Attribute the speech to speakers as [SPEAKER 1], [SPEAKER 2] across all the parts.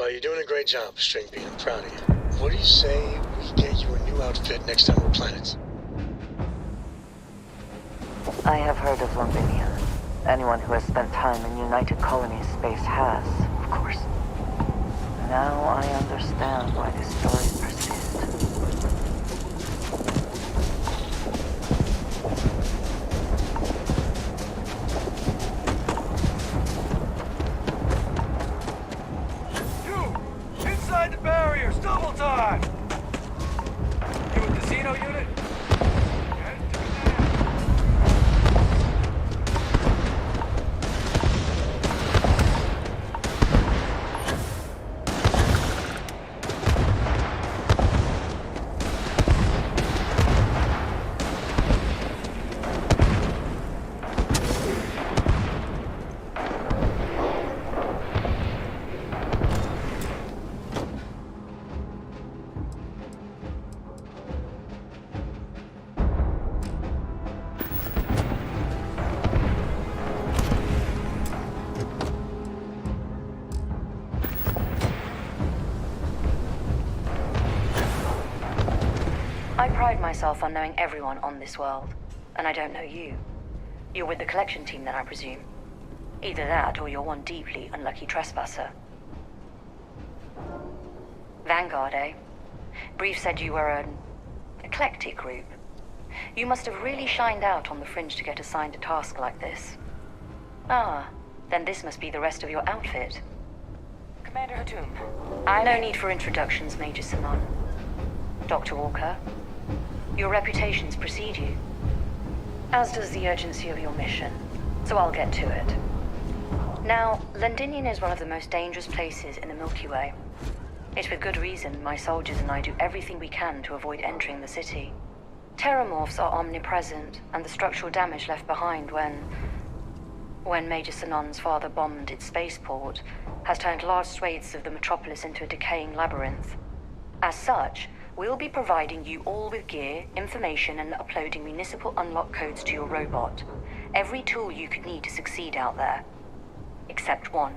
[SPEAKER 1] Well, you're doing a great job, String Bean. I'm proud of you. What do you say we get you a new outfit next time we're planets?
[SPEAKER 2] I have heard of Londinia. Anyone who has spent time in United Colonies space has, of course. Now I understand why these stories persist.
[SPEAKER 3] You! Inside the barriers! Double time! You a casino unit?
[SPEAKER 4] I pride myself on knowing everyone on this world, and I don't know you. You're with the collection team then, I presume. Either that, or you're one deeply unlucky trespasser. Vanguard, eh? Brief said you were an eclectic group. You must have really shined out on the fringe to get assigned a task like this. Ah, then this must be the rest of your outfit.
[SPEAKER 5] Commander Hatum,
[SPEAKER 4] No need for introductions, Major Sanon. Dr. Walker, your reputations precede you, as does the urgency of your mission, so I'll get to it. Now, Londinian is one of the most dangerous places in the Milky Way. It's with good reason my soldiers and I do everything we can to avoid entering the city. Terramorphs are omnipresent, and the structural damage left behind when Major Sanon's father bombed its spaceport has turned large swathes of the metropolis into a decaying labyrinth. As such, we'll be providing you all with gear, information, and uploading municipal unlock codes to your robot. Every tool you could need to succeed out there. Except one.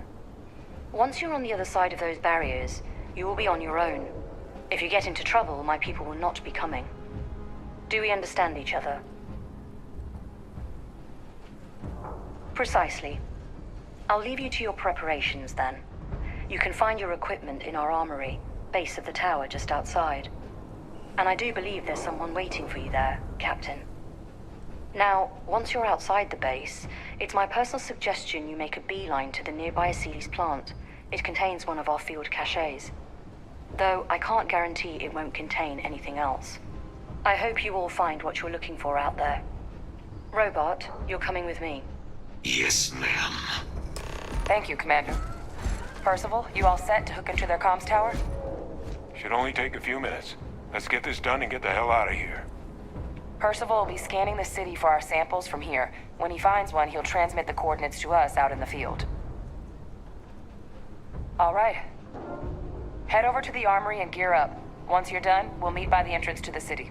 [SPEAKER 4] Once you're on the other side of those barriers, you will be on your own. If you get into trouble, my people will not be coming. Do we understand each other? Precisely. I'll leave you to your preparations then. You can find your equipment in our armory, base of the tower just outside. And I do believe there's someone waiting for you there, Captain. Now, once you're outside the base, it's my personal suggestion you make a beeline to the nearby Aceles plant. It contains one of our field caches. Though I can't guarantee it won't contain anything else. I hope you all find what you're looking for out there. Robot, you're coming with me.
[SPEAKER 6] Yes, ma'am.
[SPEAKER 5] Thank you, Commander. Percival, you all set to hook into their comms tower?
[SPEAKER 3] Should only take a few minutes. Let's get this done and get the hell out of here.
[SPEAKER 5] Percival will be scanning the city for our samples from here. When he finds one, he'll transmit the coordinates to us out in the field. All right. Head over to the armory and gear up. Once you're done, we'll meet by the entrance to the city.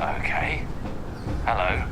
[SPEAKER 3] Okay. Hello.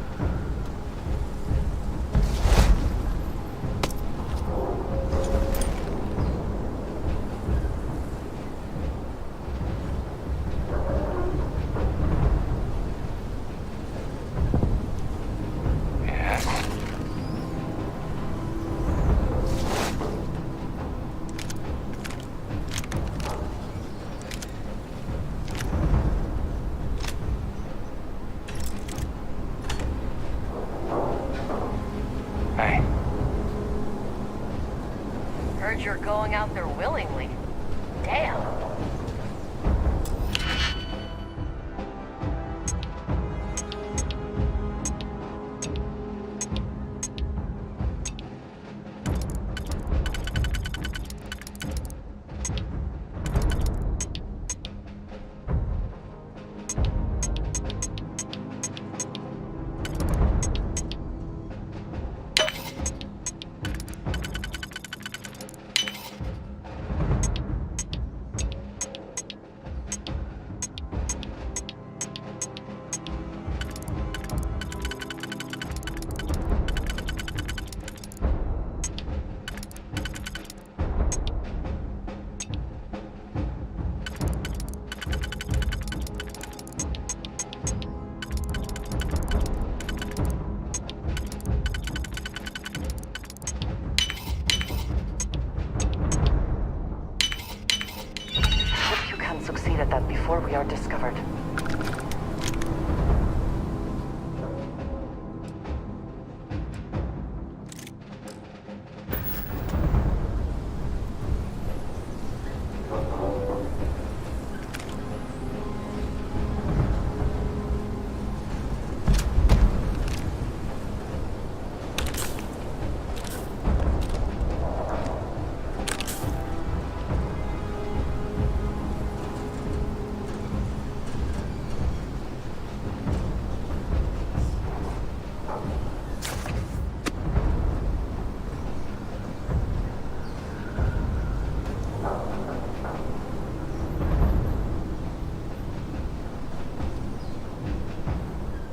[SPEAKER 2] at that before we are discovered.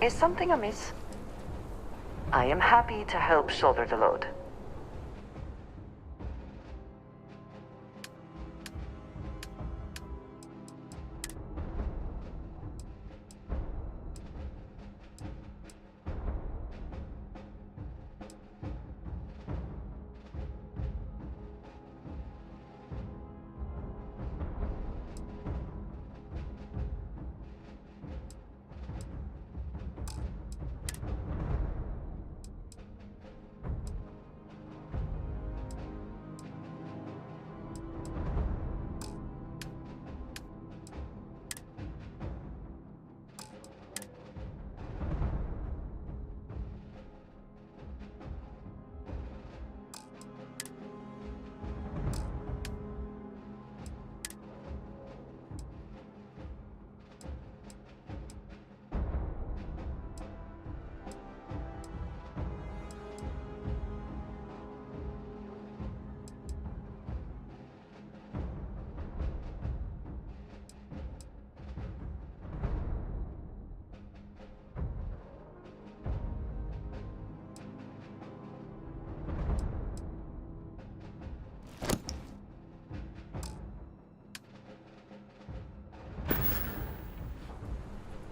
[SPEAKER 2] Is something amiss? I am happy to help shoulder the load.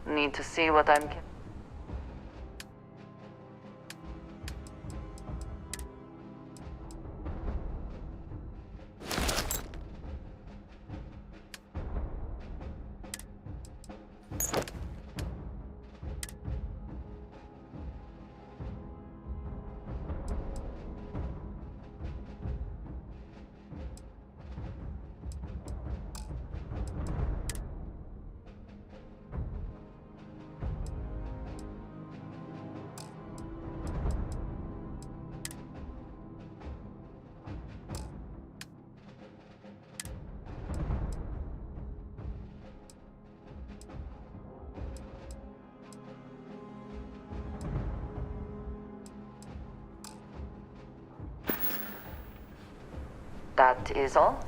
[SPEAKER 2] Need to see what I'm... That is all?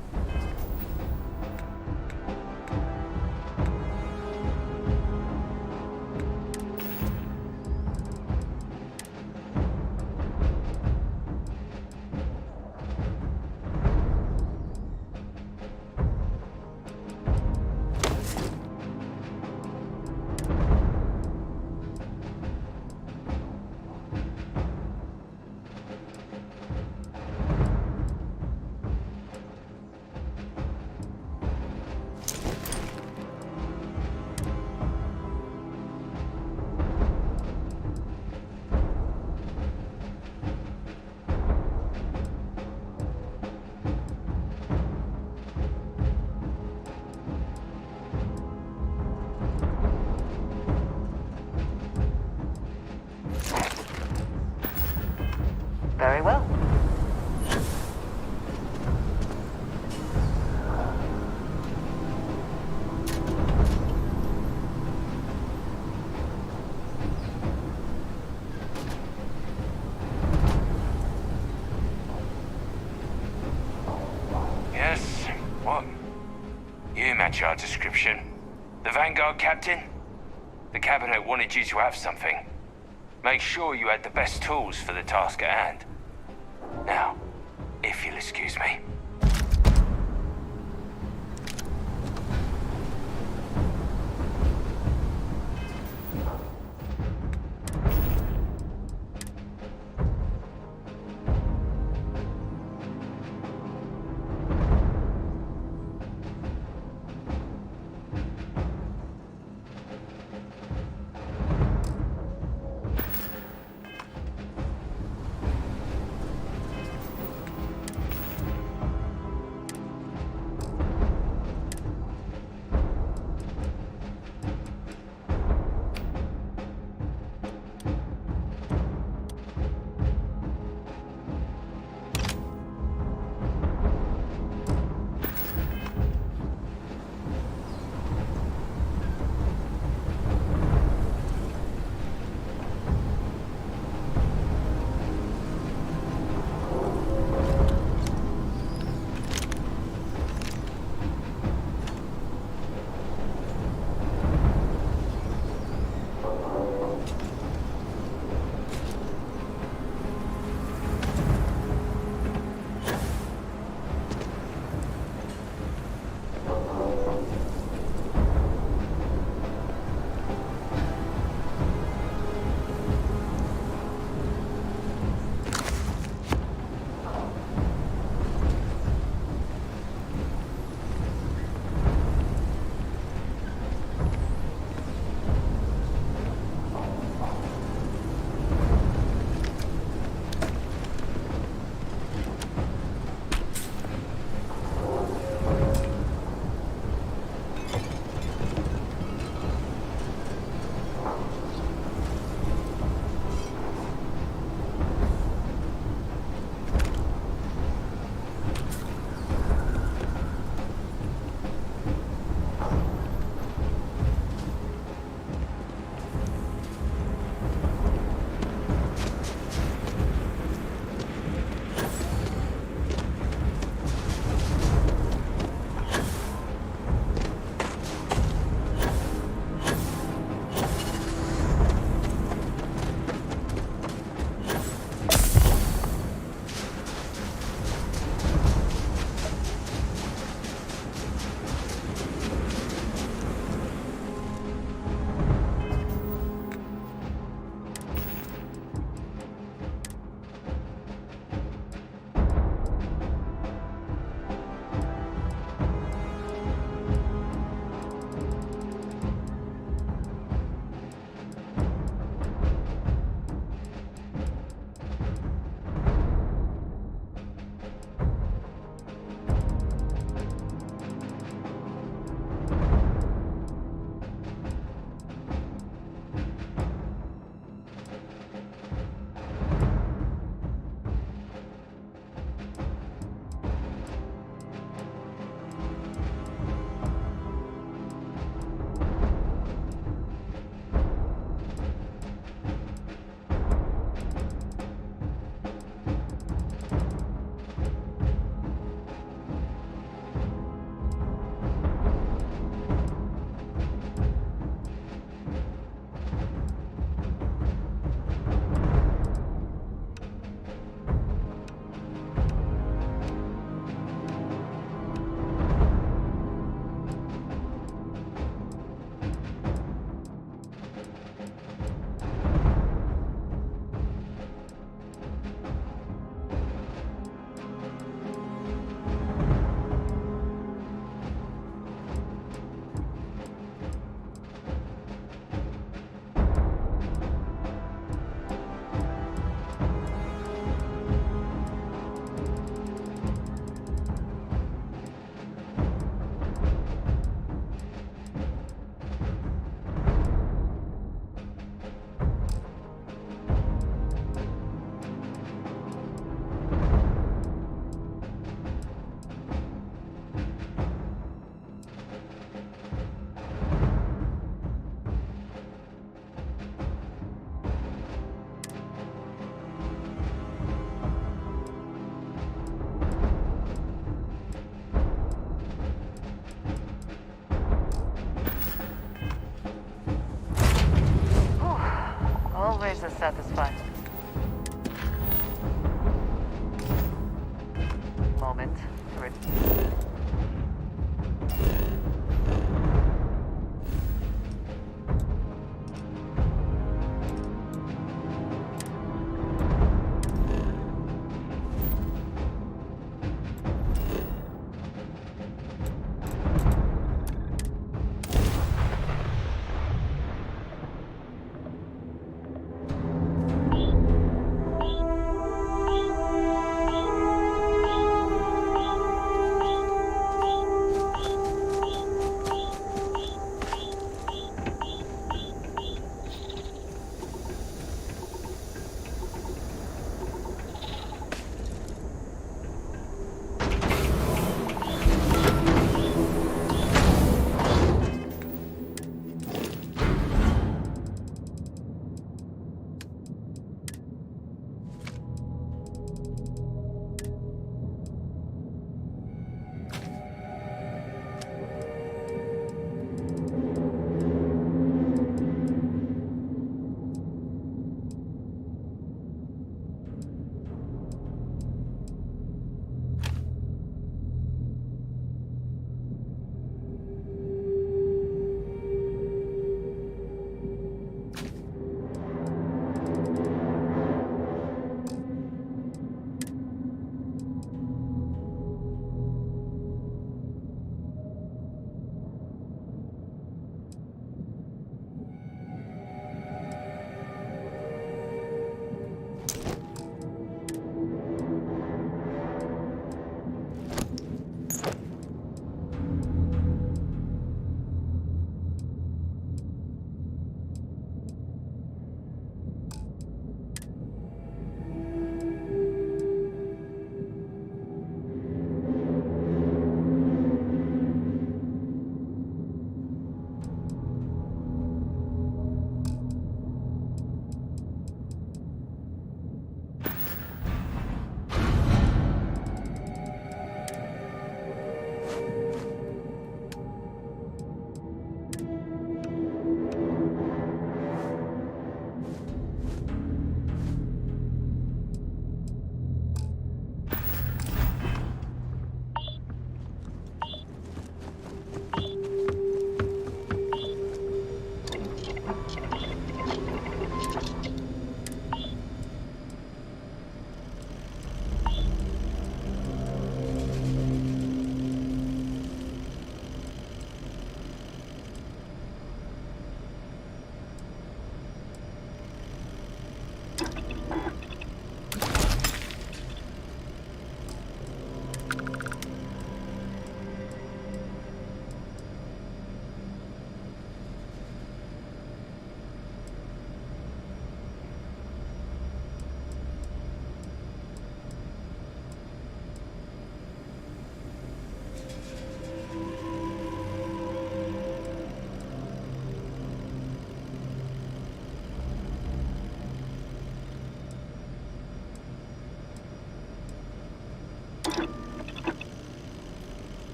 [SPEAKER 2] Very well.
[SPEAKER 3] Yes? What? You match our description. The Vanguard captain? The cabinet wanted you to have something. Make sure you had the best tools for the task at hand. Now, if you'll excuse me.
[SPEAKER 2] is satisfying. Moment.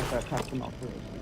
[SPEAKER 7] Start custom operation.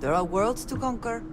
[SPEAKER 8] There are worlds to conquer.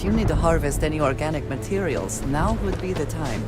[SPEAKER 8] If you need to harvest any organic materials, now would be the time.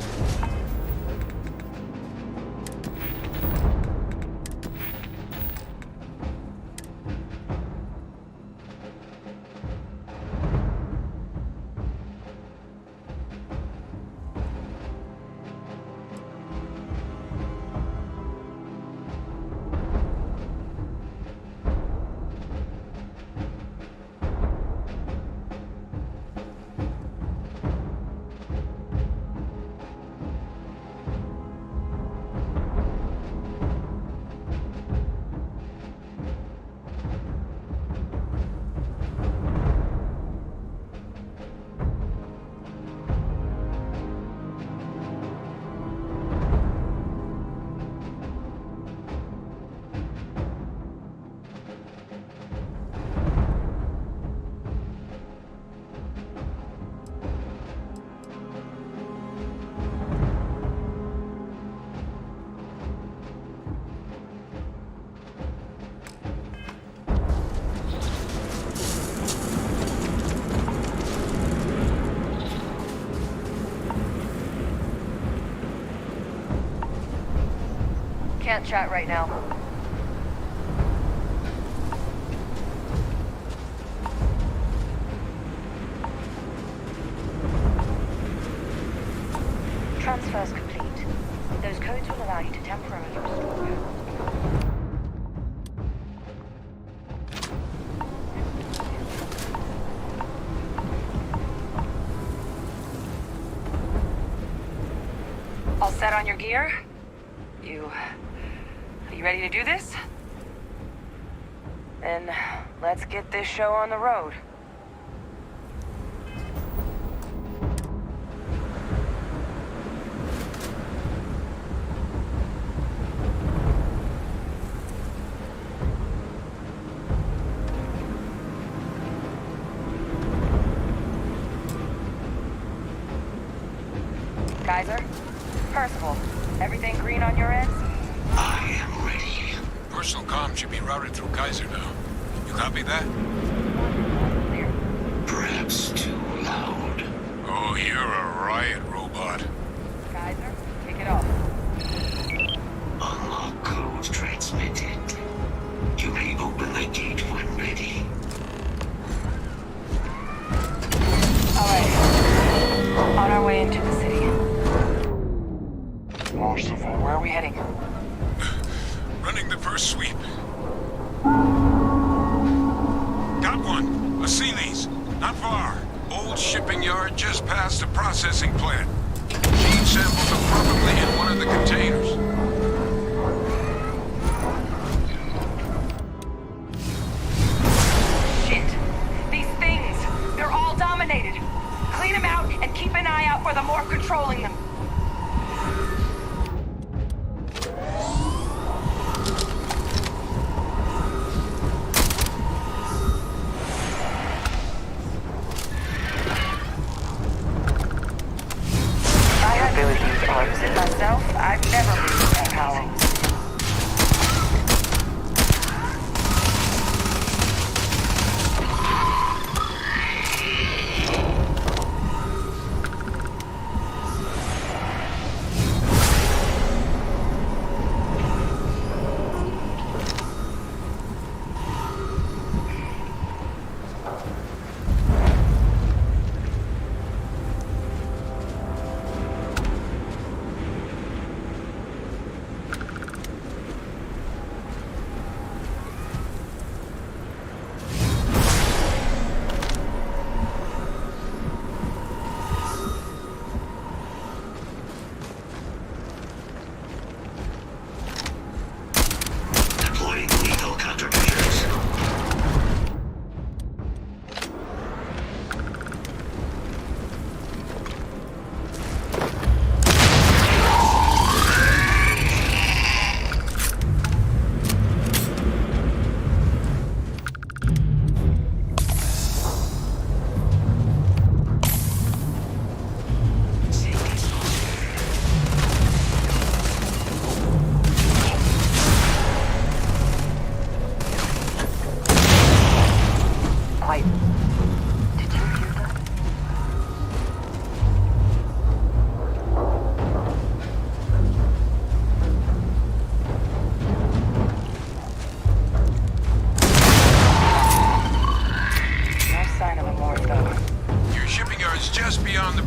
[SPEAKER 4] Can't chat right now. Transfer's complete. Those codes will allow you to temporarily restore power.
[SPEAKER 5] All set on your gear? Are you ready to do this? Then let's get this show on the road. Kaiser? Percival, everything green on your end?
[SPEAKER 6] I am ready.
[SPEAKER 9] Personal comm should be routed through Kaiser now. You copy that?
[SPEAKER 6] Perhaps too loud.
[SPEAKER 9] Oh, you're a riot robot.
[SPEAKER 5] Kaiser, kick it off.
[SPEAKER 6] Unlock code transmitted. You may open the gate when ready.
[SPEAKER 5] Alright. On our way into the city. Where are we heading?
[SPEAKER 9] Running the first sweep. Got one. I see these. Not far. Old shipping yard just past the processing plant. Gene samples are probably in one of the containers.
[SPEAKER 5] Shit. These things. They're all dominated. Clean them out and keep an eye out for the more controlling them. Myself, I've never believed that power.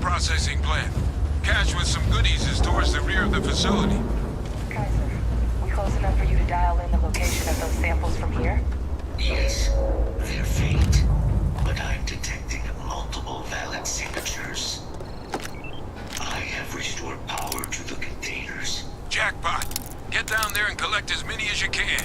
[SPEAKER 9] Processing plant. Cache with some goodies is towards the rear of the facility.
[SPEAKER 5] Kaiser, we close enough for you to dial in the location of those samples from here?
[SPEAKER 6] Yes, they're faint, but I'm detecting multiple valid signatures. I have restored power to the containers.
[SPEAKER 9] Jackpot! Get down there and collect as many as you can.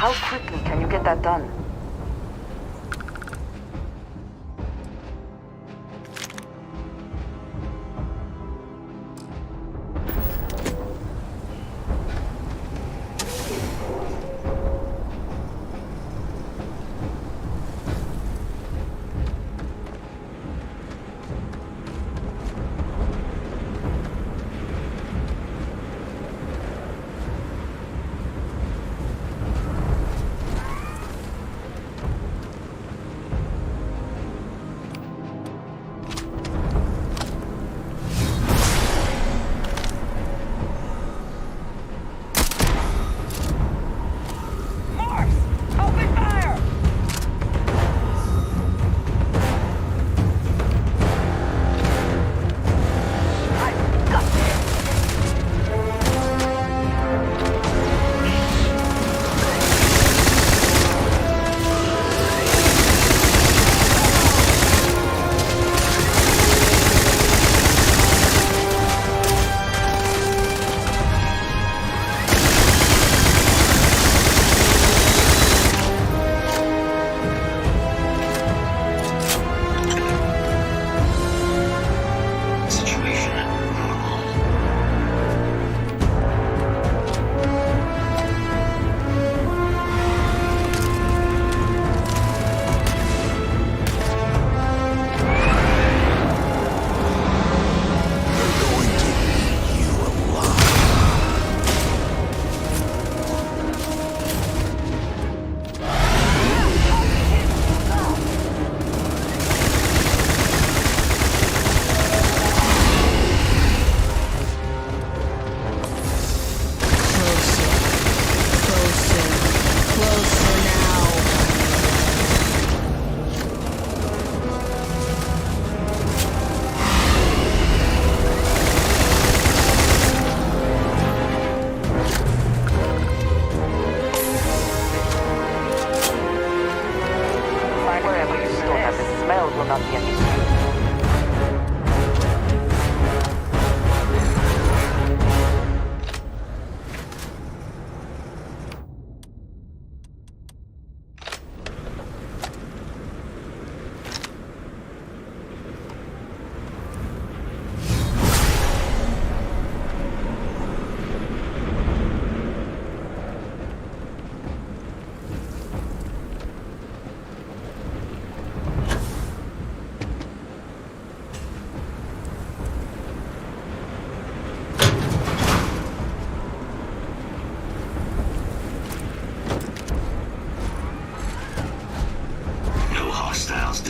[SPEAKER 2] How quickly can you get that done?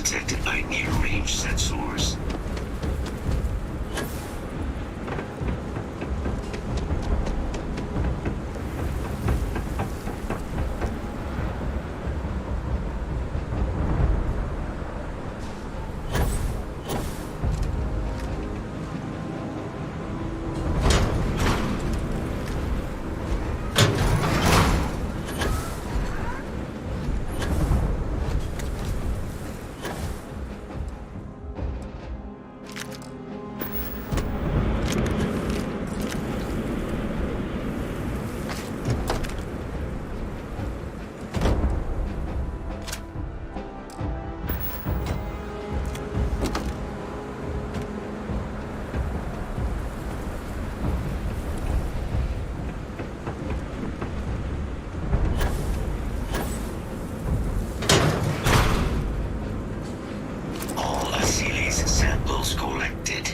[SPEAKER 6] detected by near-range sensors. Collected.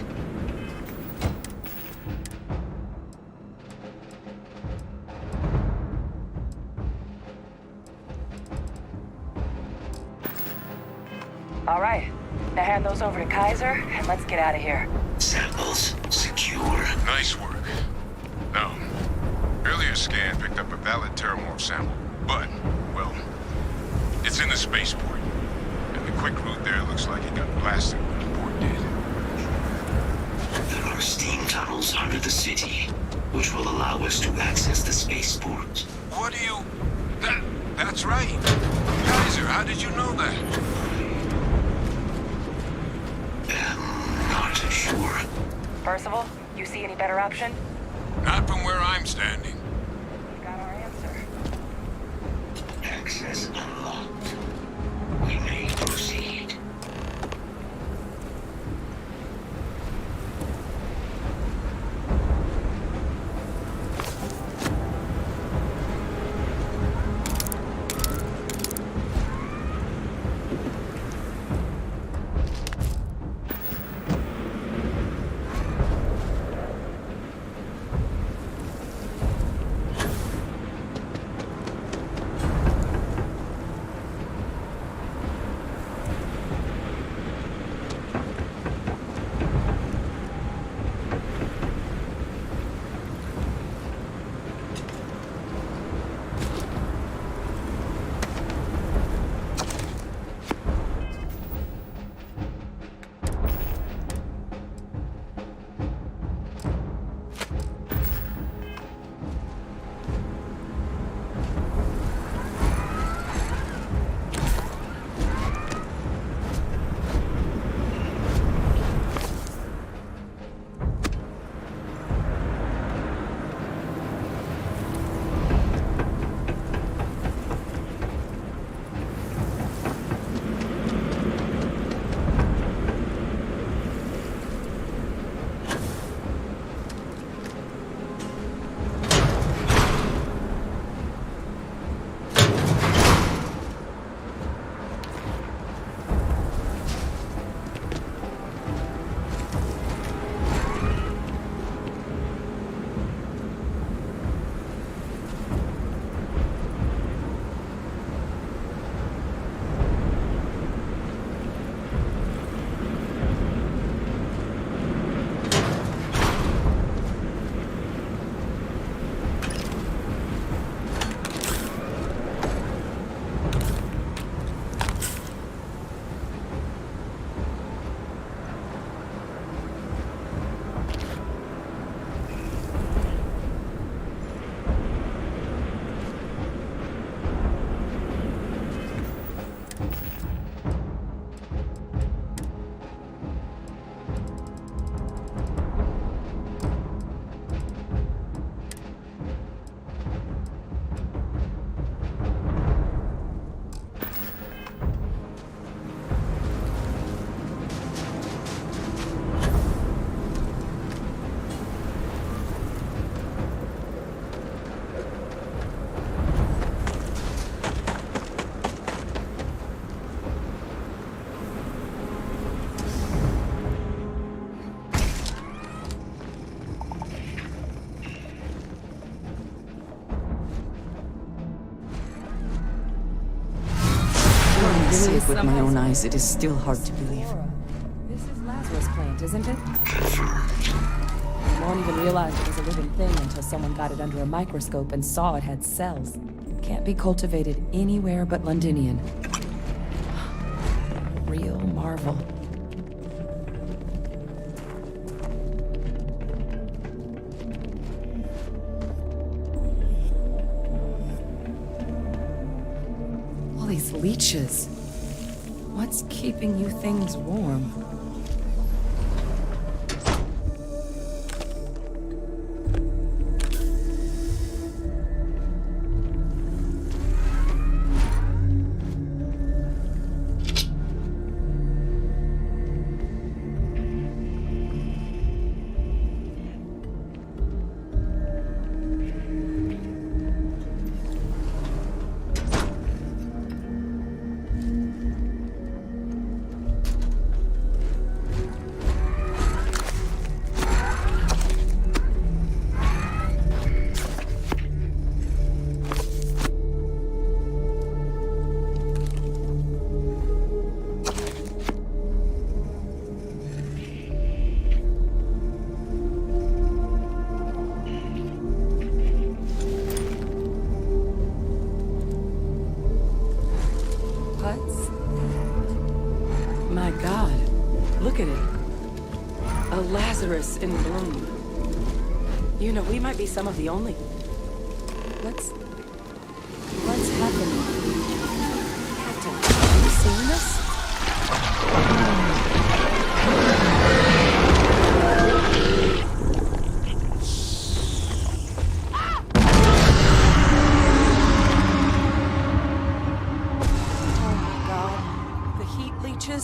[SPEAKER 5] All right. Now hand those over to Kaiser, and let's get out of here.
[SPEAKER 6] Samples secure.
[SPEAKER 9] Nice work. Now, earlier scan picked up a valid Terramorph sample, but, well, it's in the spaceport. And the quick route there looks like it got blasted when the port did.
[SPEAKER 6] There are steam tunnels under the city, which will allow us to access the spaceport.
[SPEAKER 9] What do you... That's right. Kaiser, how did you know that?
[SPEAKER 6] Not sure.
[SPEAKER 5] Percival, you see any better option?
[SPEAKER 9] Not from where I'm standing.
[SPEAKER 5] We got our answer.
[SPEAKER 6] Access unlocked. We may proceed.
[SPEAKER 8] See it with my own eyes, it is still hard to believe.
[SPEAKER 10] This is Lazarus plant, isn't it? You won't even realize it was a living thing until someone got it under a microscope and saw it had cells. Can't be cultivated anywhere but Londinian. Real marvel. All these leeches. What's keeping you things warm? My God, look at it. A Lazarus in bloom. You know, we might be some of the only... What's happening? Captain, are you seeing this?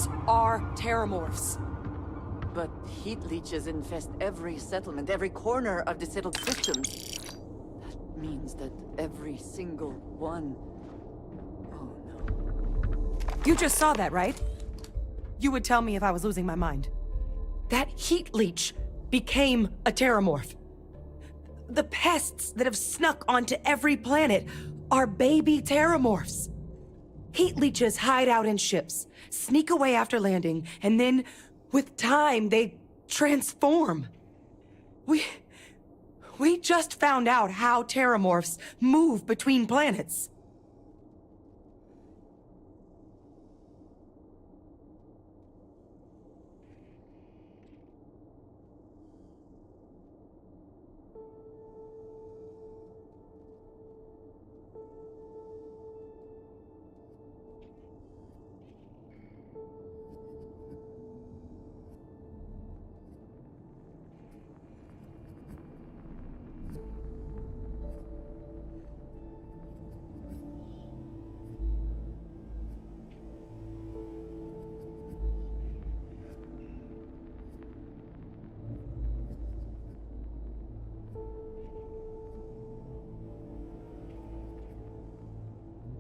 [SPEAKER 10] Those are terramorphs.
[SPEAKER 8] But heat leeches infest every settlement, every corner of the settled systems. That means that every single one... Oh no.
[SPEAKER 10] You just saw that, right? You would tell me if I was losing my mind. That heat leech became a terramorph. The pests that have snuck onto every planet are baby terramorphs. Heat leeches hide out in ships, sneak away after landing, and then, with time, they transform. We just found out how terramorphs move between planets.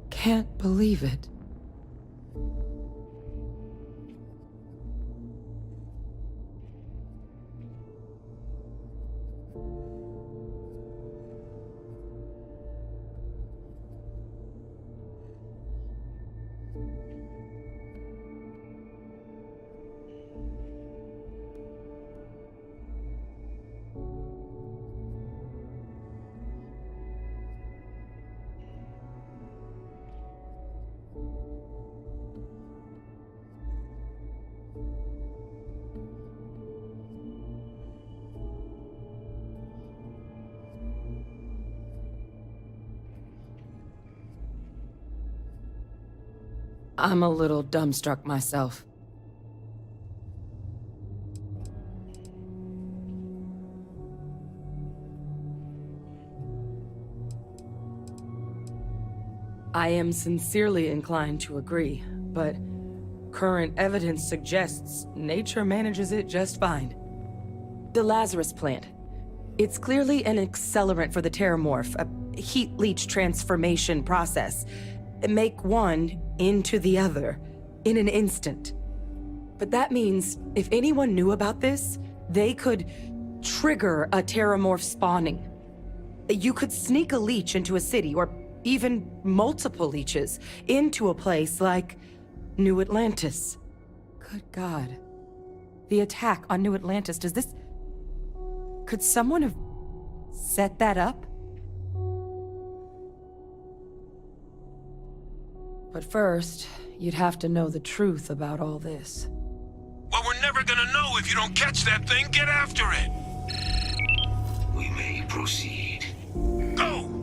[SPEAKER 10] Can't believe it. I'm a little dumbstruck myself. I am sincerely inclined to agree, but current evidence suggests nature manages it just fine. The Lazarus plant. It's clearly an accelerant for the terramorph, a heat leech transformation process. Make one into the other in an instant. But that means if anyone knew about this, they could trigger a terramorph spawning. You could sneak a leech into a city, or even multiple leeches, into a place like New Atlantis. Good God. The attack on New Atlantis, does this... Could someone have set that up? But first, you'd have to know the truth about all this.
[SPEAKER 9] Well, we're never gonna know if you don't catch that thing. Get after it.
[SPEAKER 6] We may proceed.
[SPEAKER 9] Go!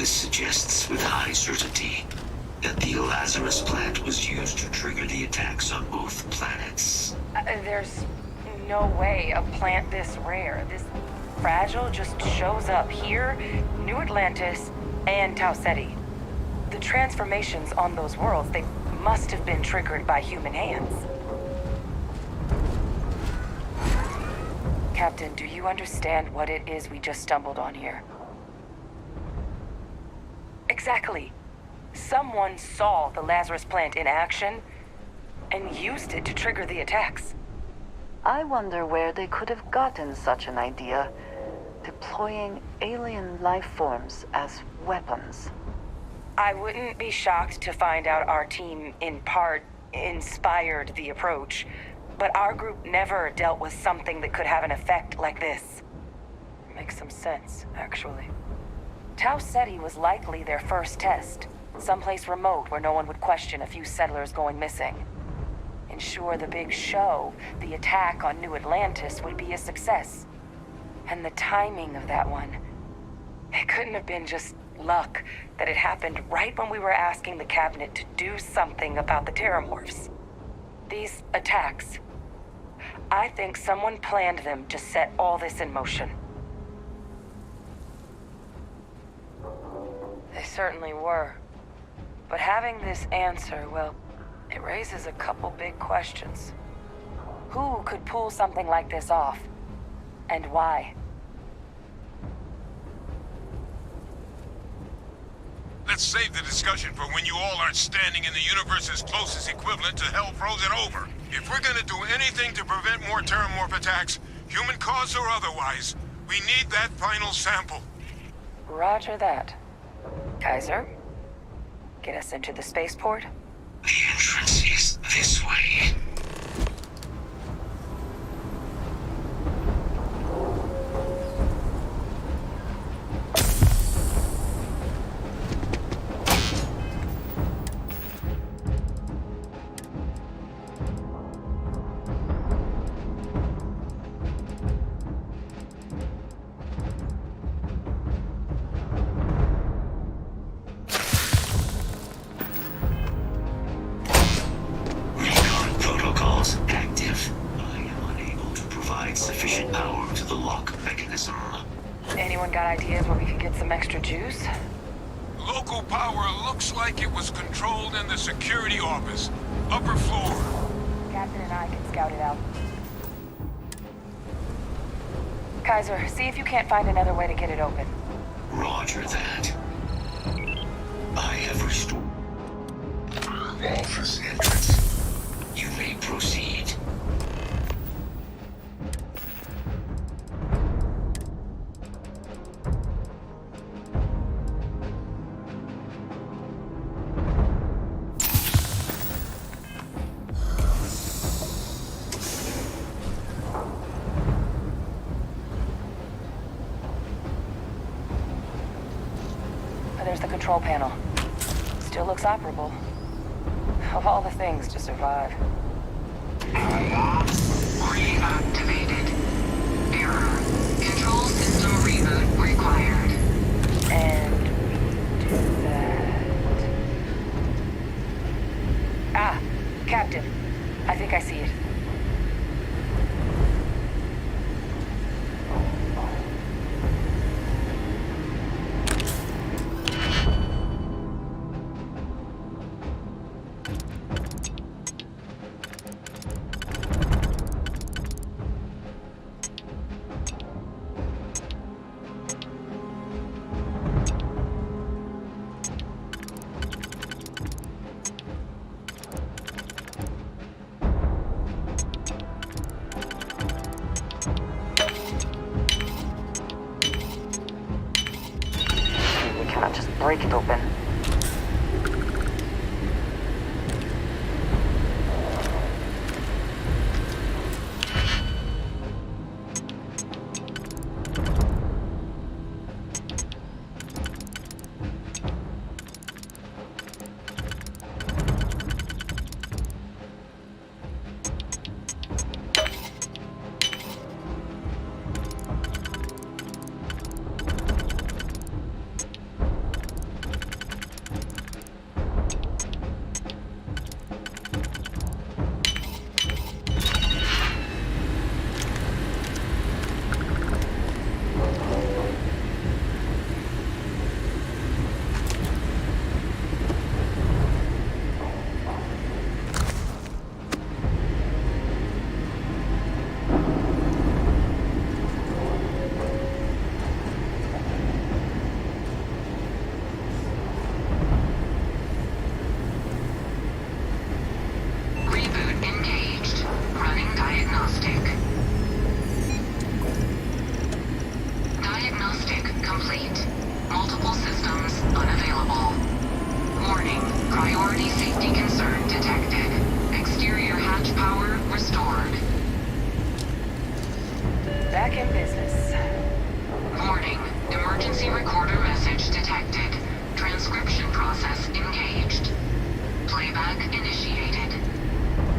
[SPEAKER 6] This suggests with high certainty that the Lazarus plant was used to trigger the attacks on both planets.
[SPEAKER 5] There's no way a plant this rare, this fragile, just shows up here, New Atlantis, and Tau Ceti. The transformations on those worlds, they must have been triggered by human hands. Captain, do you understand what it is we just stumbled on here? Exactly. Someone saw the Lazarus plant in action and used it to trigger the attacks.
[SPEAKER 2] I wonder where they could have gotten such an idea, deploying alien life forms as weapons.
[SPEAKER 5] I wouldn't be shocked to find out our team, in part, inspired the approach, but our group never dealt with something that could have an effect like this. Makes some sense, actually. Tau Ceti was likely their first test, someplace remote where no one would question a few settlers going missing. Ensure the big show, the attack on New Atlantis, would be a success. And the timing of that one, it couldn't have been just luck that it happened right when we were asking the cabinet to do something about the terramorphs. These attacks, I think someone planned them to set all this in motion. They certainly were. But having this answer, well, it raises a couple big questions. Who could pull something like this off? And why?
[SPEAKER 9] Let's save the discussion for when you all aren't standing in the universe's closest equivalent to hell frozen over. If we're gonna do anything to prevent more terramorph attacks, human caused or otherwise, we need that final sample.
[SPEAKER 5] Roger that. Kaiser, get us into the spaceport?
[SPEAKER 6] The entrance is this way. Sufficient power to the lock mechanism.
[SPEAKER 5] Anyone got ideas where we could get some extra juice?
[SPEAKER 9] Local power looks like it was controlled in the security office. Upper floor.
[SPEAKER 5] Captain and I can scout it out. Kaiser, see if you can't find another way to get it open.
[SPEAKER 6] Roger that. I have restored office entrance. You may proceed.
[SPEAKER 5] There's the control panel. Still looks operable. Of all the things to survive.
[SPEAKER 11] Reactivated. Error. Control system reboot required.
[SPEAKER 5] And we do that. Ah, Captain. I think I see it.
[SPEAKER 2] Break it open.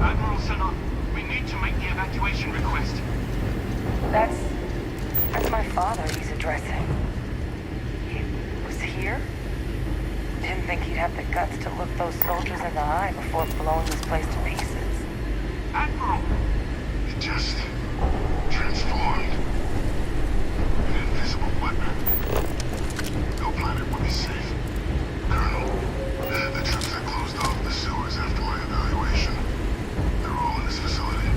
[SPEAKER 12] Admiral Sanon, we need to make the evacuation request.
[SPEAKER 5] That's my father he's addressing. He was here? Didn't think he'd have the guts to look those soldiers in the eye before blowing this place to pieces.
[SPEAKER 12] Admiral! It just transformed. An invisible weapon. No planet would be safe. Colonel, the troops that closed off the sewers after my evaluation, they're all in this facility.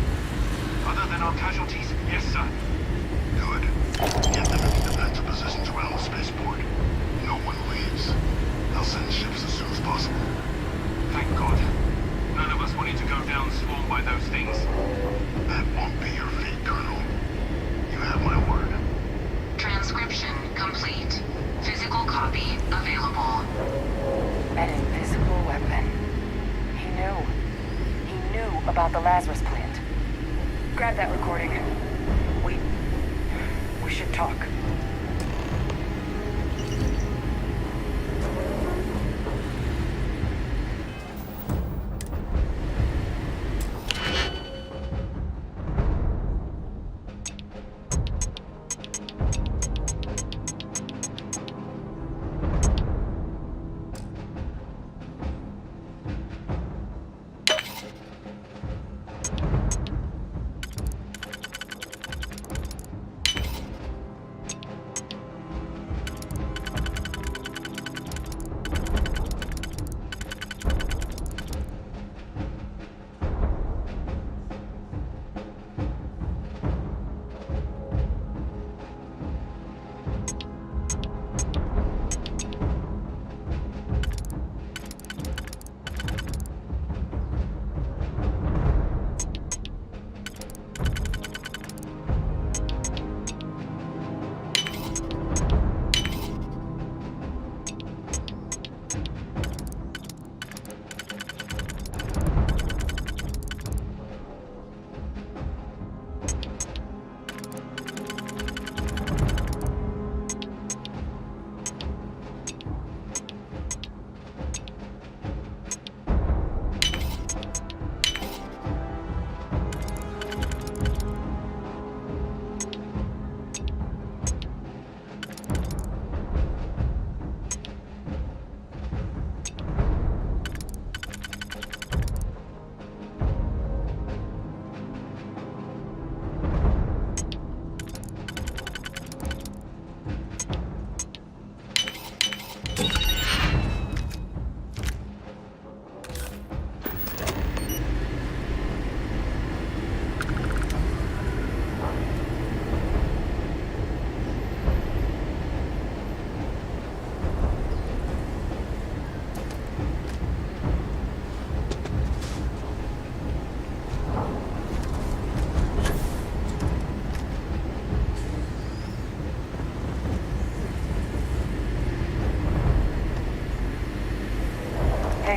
[SPEAKER 12] Other than our casualties? Yes, sir. Good. Get them into defensive positions around the spaceport. No one leaves. I'll send ships as soon as possible. Thank God. None of us wanted to go down swarmed by those things. That won't be your fate, Colonel. You have my word.
[SPEAKER 11] Transcription complete. Physical copy available.
[SPEAKER 5] An invisible weapon. He knew. He knew about the Lazarus plant. Grab that recording. We should talk.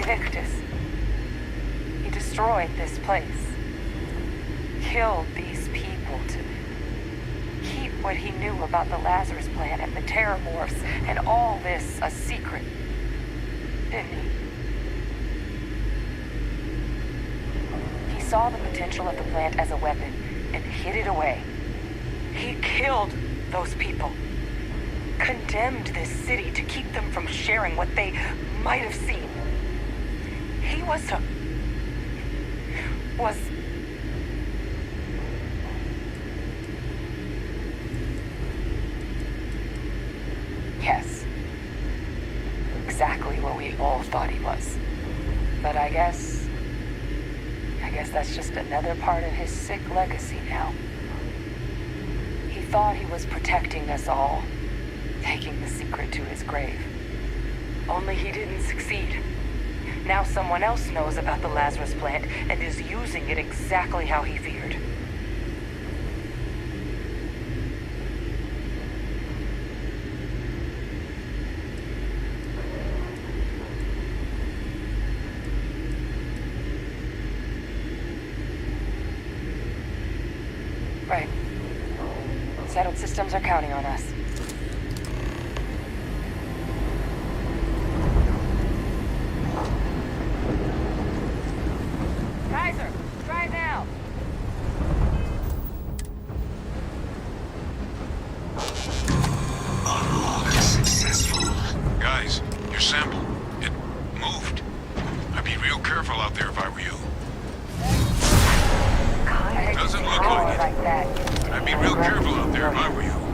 [SPEAKER 5] Victus. He destroyed this place. Killed these people to keep what he knew about the Lazarus plant and the Terramorphs and all this a secret. Didn't he? He saw the potential of the plant as a weapon and hid it away. He killed those people. Condemned this city to keep them from sharing what they might have seen. He was yes, exactly what we all thought he was. But I guess that's just another part of his sick legacy now. He thought he was protecting us all, taking the secret to his grave. Only he didn't succeed. Now someone else knows about the Lazarus plant and is using it exactly how he feared. Right. Settled systems are counting on us. Kaiser,
[SPEAKER 9] careful out there if I were you.
[SPEAKER 5] I
[SPEAKER 9] Doesn't look
[SPEAKER 5] power
[SPEAKER 9] like it.
[SPEAKER 5] like that.
[SPEAKER 9] But I'd be real careful out there if I were you.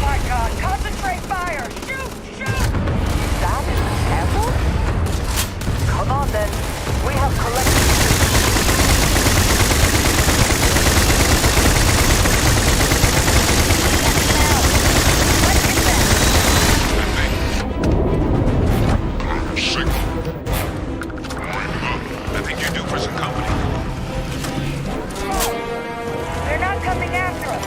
[SPEAKER 5] My God, concentrate fire! Shoot! Shoot!
[SPEAKER 2] That is the sample? Come on then. We have collected.
[SPEAKER 9] I think you're due for some company.
[SPEAKER 5] They're not coming after us.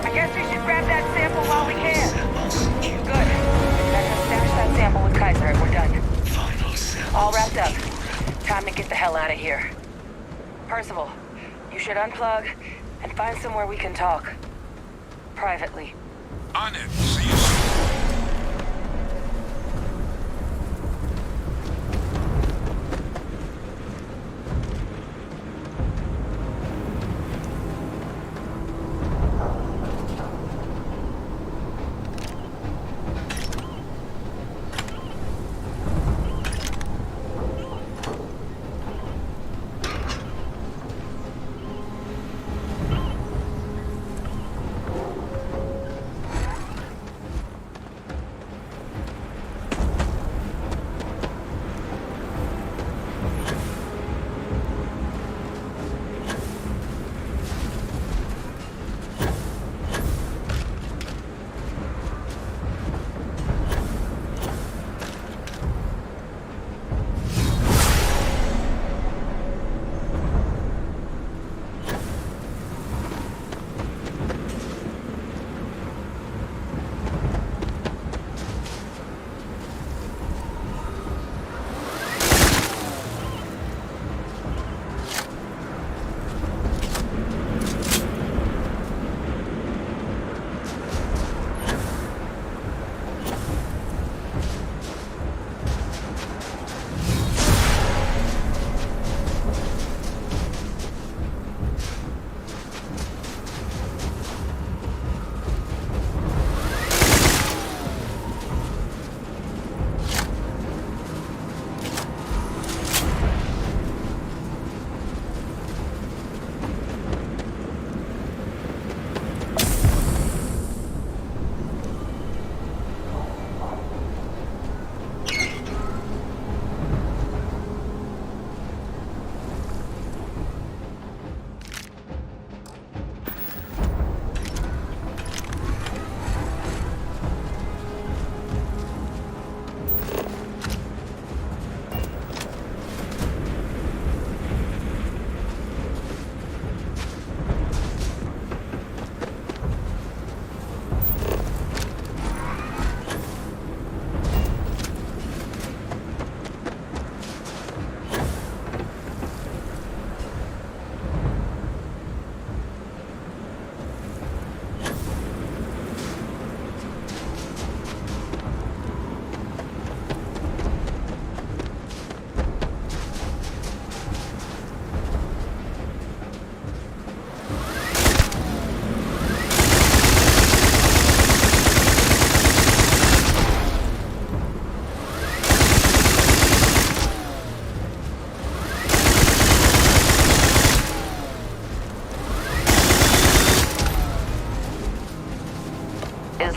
[SPEAKER 5] I guess we should grab that sample while we can. Good. Let us stash that sample with Kaiser and we're done. All wrapped up. Time to get the hell out of here. Percival, you should unplug and find somewhere we can talk. Privately.
[SPEAKER 9] On it. See you soon.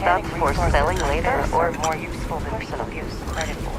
[SPEAKER 5] Organic
[SPEAKER 2] for
[SPEAKER 5] resources
[SPEAKER 2] selling
[SPEAKER 5] like
[SPEAKER 2] later
[SPEAKER 5] this
[SPEAKER 2] or
[SPEAKER 5] are more useful than people give credit for.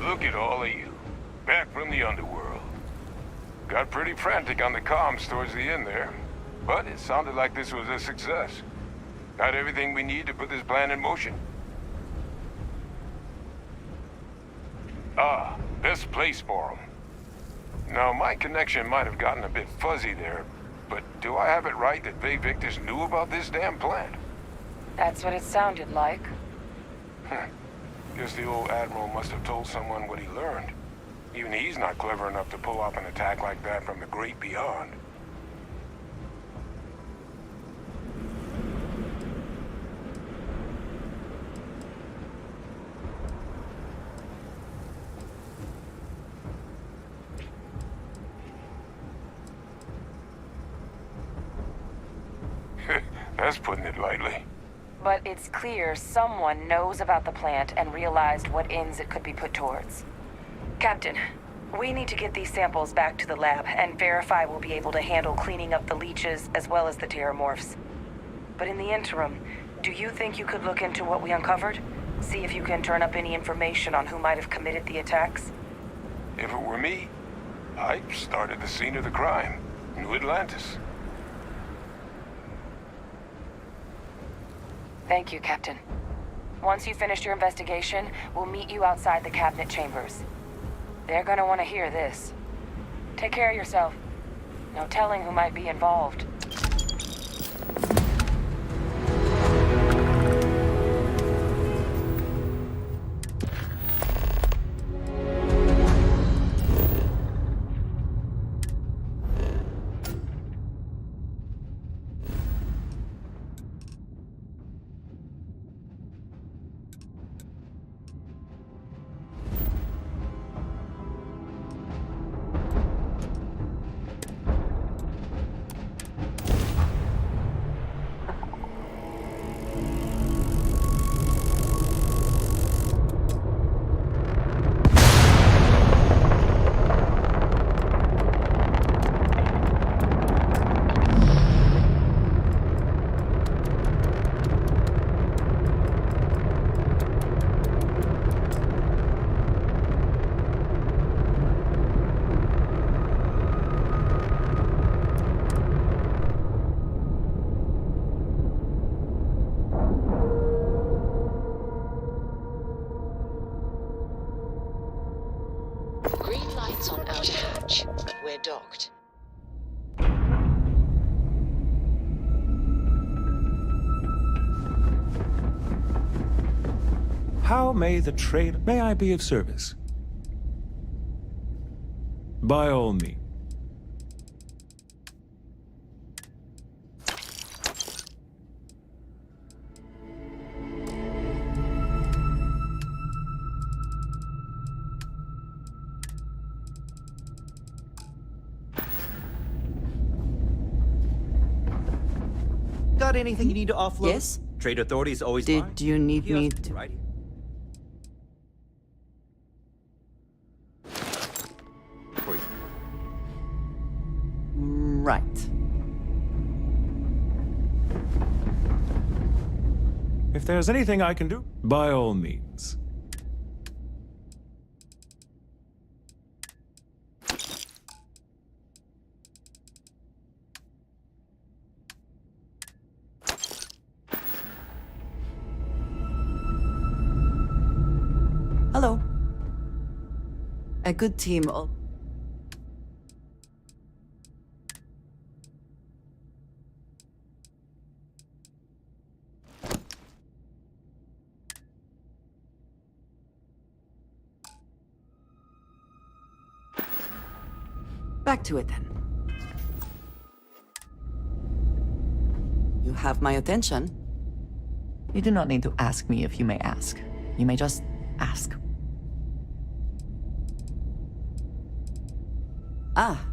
[SPEAKER 9] Look at all of you. Back from the underworld. Got pretty frantic on the comms towards the end there. But it sounded like this was a success. Got everything we need to put this plan in motion. Ah, best place for them. Now, my connection might have gotten a bit fuzzy there, but do I have it right that Vay Victus knew about this damn plant?
[SPEAKER 5] That's what it sounded like.
[SPEAKER 9] Guess the old Admiral must have told someone what he learned. Even he's not clever enough to pull off an attack like that from the great beyond. That's putting it lightly.
[SPEAKER 5] But it's clear someone knows about the plant and realized what ends it could be put towards. Captain, we need to get these samples back to the lab and verify we'll be able to handle cleaning up the leeches as well as the terramorphs. But in the interim, do you think you could look into what we uncovered? See if you can turn up any information on who might have committed the attacks?
[SPEAKER 9] If it were me, I'd start at the scene of the crime, New Atlantis.
[SPEAKER 5] Thank you, Captain. Once you've finished your investigation, we'll meet you outside the cabinet chambers. They're gonna want to hear this. Take care of yourself. No telling who might be involved.
[SPEAKER 11] Green lights on outer hatch. We're docked.
[SPEAKER 13] How may I be of service? By all means.
[SPEAKER 14] got anything you need to offload?
[SPEAKER 8] Yes?
[SPEAKER 14] Trade authorities always
[SPEAKER 8] Did you need me to...
[SPEAKER 14] Right. For you.
[SPEAKER 8] Right.
[SPEAKER 13] If there's anything I can do, by all means.
[SPEAKER 8] Hello. A good team. Back to it then. You have my attention. You do not need to ask me if you may ask. You may just ask. Ah,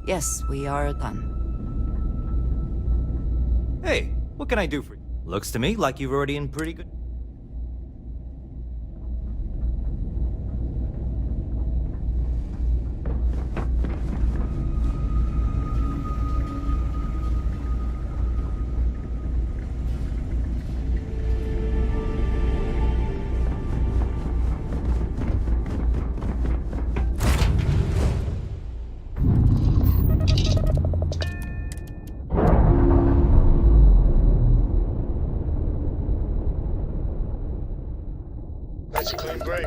[SPEAKER 8] yes, we are done.
[SPEAKER 14] Hey, what can I do for you? Looks to me like you're already in pretty good...
[SPEAKER 1] That's a clean break.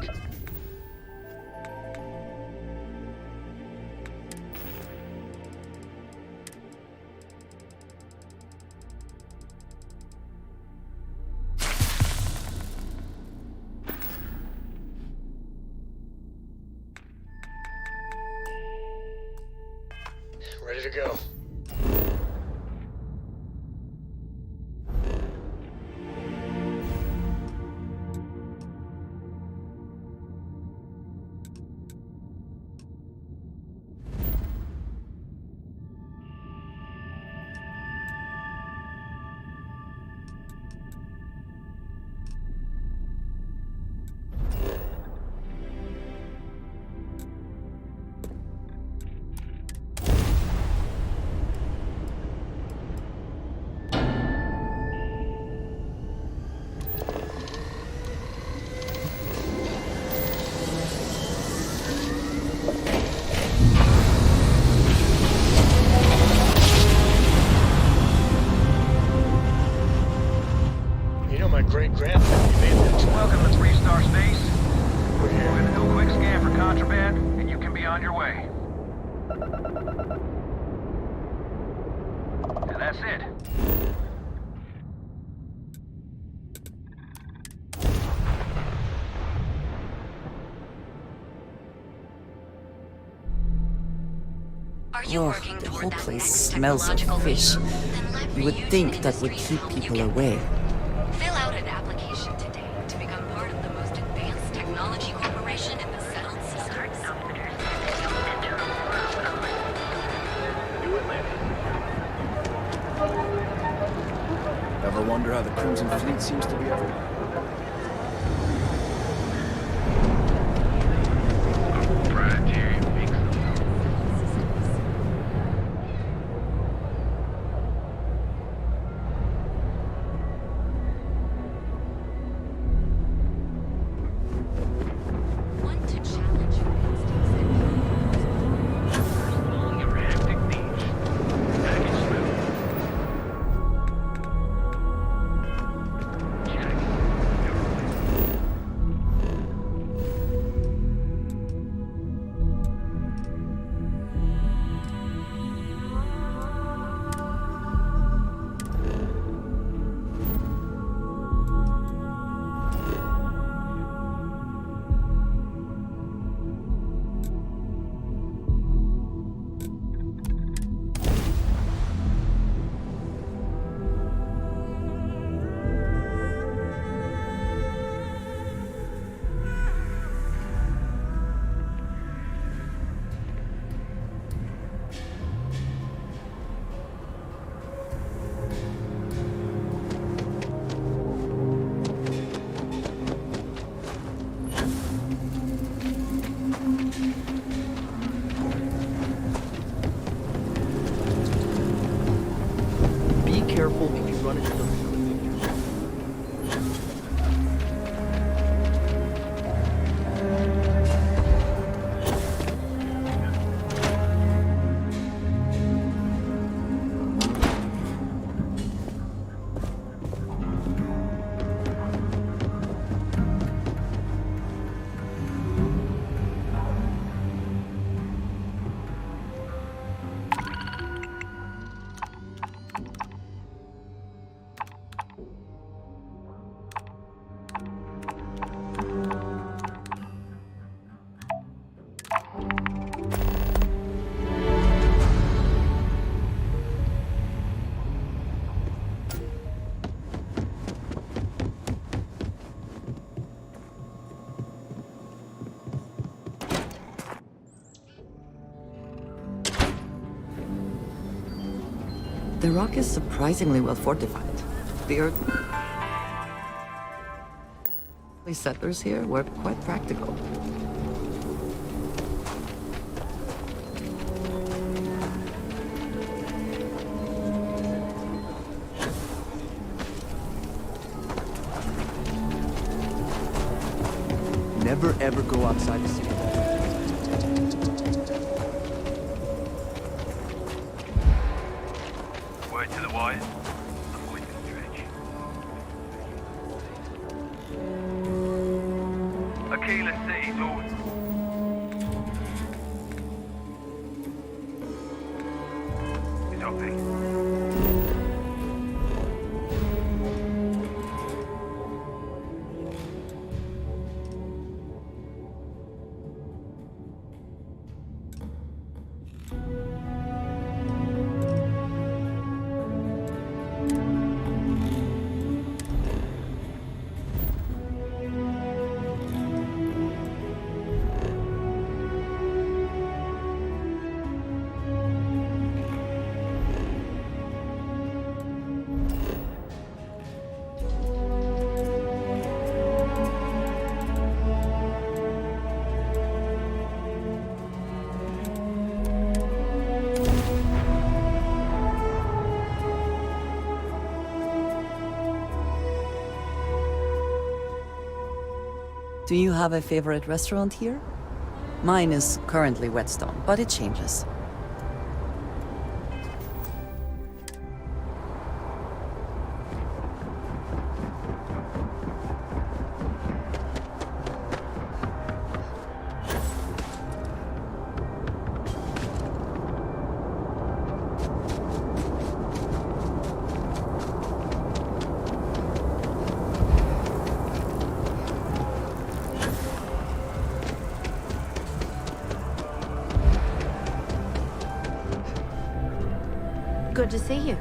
[SPEAKER 1] Ready to go. Great-grandfather made that.
[SPEAKER 15] Welcome to 3-Star Space.
[SPEAKER 1] We're here.
[SPEAKER 15] We're gonna do a quick scan for contraband, and you can be on your way. And that's it.
[SPEAKER 8] Oh, the whole place smells of fish. You would think that would keep people away.
[SPEAKER 16] Fill out an application today to become part of the most advanced technology corporation in the settled systems.
[SPEAKER 17] Ever wonder how the Crimson Fleet seems to be everywhere?
[SPEAKER 8] The rock is surprisingly well fortified. The early settlers here were quite practical.
[SPEAKER 17] Never ever go outside the city.
[SPEAKER 15] Word to the wise. Avoid the stretch. Aquila City, Lord. Copy.
[SPEAKER 8] Do you have a favorite restaurant here? Mine is currently Whetstone, but it changes.
[SPEAKER 4] Good to see you.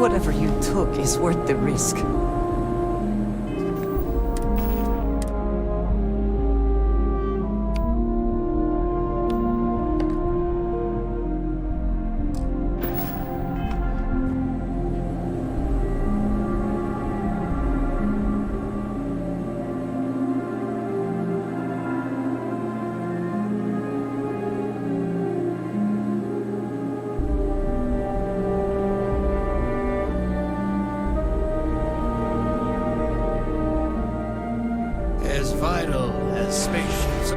[SPEAKER 8] Whatever you took is worth the risk.
[SPEAKER 6] As vital as spaceships.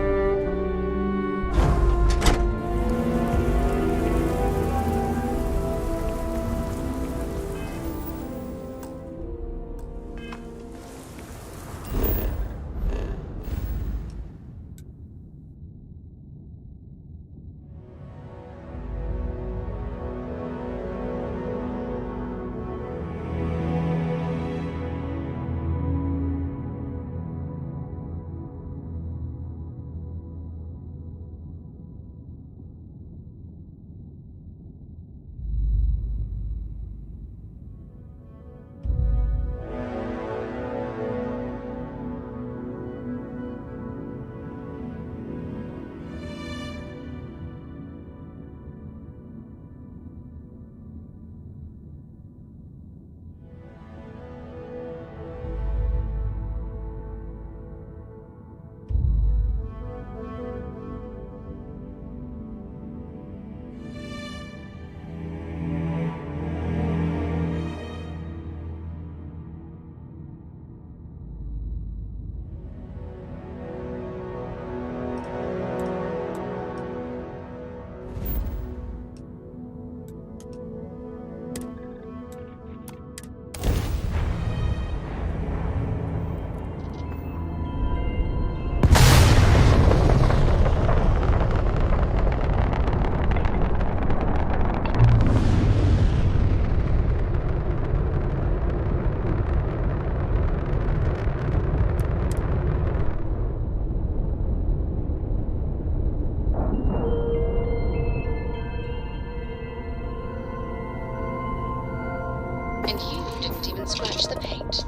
[SPEAKER 11] And you didn't even scratch the paint.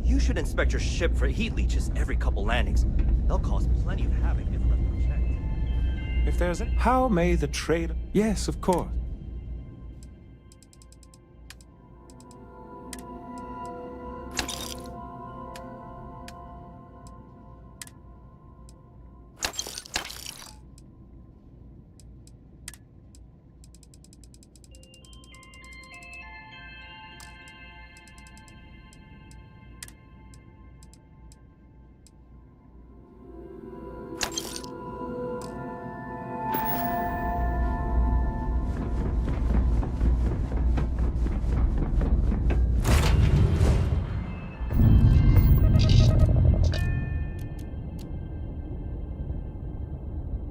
[SPEAKER 14] You should inspect your ship for heat leeches every couple landings. They'll cause plenty of havoc if left unchecked.
[SPEAKER 13] If there's an... How may the trader... Yes, of course.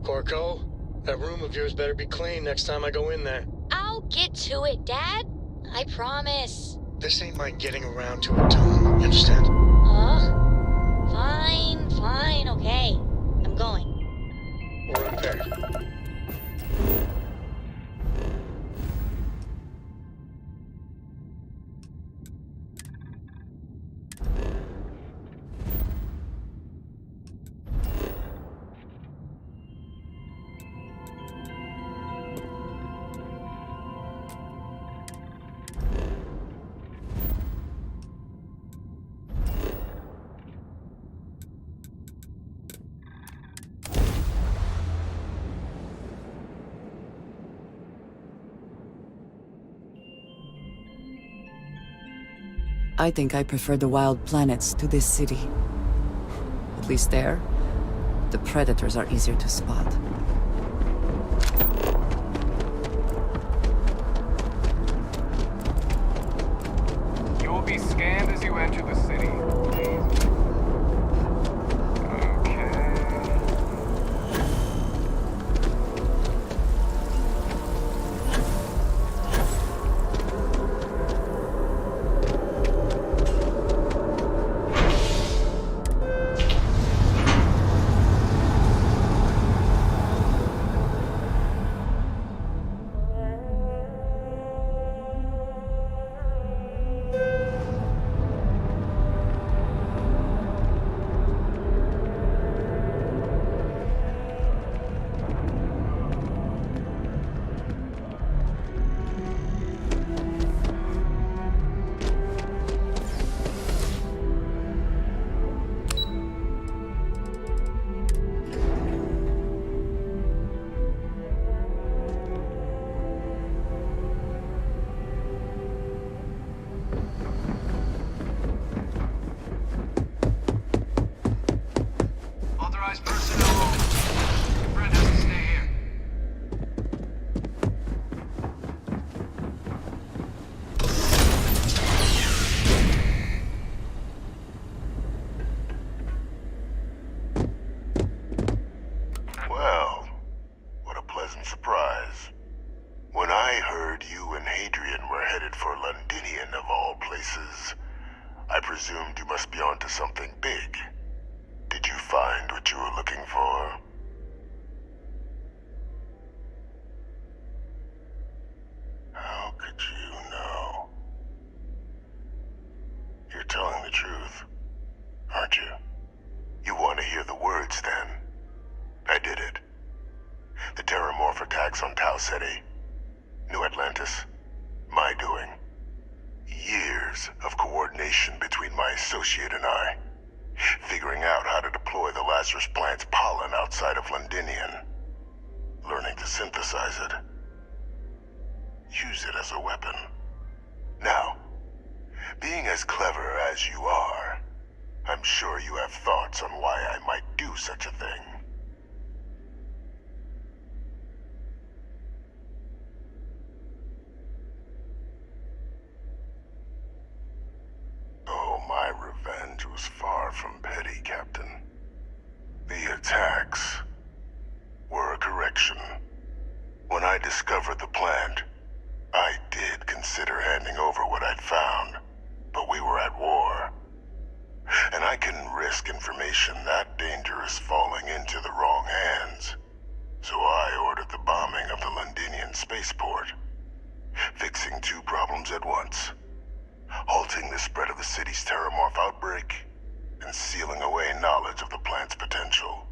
[SPEAKER 1] Corco, that room of yours better be clean next time I go in there.
[SPEAKER 18] I'll get to it, Dad. I promise.
[SPEAKER 1] This ain't my getting around to it, Tom. You understand?
[SPEAKER 18] Fine, okay. I'm going.
[SPEAKER 1] We're up there.
[SPEAKER 8] I think I prefer the wild planets to this city. At least there, the predators are easier to spot.
[SPEAKER 15] You will be scanned as you enter the city, please?
[SPEAKER 12] I presumed you must be onto something big. Did you find what you were looking for? How could you know? You're telling the truth, aren't you? You want to hear the words, then? I did it. The Terramorph attacks on Tau Ceti, New Atlantis, my doing. Years of coordination between my associate and I, figuring out how to deploy the Lazarus plant's pollen outside of Londinian, learning to synthesize it, use it as a weapon. Now, being as clever as you are, I'm sure you have thoughts on why I might do such a thing. Oh, my revenge was far from petty, Captain. The attacks were a correction. When I discovered the plant, I did consider handing over what I'd found, but we were at war. And I couldn't risk information that dangerous falling into the wrong hands. So I ordered the bombing of the Londinian spaceport, fixing two problems at once. Halting the spread of the city's Terramorph outbreak, and sealing away knowledge of the plant's potential.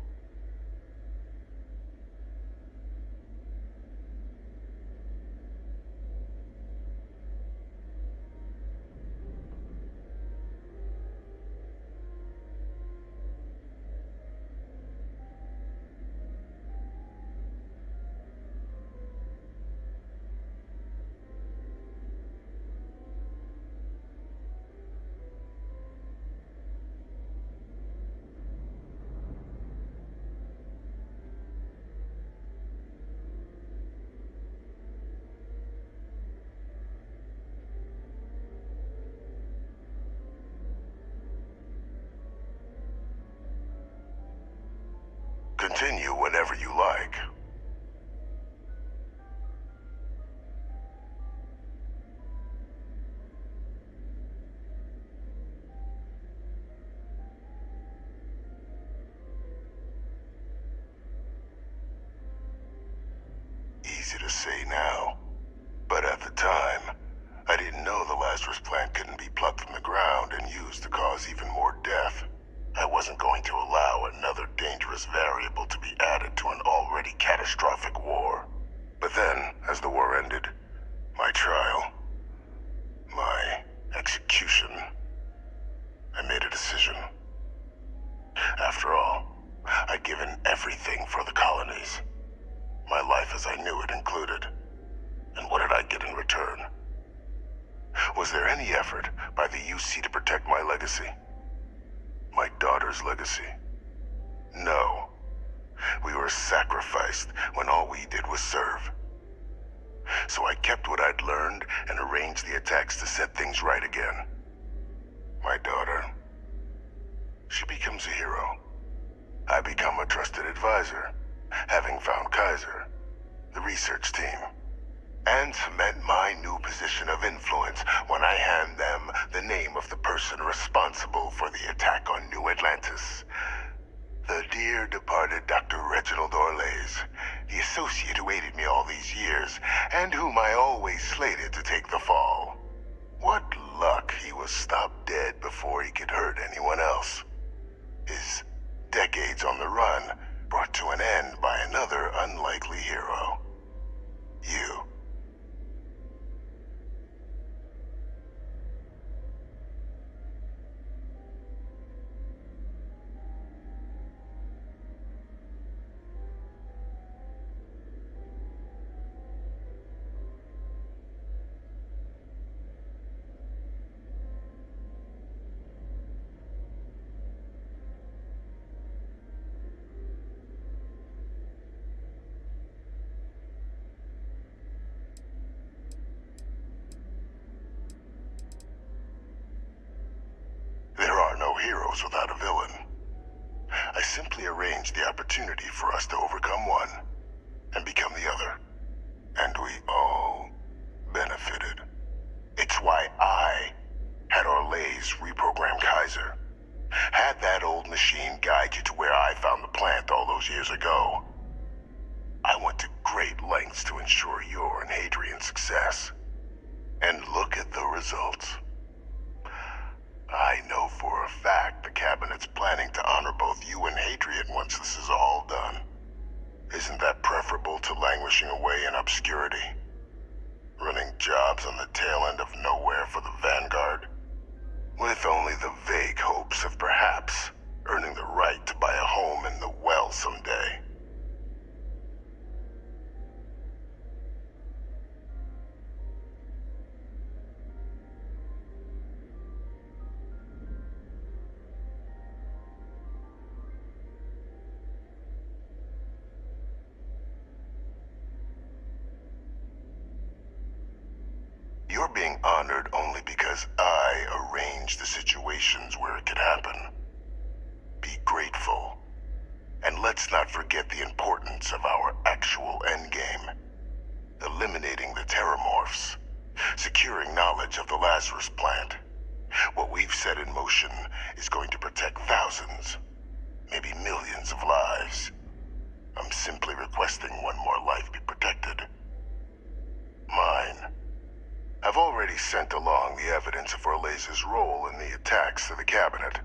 [SPEAKER 12] Continue whenever you like. Easy to say now, but at the time, I didn't know the Lazarus plant couldn't be plucked from the ground and used to cause even more death. I wasn't going to allow another dangerous variable to be added to an already catastrophic war. But then, as the war ended, my trial, my execution, I made a decision. After all, I'd given everything for the colonies. My life as I knew it included. And what did I get in return? Was there any effort by the UC to protect my legacy? My daughter's legacy? No. We were sacrificed when all we did was serve. So I kept what I'd learned and arranged the attacks to set things right again. my daughter. She becomes a hero. I become a trusted advisor, having found Kaiser, the research team, and cement my new position of influence when I hand them the name of the person responsible for the attack on New Atlantis. The dear departed Dr. Reginald Orlays, the associate who aided me all these years, and whom I always slated to take the fall. What luck he was stopped dead before he could hurt anyone else. His decades on the run brought to an end by another unlikely hero. You. Heroes without a villain. I simply arranged the opportunity for us to overcome one and become the other. And we all benefited. It's why I had Orlays reprogram Kaiser. Had that old machine guide you to where I found the plant all those years ago. I went to great lengths to ensure your and Hadrian's success. And look at the results. I know for a fact the Cabinet's planning to honor both you and Hadrian once this is all done. Isn't that preferable to languishing away in obscurity? Running jobs on the tail end of nowhere for the Vanguard? With only the vague hopes of perhaps earning the right to buy a home in the well someday. You're being honored only because I arranged the situations where it could happen. Be grateful. And let's not forget the importance of our actual endgame. Eliminating the Terramorphs. Securing knowledge of the Lazarus plant. What we've set in motion is going to protect thousands, maybe millions of lives. I'm simply requesting one more life be protected. Mine. I've already sent along the evidence of Orlays' role in the attacks to the Cabinet,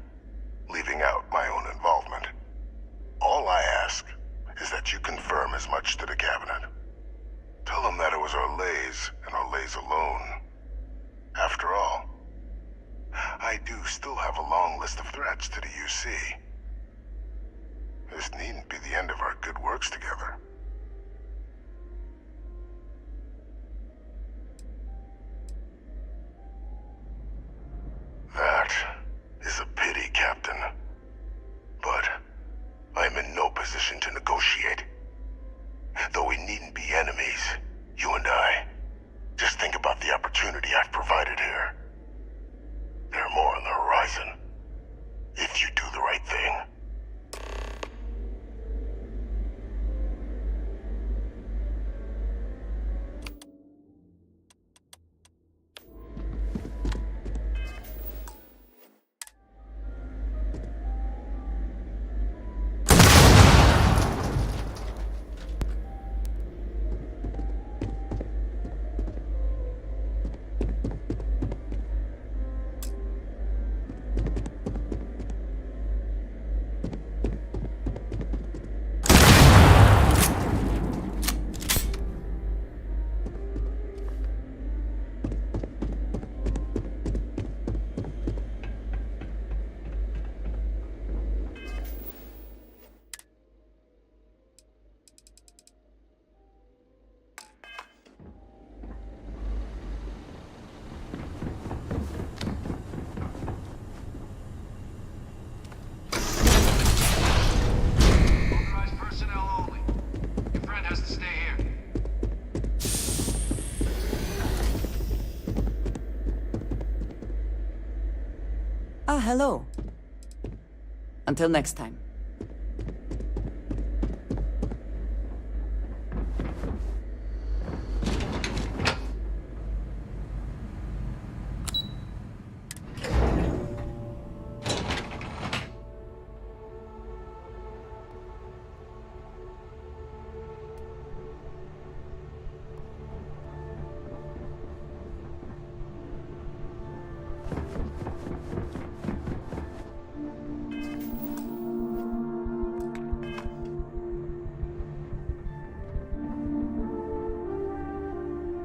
[SPEAKER 12] leaving out my own involvement. All I ask is that you confirm as much to the Cabinet. Tell them that it was Orlays and Orlays alone. After all, I do still have a long list of threats to the UC. This needn't be the end of our good works together. That is a pity, Captain. But I'm in no position to negotiate. Though we needn't be enemies, you and I. Just think about the opportunity I've provided here. There are more on the horizon. If you do the right thing.
[SPEAKER 8] hello. Until next time.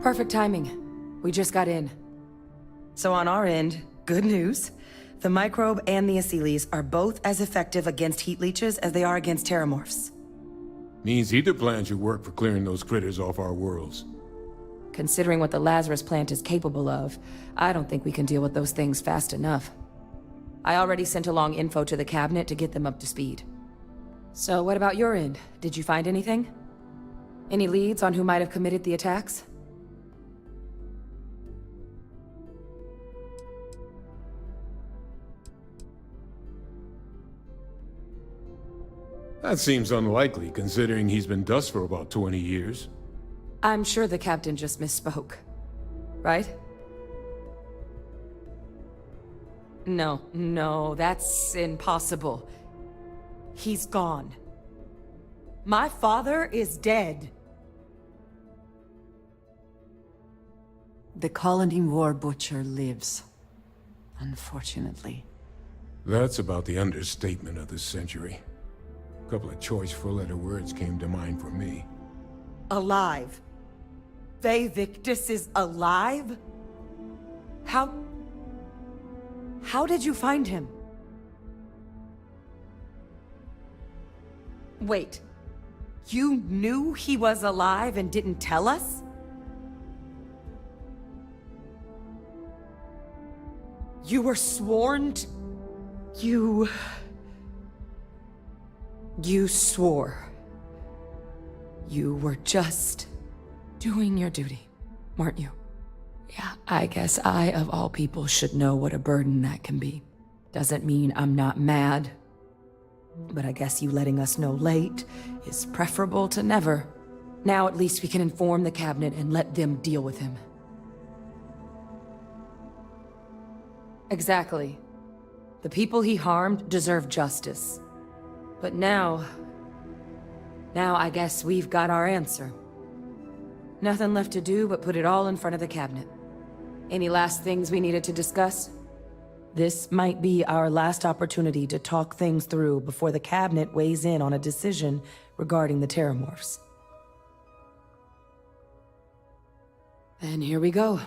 [SPEAKER 10] Perfect timing. We just got in.
[SPEAKER 19] So on our end, good news. The microbe and the Asylees are both as effective against heat leeches as they are against terramorphs.
[SPEAKER 13] Means either plan should work for clearing those critters off our worlds.
[SPEAKER 10] Considering what the Lazarus plant is capable of, I don't think we can deal with those things fast enough. I already sent along info to the cabinet to get them up to speed. So what about your end? Did you find anything? Any leads on who might have committed the attacks?
[SPEAKER 13] That seems unlikely, considering he's been dust for about 20 years.
[SPEAKER 10] I'm sure the captain just misspoke. Right? No, that's impossible. He's gone. My father is dead.
[SPEAKER 8] The colony war butcher lives. Unfortunately.
[SPEAKER 13] That's about the understatement of the century. A couple of choice four-letter words came to mind for me.
[SPEAKER 19] Alive. They Victus is alive?
[SPEAKER 10] How did you find him? Wait. You knew he was alive and didn't tell us? You were sworn to... You swore. You were just doing your duty, weren't you? Yeah, I guess I, of all people, should know what a burden that can be. Doesn't mean I'm not mad. But I guess you letting us know late is preferable to never. Now at least we can inform the cabinet and let them deal with him. Exactly. The people he harmed deserve justice. But now I guess we've got our answer. Nothing left to do but put it all in front of the cabinet. Any last things we needed to discuss? This might be our last opportunity to talk things through before the cabinet weighs in on a decision regarding the terramorphs. Then here we go.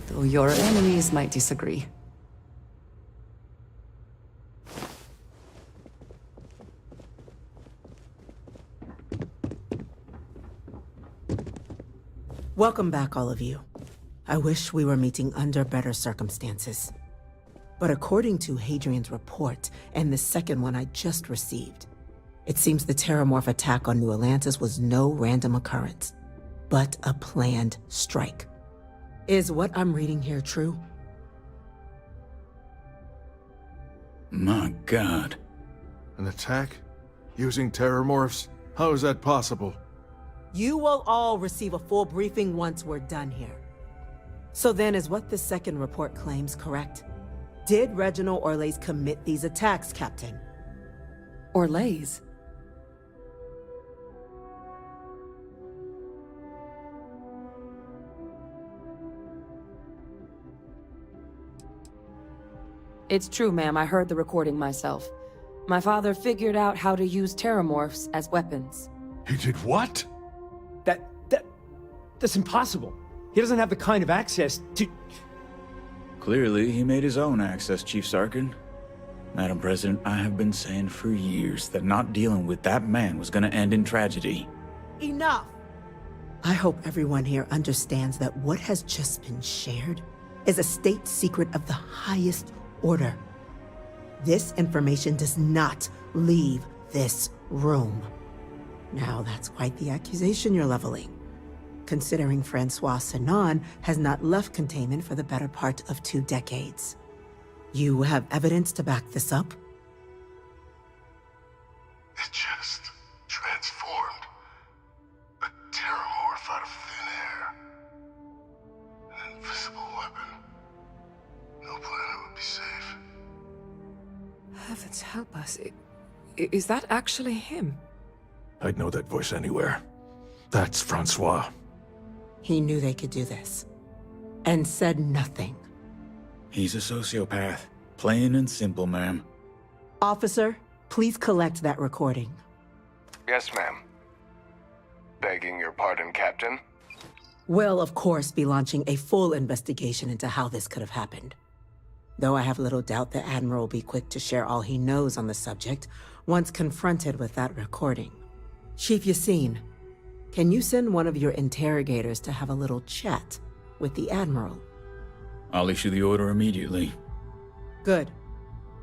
[SPEAKER 10] Though your enemies might disagree.
[SPEAKER 20] Welcome back, all of you. I wish we were meeting under better circumstances. But according to Hadrian's report, and the second one I just received, it seems the Terramorph attack on New Atlantis was no random occurrence, but a planned strike. Is what I'm reading here true?
[SPEAKER 17] My God.
[SPEAKER 21] An attack? Using terramorphs? How is that possible?
[SPEAKER 20] You will all receive a full briefing once we're done here. So then, is what the second report claims correct? Did Reginald Orlays commit these attacks, Captain?
[SPEAKER 10] Orlays? It's true, ma'am. I heard the recording myself. My father figured out how to use terramorphs as weapons.
[SPEAKER 21] He did what?
[SPEAKER 3] That's impossible. He doesn't have the kind of access to...
[SPEAKER 17] Clearly, he made his own access, Chief Sarkin. Madam President, I have been saying for years that not dealing with that man was gonna end in tragedy.
[SPEAKER 20] Enough! I hope everyone here understands that what has just been shared is a state secret of the highest order. This information does not leave this room. Now, that's quite the accusation you're leveling, considering Francois Sinon has not left containment for the better part of 2 decades. You have evidence to back this up?
[SPEAKER 12] It just transformed. A terramorph out of thin air. An invisible weapon. No planet would be safe.
[SPEAKER 10] Heavens help us. Is that actually him?
[SPEAKER 21] I'd know that voice anywhere. That's Francois.
[SPEAKER 20] He knew they could do this, and said nothing.
[SPEAKER 17] He's a sociopath. Plain and simple, ma'am.
[SPEAKER 20] Officer, please collect that recording.
[SPEAKER 22] Yes, ma'am. Begging your pardon, Captain?
[SPEAKER 20] We'll, of course, be launching a full investigation into how this could have happened. Though I have little doubt the Admiral will be quick to share all he knows on the subject once confronted with that recording. Chief Yassine, can you send one of your interrogators to have a little chat with the Admiral?
[SPEAKER 17] I'll issue the order immediately.
[SPEAKER 20] Good.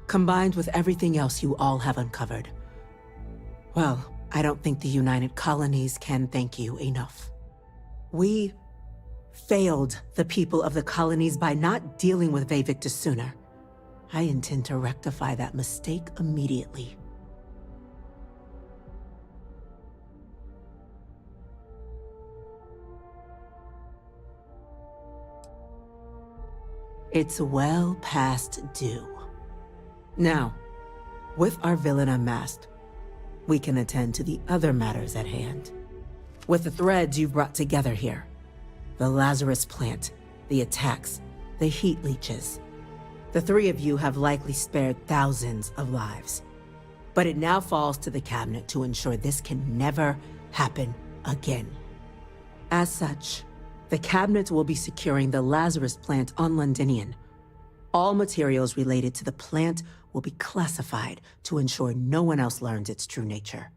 [SPEAKER 20] Combined with everything else you all have uncovered. Well, I don't think the United Colonies can thank you enough. We failed the people of the colonies by not dealing with Vavictus sooner. I intend to rectify that mistake immediately. It's well past due. Now, with our villain unmasked, we can attend to the other matters at hand. With the threads you've brought together here, the Lazarus plant, the attacks, the heat leeches, the 3 of you have likely spared thousands of lives. But it now falls to the Cabinet to ensure this can never happen again. As such, the Cabinet will be securing the Lazarus plant on Londinian. All materials related to the plant will be classified to ensure no one else learns its true nature.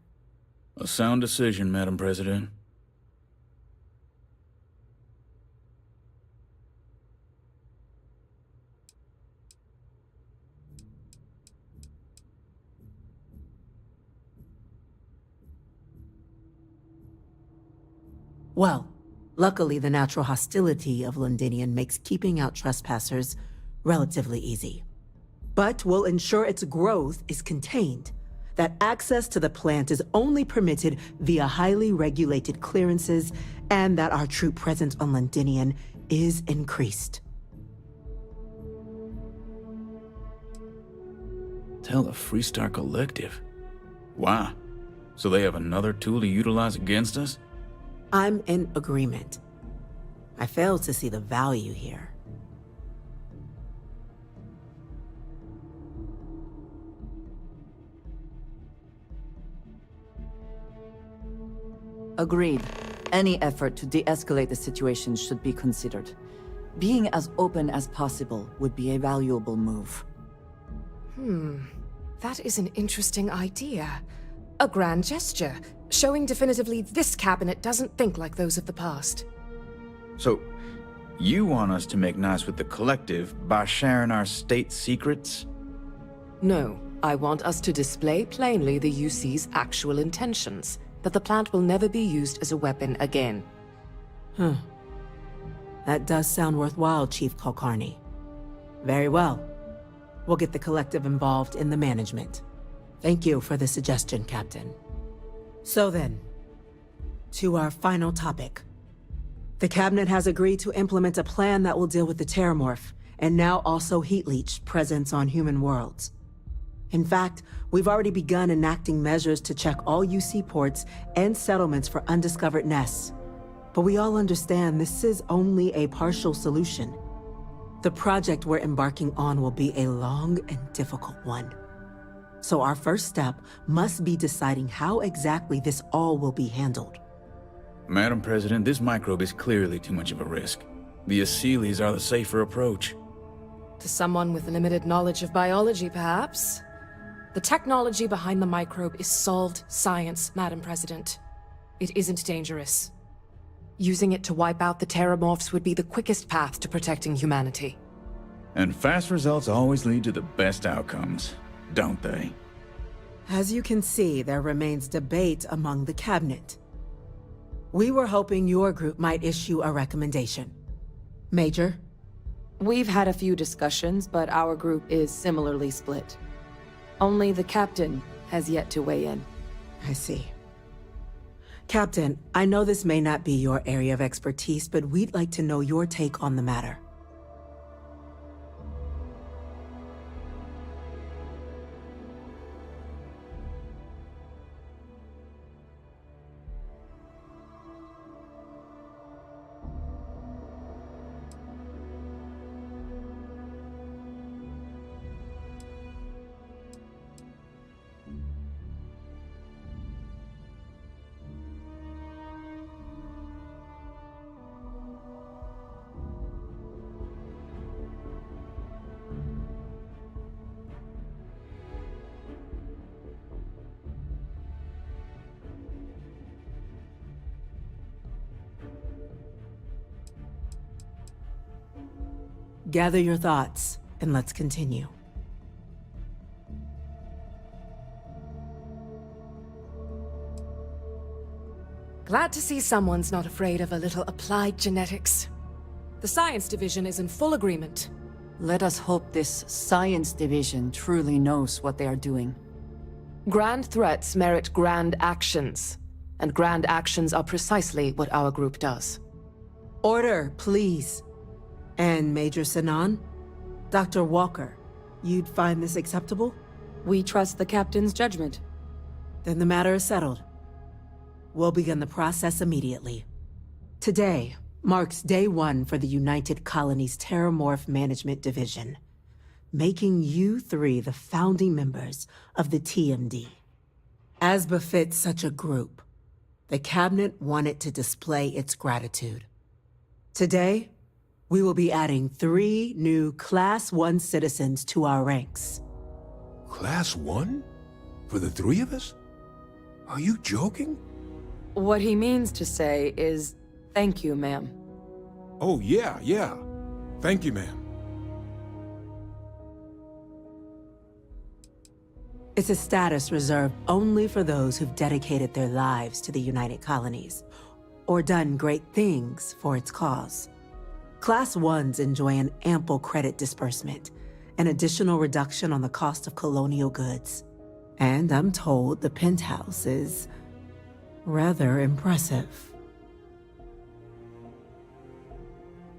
[SPEAKER 17] A sound decision, Madam President.
[SPEAKER 20] Well, luckily the natural hostility of Londinian makes keeping out trespassers relatively easy. But we'll ensure its growth is contained, that access to the plant is only permitted via highly regulated clearances, and that our troop presence on Londinian is increased.
[SPEAKER 17] Tell the Freestar Collective. Wow. So they have another tool to utilize against us?
[SPEAKER 20] I'm in agreement. I fail to see the value here.
[SPEAKER 8] Agreed. Any effort to de-escalate the situation should be considered. Being as open as possible would be a valuable move.
[SPEAKER 10] That is an interesting idea. A grand gesture, showing definitively this cabinet doesn't think like those of the past.
[SPEAKER 17] So, you want us to make nice with the Collective by sharing our state secrets?
[SPEAKER 10] No, I want us to display plainly the UC's actual intentions, that the plant will never be used as a weapon again.
[SPEAKER 20] That does sound worthwhile, Chief Kulkarni. Very well. We'll get the Collective involved in the management. Thank you for the suggestion, Captain. So then, to our final topic. The Cabinet has agreed to implement a plan that will deal with the Terramorph, and now also Heat Leech presence on human worlds. In fact, we've already begun enacting measures to check all UC ports and settlements for undiscovered nests. But we all understand this is only a partial solution. The project we're embarking on will be a long and difficult one. So our first step must be deciding how exactly this all will be handled.
[SPEAKER 17] Madam President, this microbe is clearly too much of a risk. The Aseles are the safer approach.
[SPEAKER 10] To someone with limited knowledge of biology, perhaps? The technology behind the microbe is solved science, Madam President. It isn't dangerous. Using it to wipe out the Terramorphs would be the quickest path to protecting humanity.
[SPEAKER 17] And fast results always lead to the best outcomes, don't they?
[SPEAKER 20] As you can see, there remains debate among the cabinet. We were hoping your group might issue a recommendation. Major?
[SPEAKER 10] We've had a few discussions, but our group is similarly split. Only the captain has yet to weigh in.
[SPEAKER 20] I see. Captain, I know this may not be your area of expertise, but we'd like to know your take on the matter. Gather your thoughts, and let's continue.
[SPEAKER 10] Glad to see someone's not afraid of a little applied genetics. The science division is in full agreement.
[SPEAKER 8] Let us hope this science division truly knows what they are doing.
[SPEAKER 10] Grand threats merit grand actions, and grand actions are precisely what our group does.
[SPEAKER 20] Order, please. And Major Sinan? Dr. Walker, you'd find this acceptable?
[SPEAKER 10] We trust the captain's judgment.
[SPEAKER 20] Then the matter is settled. We'll begin the process immediately. Today marks day one for the United Colonies Terramorph Management Division, making you three the founding members of the TMD. As befits such a group, the Cabinet wanted to display its gratitude. Today, we will be adding 3 new Class 1 citizens to our ranks.
[SPEAKER 13] Class 1? For the 3 of us? Are you joking?
[SPEAKER 10] What he means to say is, thank you, ma'am.
[SPEAKER 13] Oh, yeah. Thank you, ma'am.
[SPEAKER 20] It's a status reserved only for those who've dedicated their lives to the United Colonies, or done great things for its cause. Class 1s enjoy an ample credit disbursement, an additional reduction on the cost of colonial goods. And I'm told the penthouse is rather impressive.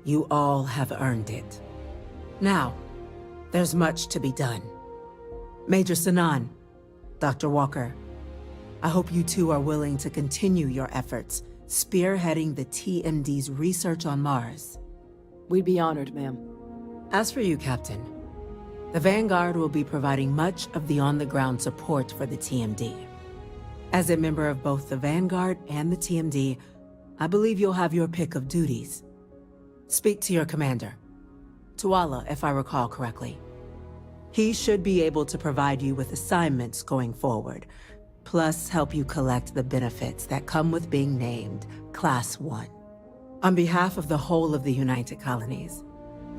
[SPEAKER 20] You all have earned it. Now, there's much to be done. Major Sinan, Dr. Walker, I hope you two are willing to continue your efforts, spearheading the TMD's research on Mars.
[SPEAKER 10] We'd be honored, ma'am.
[SPEAKER 20] As for you, Captain, the Vanguard will be providing much of the on-the-ground support for the TMD. As a member of both the Vanguard and the TMD, I believe you'll have your pick of duties. Speak to your commander, Tuala, if I recall correctly. He should be able to provide you with assignments going forward, plus help you collect the benefits that come with being named Class 1. On behalf of the whole of the United Colonies,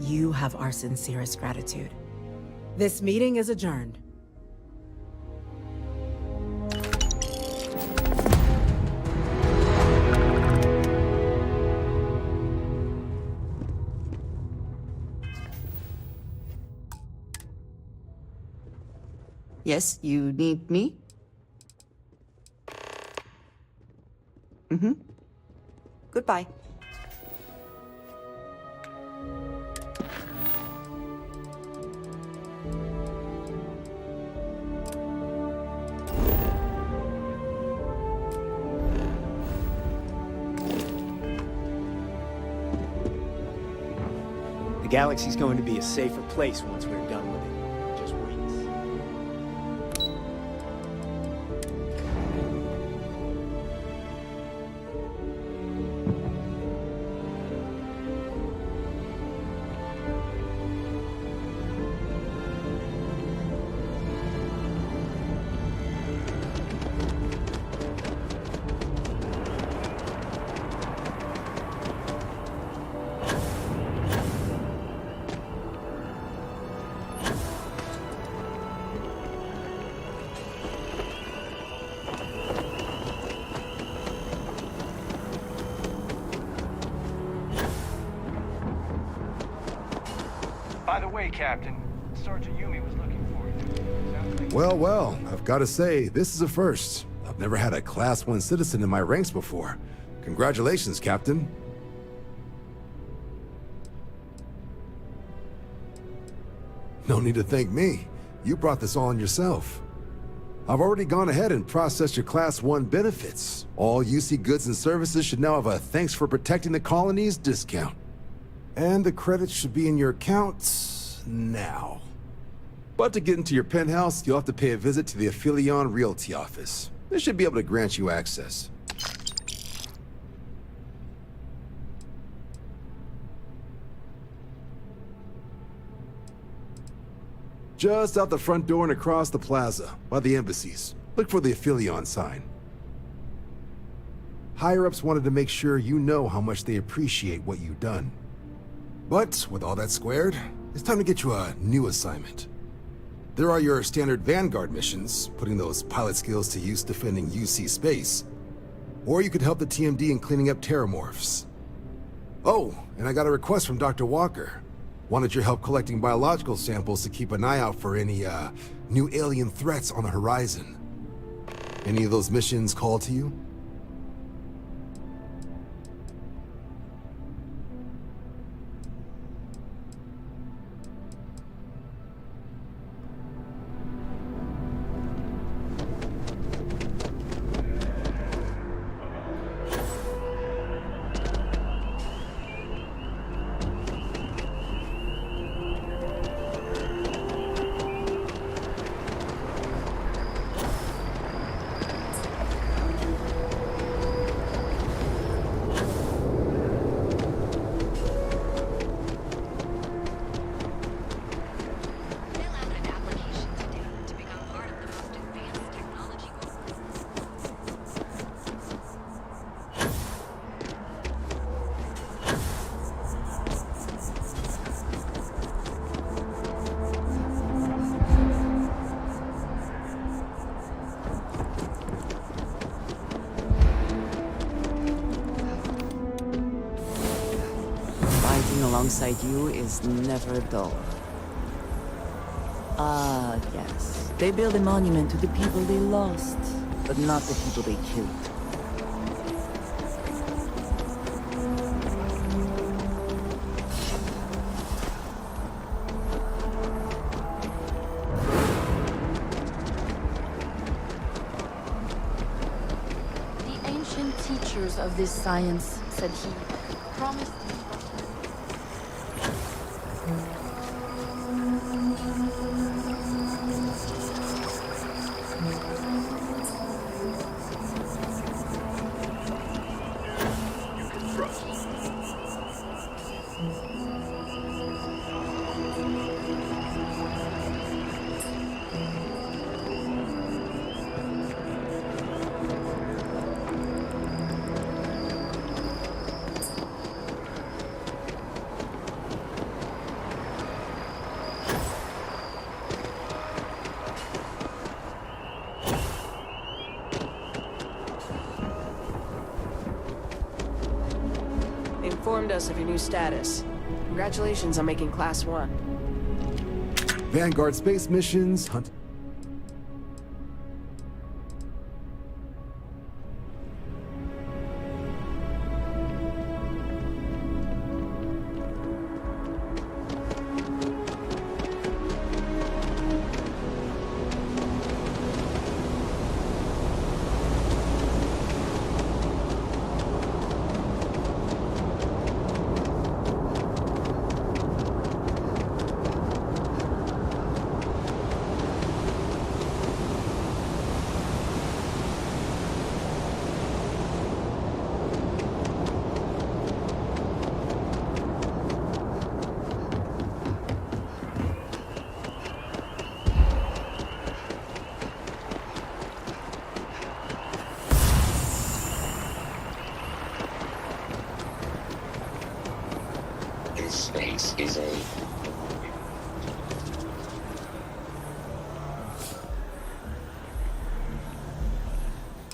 [SPEAKER 20] you have our sincerest gratitude. This meeting is adjourned.
[SPEAKER 8] Yes, you need me? Goodbye.
[SPEAKER 3] galaxy's going to be a safer place once we're done with it. Just wait.
[SPEAKER 15] By the way, Captain, Sergeant Yumi was looking for you. Sounds like...
[SPEAKER 2] Well, I've got to say, this is a first. I've never had a Class 1 citizen in my ranks before. Congratulations, Captain. No need to thank me. You brought this on yourself. I've already gone ahead and processed your Class 1 benefits. All UC goods and services should now have a thanks for protecting the colonies discount. And the credits should be in your accounts now. But to get into your penthouse, you'll have to pay a visit to the Aphelion Realty office. They should be able to grant you access. Just out the front door and across the plaza, by the embassies. Look for the Aphelion sign. Higher-ups wanted to make sure you know how much they appreciate what you've done. But with all that squared, it's time to get you a new assignment. There are your standard Vanguard missions, putting those pilot skills to use defending UC space. Or you could help the TMD in cleaning up terramorphs. Oh, and I got a request from Dr. Walker. Wanted your help collecting biological samples to keep an eye out for any, new alien threats on the horizon. Any of those missions call to you?
[SPEAKER 8] Alongside you is never dull. Ah, yes. They build a monument to the people they lost, but not the people they killed.
[SPEAKER 10] The ancient teachers of this science, said he, promised
[SPEAKER 7] informed us of your new status. Congratulations on making Class 1.
[SPEAKER 2] Vanguard space missions, hunt...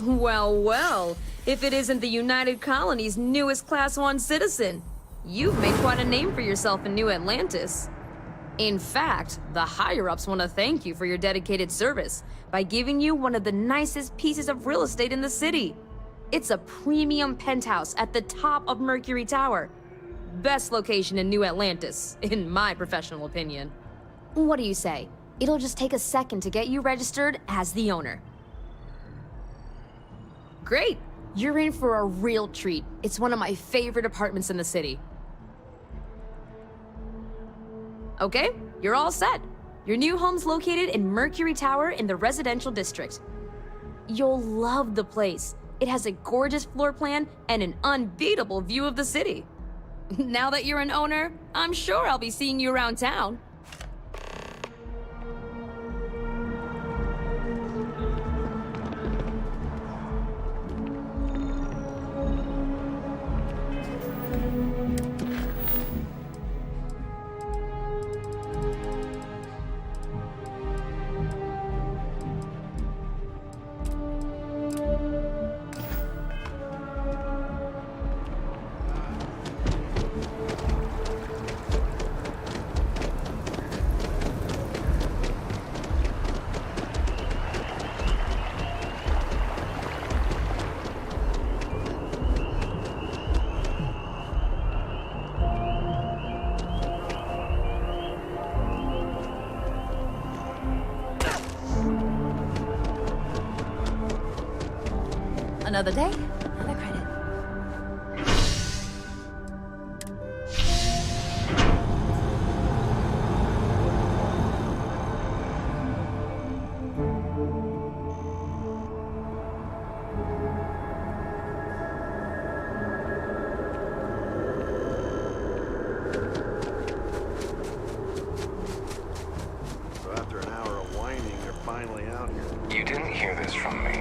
[SPEAKER 5] Well, well, if it isn't the United Colony's newest Class 1 citizen. You've made quite a name for yourself in New Atlantis. In fact, the higher-ups want to thank you for your dedicated service by giving you one of the nicest pieces of real estate in the city. It's a premium penthouse at the top of Mercury Tower. Best location in New Atlantis, in my professional opinion. What do you say? It'll just take a second to get you registered as the owner. Great! You're in for a real treat. It's one of my favorite apartments in the city. Okay, you're all set. Your new home's located in Mercury Tower in the residential district. You'll love the place. It has a gorgeous floor plan and an unbeatable view of the city. Now that you're an owner, I'm sure I'll be seeing you around town.
[SPEAKER 9] Another day, another credit.
[SPEAKER 21] So after an hour of whining, they're finally out here.
[SPEAKER 22] You didn't hear this from me.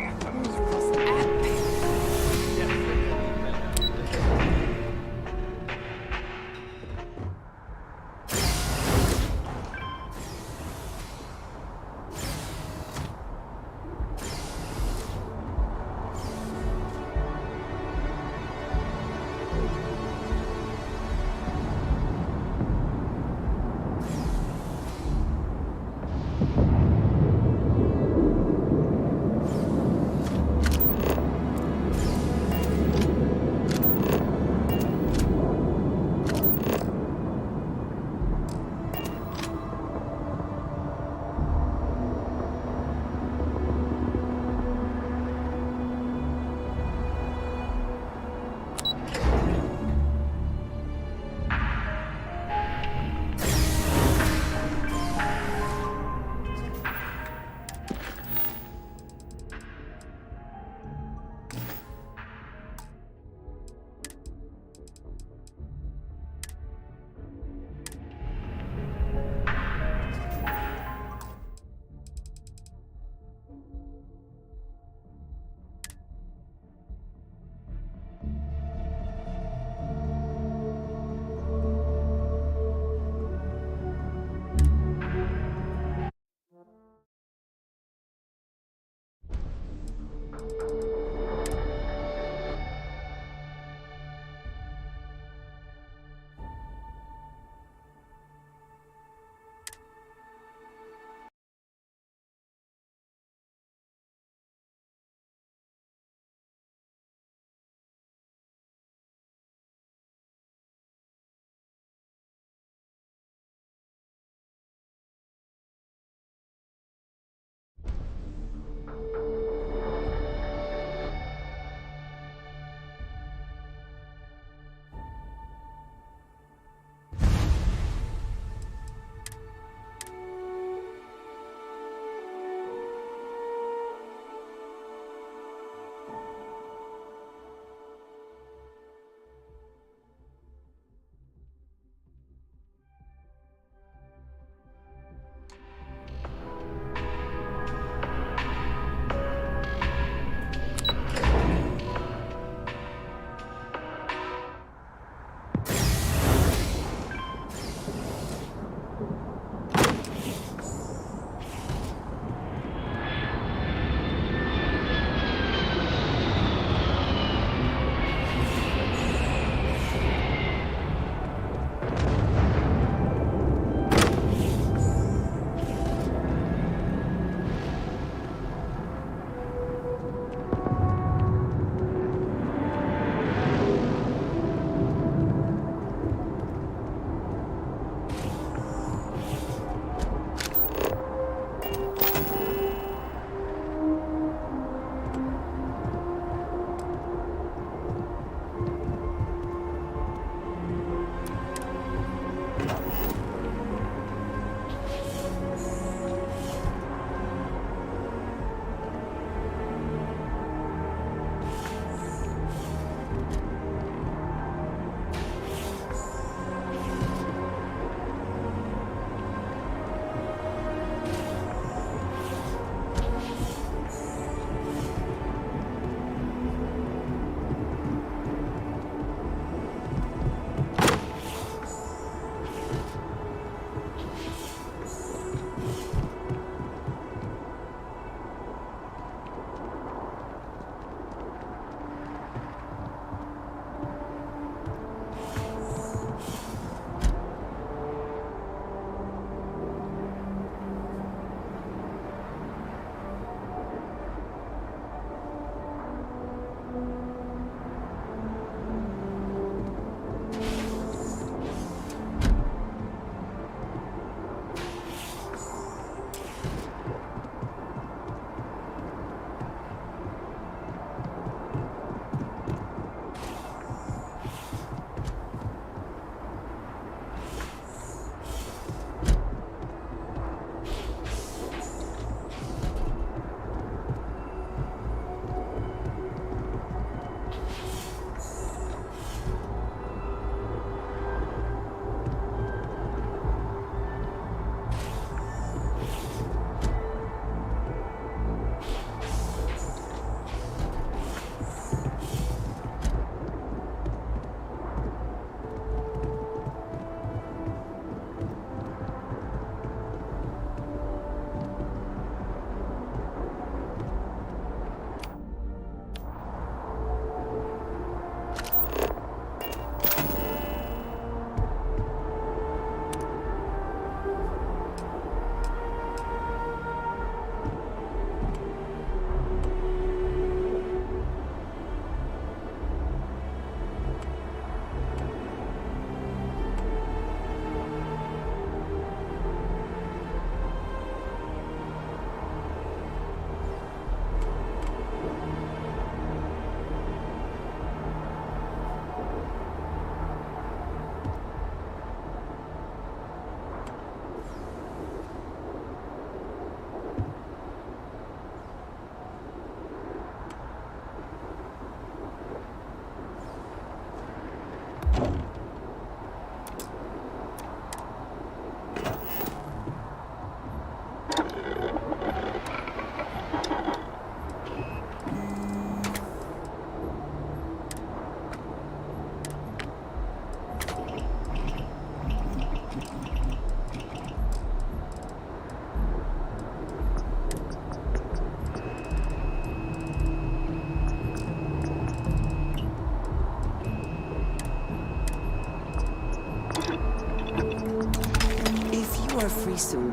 [SPEAKER 8] very soon.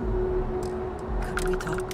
[SPEAKER 8] Could we talk?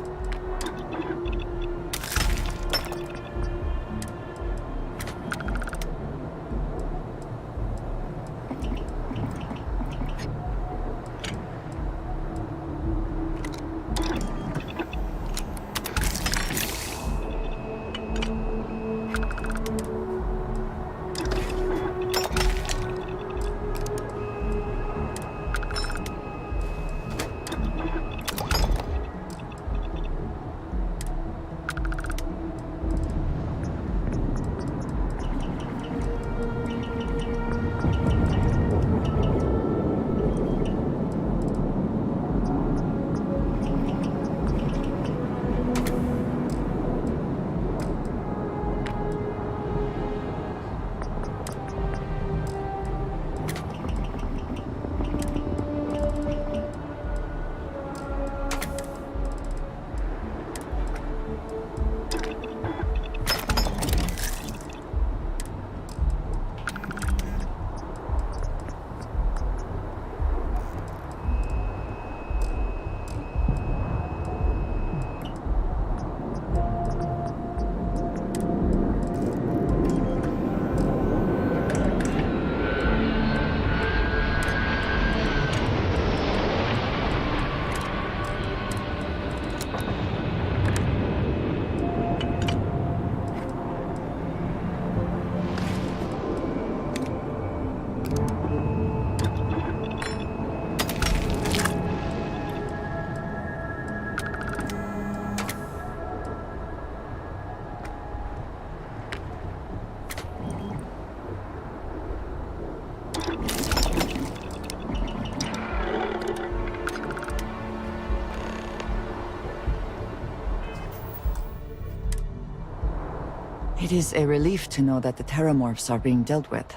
[SPEAKER 8] It is a relief to know that the Terramorphs are being dealt with.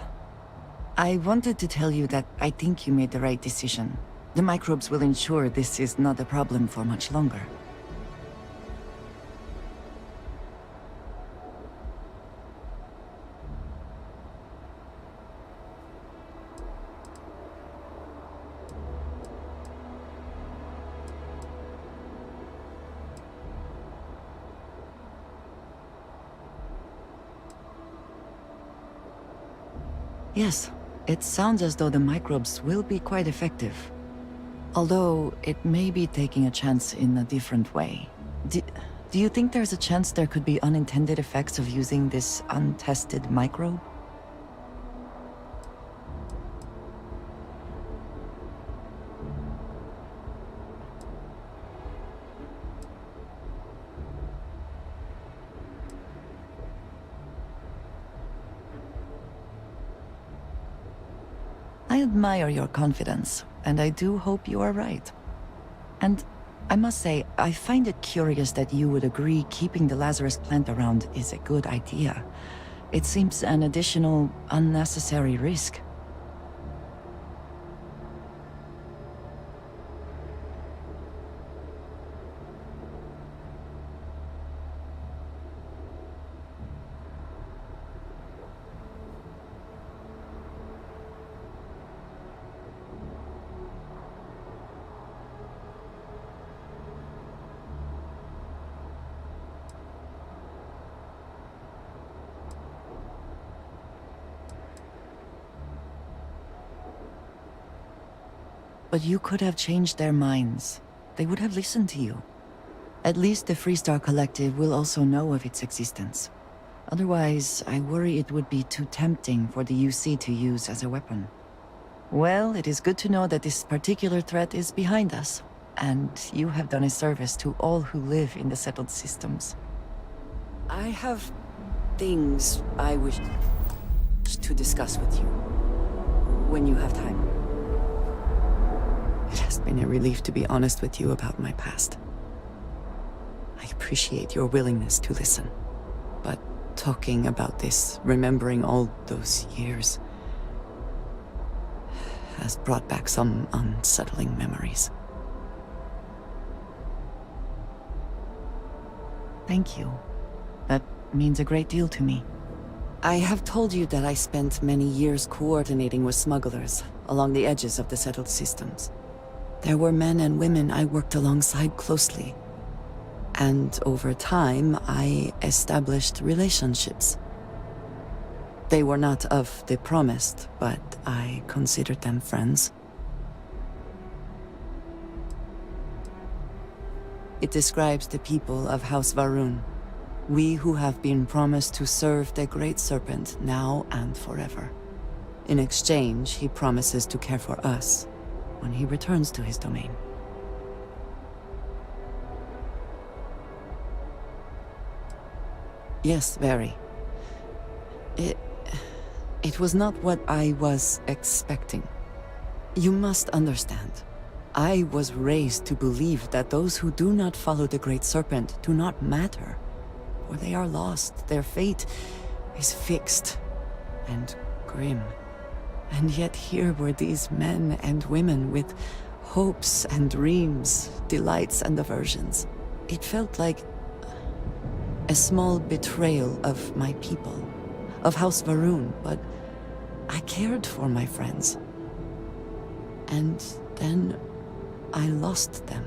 [SPEAKER 8] I wanted to tell you that I think you made the right decision. The microbes will ensure this is not a problem for much longer. Yes, it sounds as though the microbes will be quite effective. Although, it may be taking a chance in a different way. Do you think there's a chance there could be unintended effects of using this untested microbe? I admire your confidence, and I do hope you are right. And I must say, I find it curious that you would agree keeping the Lazarus plant around is a good idea. It seems an additional, unnecessary risk. But you could have changed their minds. They would have listened to you. At least the Freestar Collective will also know of its existence. Otherwise, I worry it would be too tempting for the UC to use as a weapon. Well, it is good to know that this particular threat is behind us, and you have done a service to all who live in the settled systems. I have things I wish to discuss with you, when you have time. It has been a relief to be honest with you about my past. I appreciate your willingness to listen, but talking about this, remembering all those years, has brought back some unsettling memories. Thank you. That means a great deal to me. I have told you that I spent many years coordinating with smugglers along the edges of the settled systems.
[SPEAKER 4] There were men and women I worked alongside closely. And over time, I established relationships. They were not of the promised, but I considered them friends. It describes the people of House Varun. We who have been promised to serve the Great Serpent now and forever. In exchange, he promises to care for us when he returns to his domain. Yes, very. It was not what I was expecting. You must understand. I was raised to believe that those who do not follow the Great Serpent do not matter. For they are lost, their fate is fixed and grim. And yet here were these men and women with hopes and dreams, delights and aversions. It felt like a small betrayal of my people, of House Varun, but I cared for my friends. And then I lost them.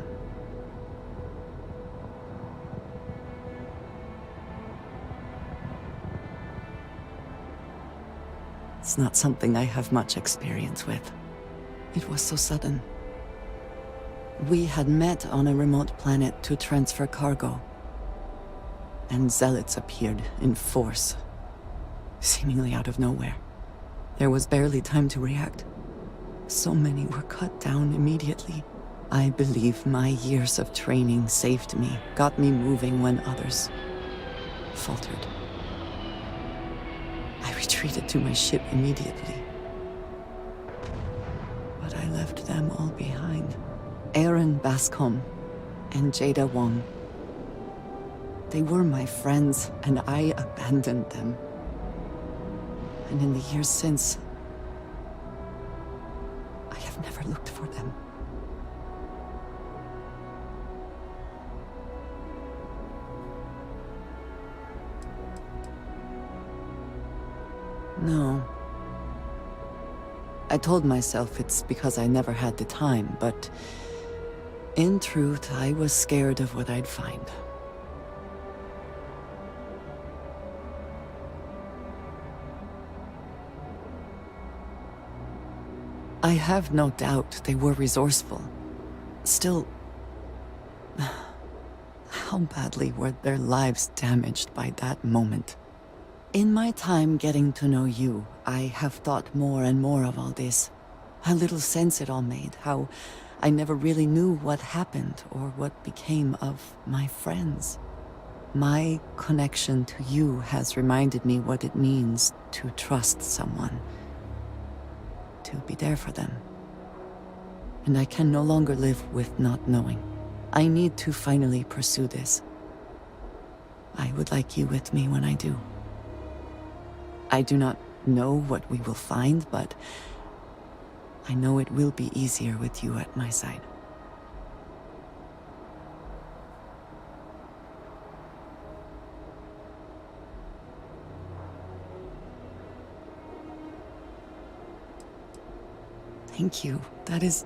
[SPEAKER 4] It's not something I have much experience with. It was so sudden. We had met on a remote planet to transfer cargo. And zealots appeared in force, seemingly out of nowhere. There was barely time to react. So many were cut down immediately. I believe my years of training saved me, got me moving when others faltered. I retreated to my ship immediately. But I left them all behind. Aaron Bascom and Jada Wong. They were my friends, and I abandoned them. And in the years since, I have never looked for them. No. I told myself it's because I never had the time, but in truth, I was scared of what I'd find. I have no doubt they were resourceful. Still, how badly were their lives damaged by that moment? In my time getting to know you, I have thought more and more of all this. How little sense it all made, how I never really knew what happened or what became of my friends. My connection to you has reminded me what it means to trust someone. To be there for them. And I can no longer live with not knowing. I need to finally pursue this. I would like you with me when I do. I do not know what we will find, but I know it will be easier with you at my side. Thank you. That is...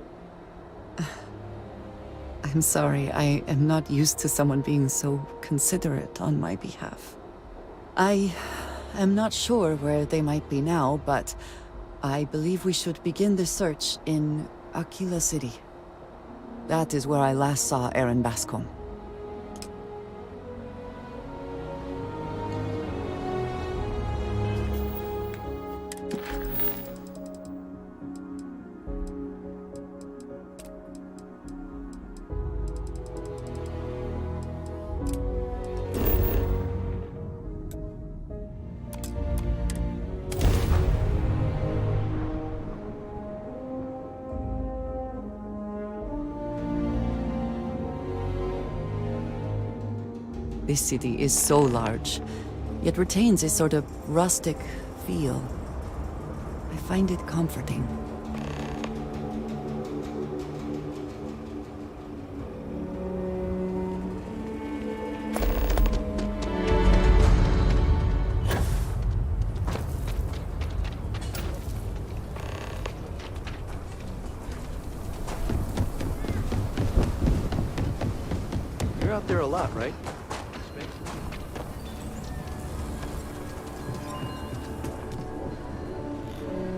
[SPEAKER 4] I'm sorry, I am not used to someone being so considerate on my behalf. I am not sure where they might be now, but I believe we should begin the search in Aquila City. That is where I last saw Aaron Bascom. This city is so large, yet retains a sort of rustic feel. I find it comforting.
[SPEAKER 14] up there a lot, right?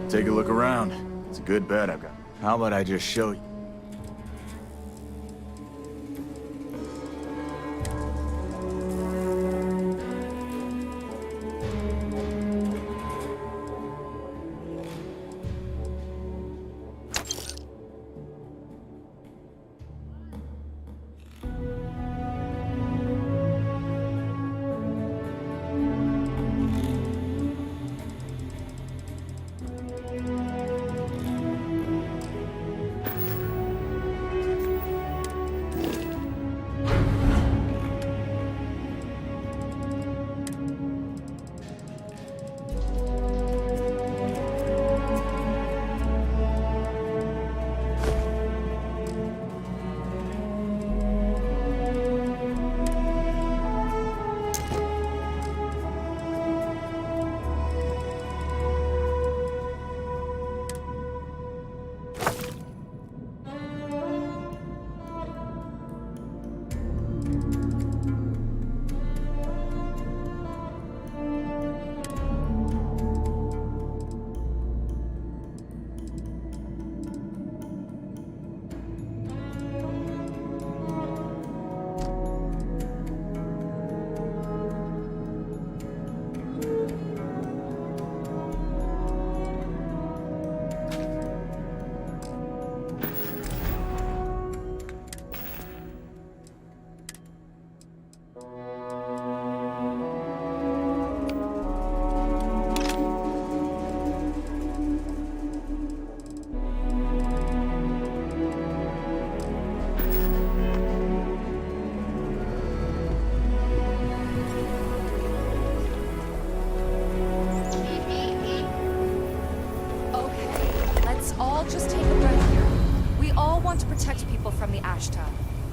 [SPEAKER 6] Take a look around. It's a good bed I've got. How about I just show you?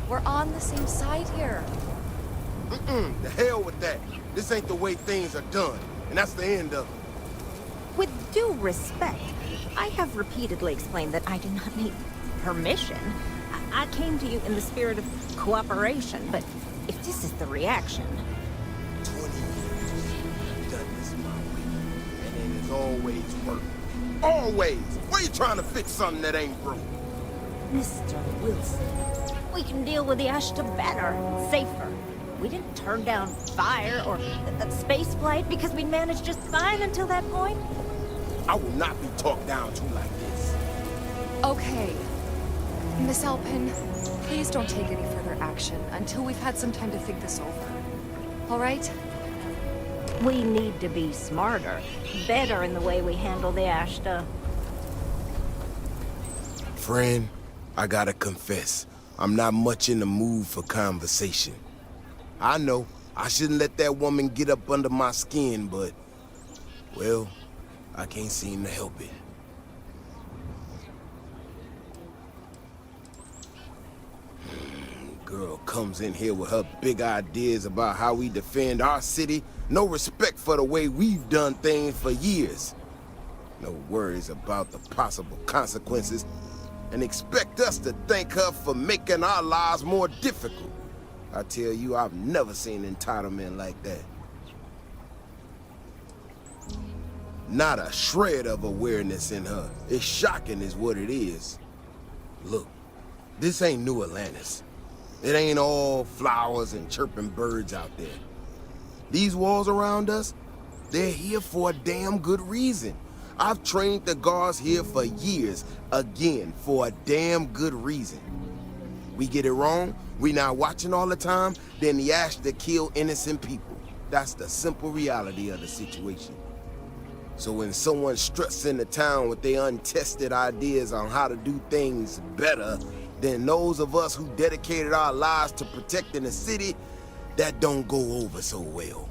[SPEAKER 9] We're on the same side here.
[SPEAKER 16] The hell with that. This ain't the way things are done, and that's the end of it.
[SPEAKER 23] With due respect, I have repeatedly explained that I do not need permission. I came to you in the spirit of cooperation, but if this is the reaction...
[SPEAKER 16] 20 years, I've done this my way, and it has always worked. Always! Why are you trying to fix something that ain't broke?
[SPEAKER 23] Mr. Wilson, we can deal with the Ashta better, safer. We didn't turn down fire or space flight because we managed just fine until that point.
[SPEAKER 16] I will not be talked down to like this.
[SPEAKER 9] Okay. Miss Alpin, please don't take any further action until we've had some time to think this over. All right?
[SPEAKER 23] We need to be smarter, better in the way we handle the Ashta.
[SPEAKER 16] Friend, I gotta confess, I'm not much in the mood for conversation. I know, I shouldn't let that woman get up under my skin, but, well, I can't seem to help it. Girl comes in here with her big ideas about how we defend our city, no respect for the way we've done things for years. No worries about the possible consequences, and expect us to thank her for making our lives more difficult. I tell you, I've never seen entitlement like that. Not a shred of awareness in her. It's shocking is what it is. Look, this ain't New Atlantis. It ain't all flowers and chirping birds out there. These walls around us, they're here for a damn good reason. I've trained the guards here for years, again, for a damn good reason. We get it wrong, we not watching all the time, then the Ashta kill innocent people. That's the simple reality of the situation. So when someone struts into town with their untested ideas on how to do things better than those of us who dedicated our lives to protecting the city, that don't go over so well.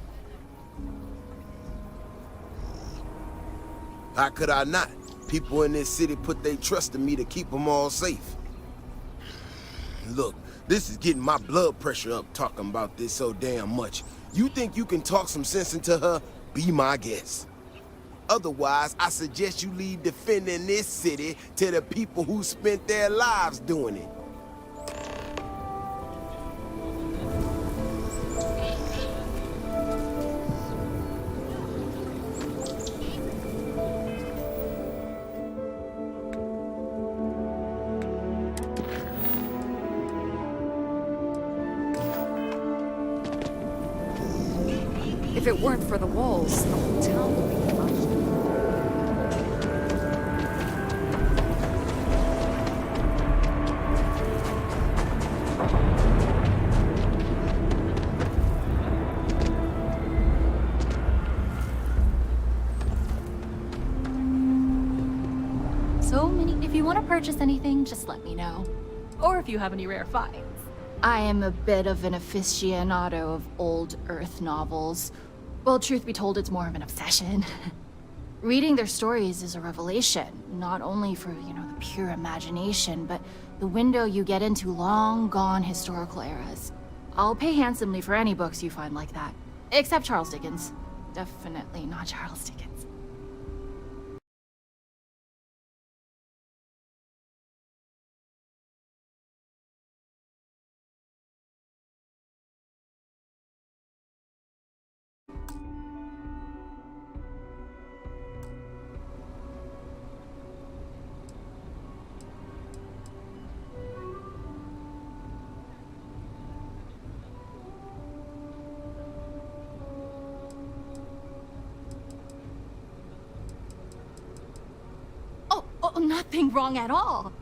[SPEAKER 16] How could I not? People in this city put their trust in me to keep them all safe. Look, this is getting my blood pressure up talking about this so damn much. You think you can talk some sense into her? Be my guest. Otherwise, I suggest you leave defending this city to the people who spent their lives doing it.
[SPEAKER 9] If it weren't for the walls, the whole town would be crushed.
[SPEAKER 1] So many. If you want to purchase anything, just let me know. Or if you have any rare finds. I am a bit of an aficionado of old Earth novels. Well, truth be told, it's more of an obsession. Reading their stories is a revelation, not only for, the pure imagination, but the window you get into long-gone historical eras. I'll pay handsomely for any books you find like that. Except Charles Dickens. Definitely not Charles Dickens. Oh, nothing wrong at all.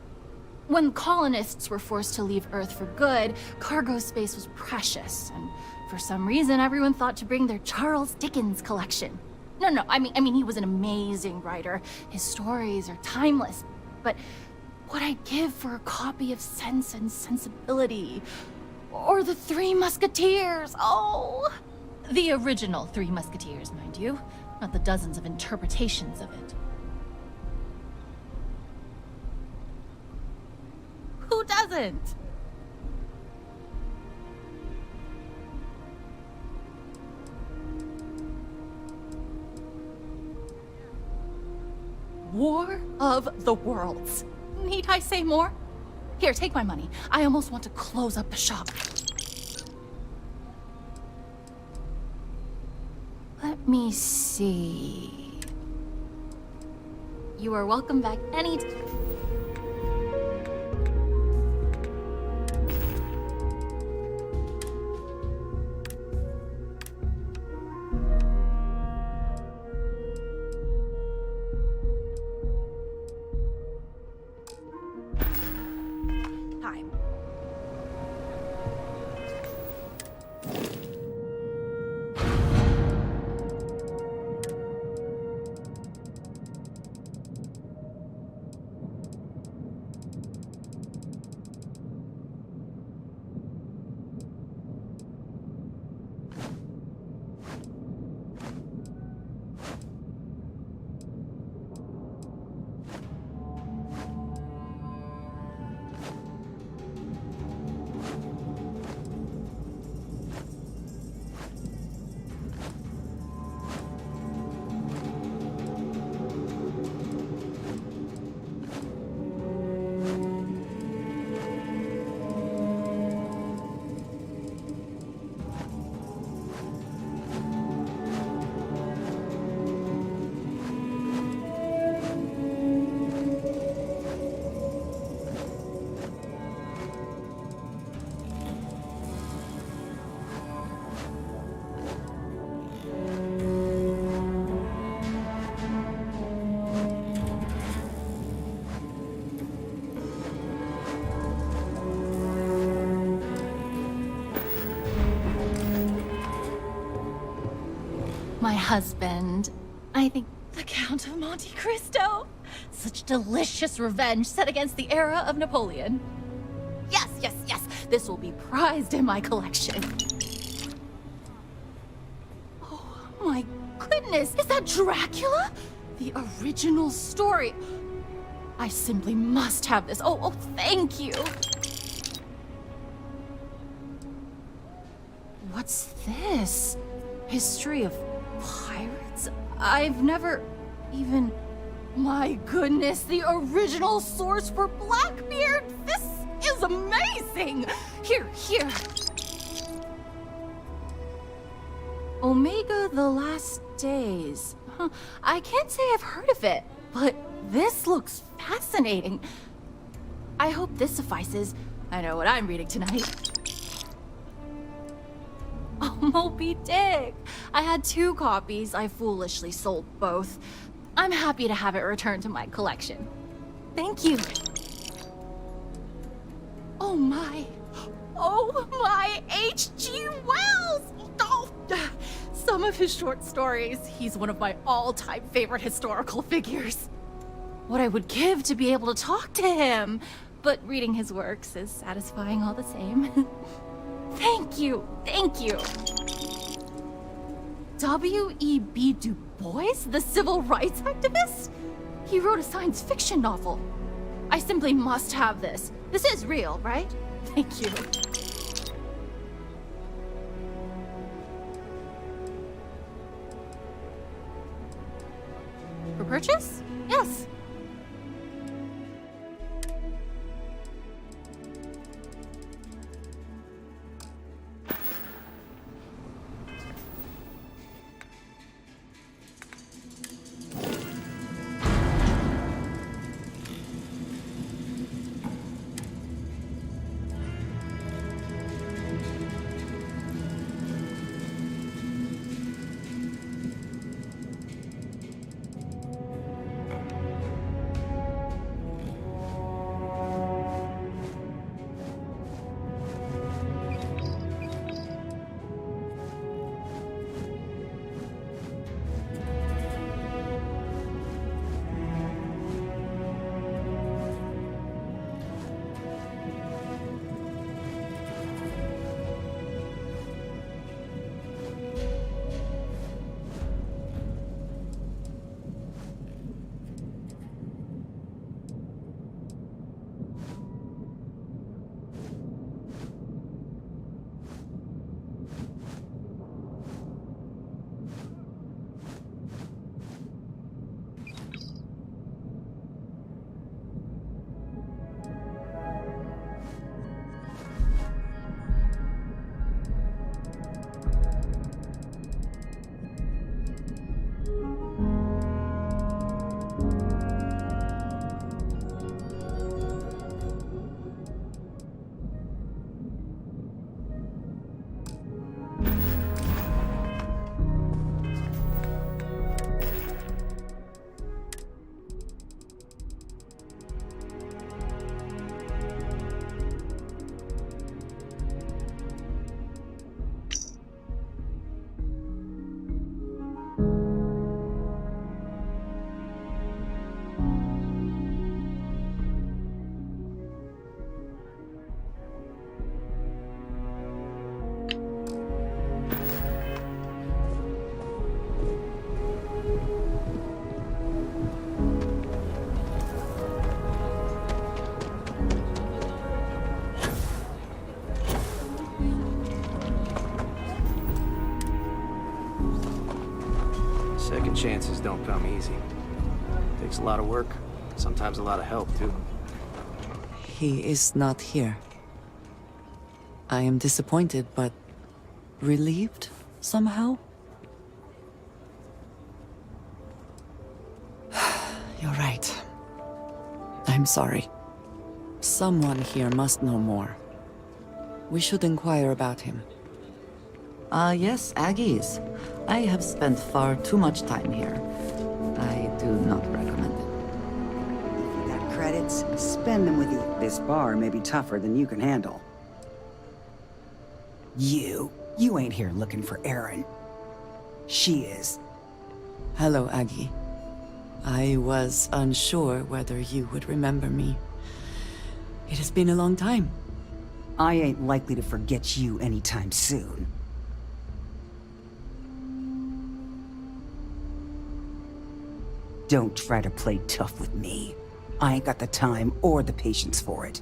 [SPEAKER 1] When colonists were forced to leave Earth for good, cargo space was precious, and for some reason everyone thought to bring their Charles Dickens collection. No, I mean he was an amazing writer. His stories are timeless, but what I'd give for a copy of Sense and Sensibility, or the Three Musketeers, oh! The original Three Musketeers, mind you, not the dozens of interpretations of it. Who doesn't? War of the Worlds. Need I say more? Here, take my money. I almost want to close up the shop. Let me see. You are welcome back anytime. My husband. I think the Count of Monte Cristo. Such delicious revenge set against the era of Napoleon. Yes. This will be prized in my collection. Oh my goodness, is that Dracula? The original story. I simply must have this. Oh, thank you. What's this? History of pirates? I've never even... My goodness, the original source for Blackbeard! This is amazing! Here. Omega the Last Days. Huh. I can't say I've heard of it, but this looks fascinating. I hope this suffices. I know what I'm reading tonight. Oh Moby Dick. I had 2 copies. I foolishly sold both. I'm happy to have it returned to my collection. Thank you. Oh my. Oh my, H.G. Wells! Oh, some of his short stories. He's one of my all-time favorite historical figures. What I would give to be able to talk to him. But reading his works is satisfying all the same. Thank you, thank you. W.E.B. Du Bois, the civil rights activist? He wrote a science fiction novel. I simply must have this. This is real, right? Thank you. For purchase? Yes.
[SPEAKER 3] Second chances don't come easy. Takes a lot of work, sometimes a lot of help, too.
[SPEAKER 4] He is not here. I am disappointed, but relieved somehow? You're right. I'm sorry. Someone here must know more. We should inquire about him. Yes, Aggies. I have spent far too much time here. I do not recommend it.
[SPEAKER 11] If you got credits, spend them with you. This bar may be tougher than you can handle. You ain't here looking for Erin. She is.
[SPEAKER 4] Hello, Aggie. I was unsure whether you would remember me. It has been a long time.
[SPEAKER 11] I ain't likely to forget you anytime soon. Don't try to play tough with me. I ain't got the time or the patience for it.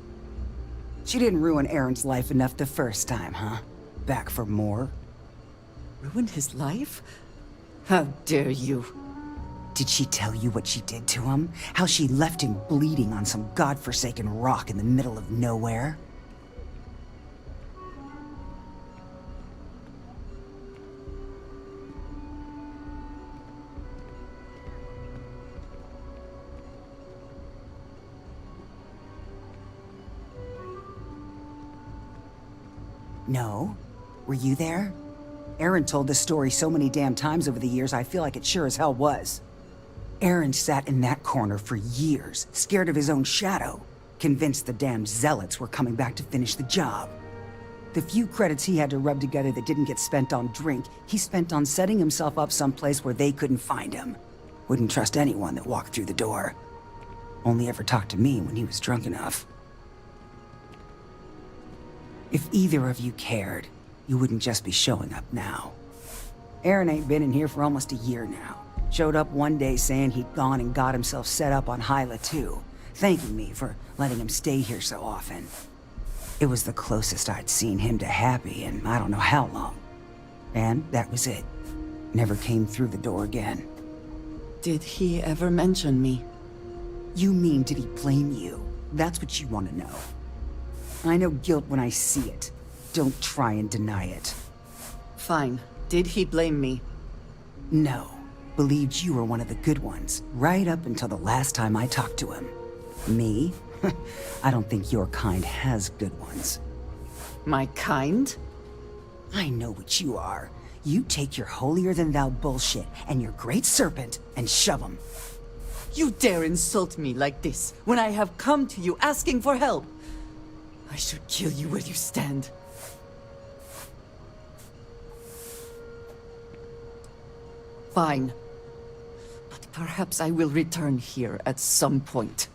[SPEAKER 11] She didn't ruin Aaron's life enough the first time, huh? Back for more?
[SPEAKER 4] Ruined his life? How dare you?
[SPEAKER 11] Did she tell you what she did to him? How she left him bleeding on some godforsaken rock in the middle of nowhere? No? Were you there? Aaron told this story so many damn times over the years, I feel like it sure as hell was. Aaron sat in that corner for years, scared of his own shadow, convinced the damn zealots were coming back to finish the job. The few credits he had to rub together that didn't get spent on drink, he spent on setting himself up someplace where they couldn't find him. Wouldn't trust anyone that walked through the door. Only ever talked to me when he was drunk enough. If either of you cared, you wouldn't just be showing up now. Aaron ain't been in here for almost a year now. Showed up one day saying he'd gone and got himself set up on Hyla too, thanking me for letting him stay here so often. It was the closest I'd seen him to happy in I don't know how long. And that was it. Never came through the door again.
[SPEAKER 4] Did he ever mention me?
[SPEAKER 11] You mean, did he blame you? That's what you want to know. I know guilt when I see it. Don't try and deny it.
[SPEAKER 4] Fine. Did he blame me?
[SPEAKER 11] No. Believed you were one of the good ones, right up until the last time I talked to him. Me? I don't think your kind has good ones.
[SPEAKER 4] My kind?
[SPEAKER 11] I know what you are. You take your holier-than-thou bullshit and your great serpent and shove them.
[SPEAKER 4] You dare insult me like this when I have come to you asking for help. I should kill you where you stand. Fine. But perhaps I will return here at some point.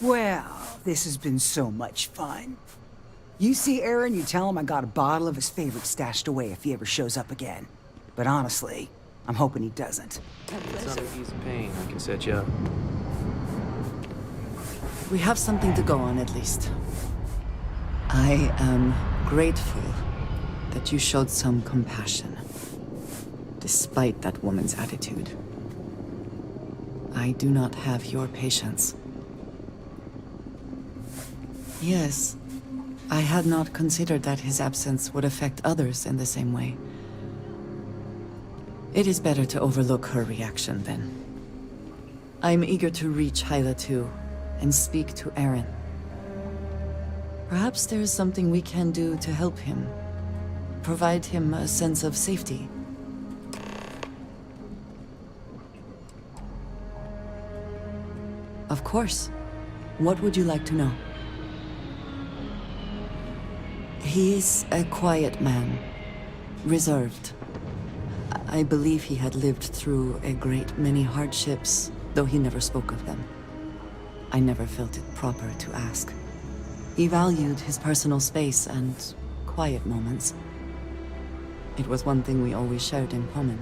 [SPEAKER 11] Well, this has been so much fun. You see Aaron, you tell him I got a bottle of his favorite stashed away if he ever shows up again. But honestly, I'm hoping he doesn't.
[SPEAKER 3] It's not ease pain. I can set you up.
[SPEAKER 4] We have something to go on at least. I am grateful that you showed some compassion, despite that woman's attitude. I do not have your patience. Yes, I had not considered that his absence would affect others in the same way. It is better to overlook her reaction then. I'm eager to reach Hyla too, and speak to Aaron. Perhaps there is something we can do to help him. Provide him a sense of safety. Of course. What would you like to know? He is a quiet man. Reserved. I believe he had lived through a great many hardships, though he never spoke of them. I never felt it proper to ask. He valued his personal space and quiet moments. It was one thing we always shared in common.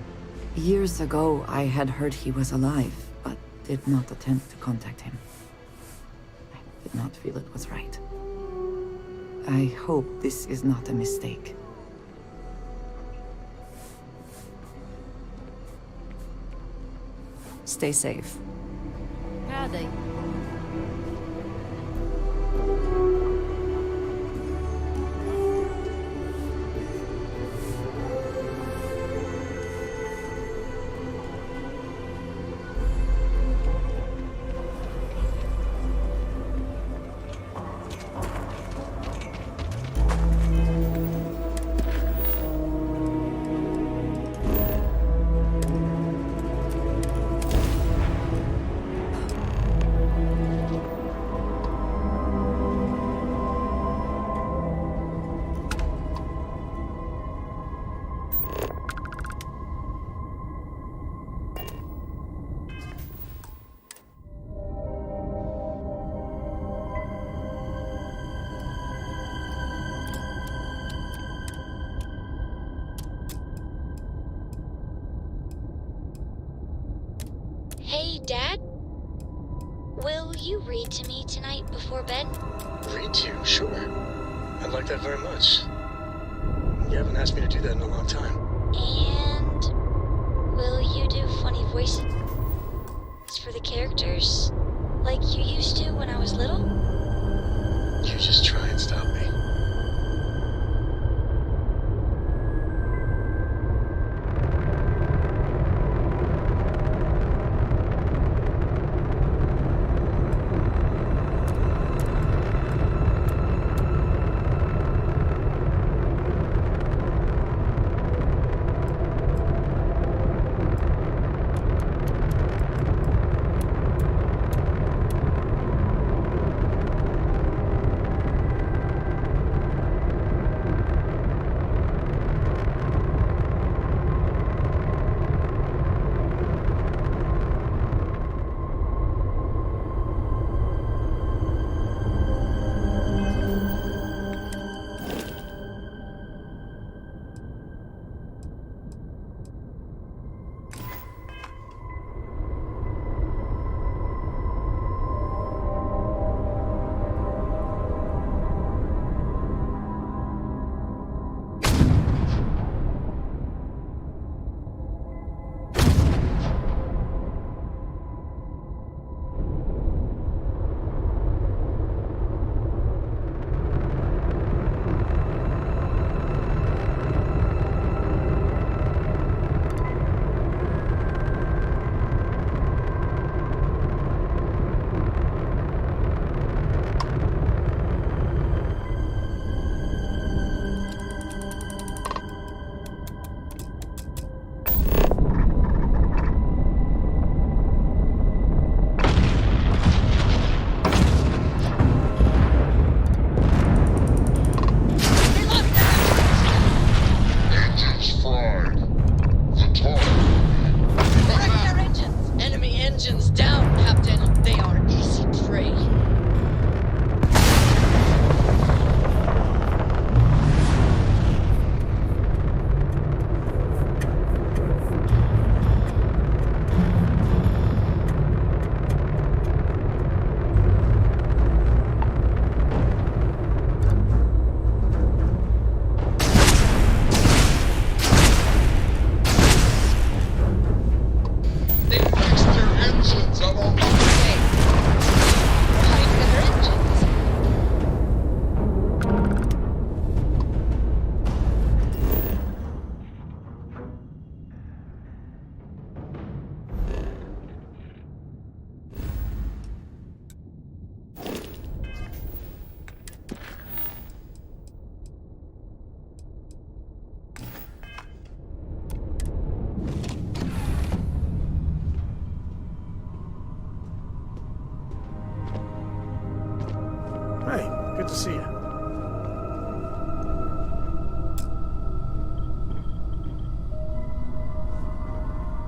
[SPEAKER 4] Years ago, I had heard he was alive, but did not attempt to contact him. I did not feel it was right. I hope this is not a mistake. Stay safe.
[SPEAKER 5] Howdy.
[SPEAKER 12] Hey, Dad? Will you read to me tonight before bed?
[SPEAKER 18] Read to you? Sure. I'd like that very much. You haven't asked me to do that in a long time.
[SPEAKER 12] And will you do funny voices for the characters? Like you used to when I was little?
[SPEAKER 18] You just try and stop me.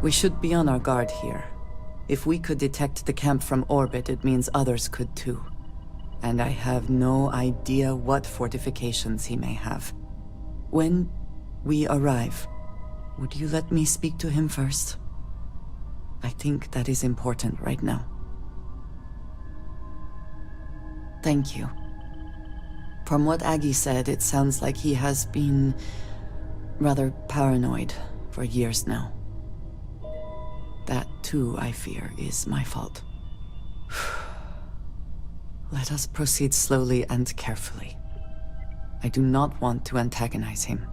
[SPEAKER 4] We should be on our guard here. If we could detect the camp from orbit, it means others could too. And I have no idea what fortifications he may have. When we arrive, would you let me speak to him first? I think that is important right now. Thank you. From what Aggie said, it sounds like he has been rather paranoid for years now. That, too, I fear, is my fault. Let us proceed slowly and carefully. I do not want to antagonize him.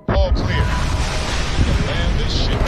[SPEAKER 13] All clear. Land this ship.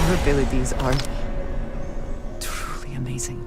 [SPEAKER 4] Her abilities are truly amazing.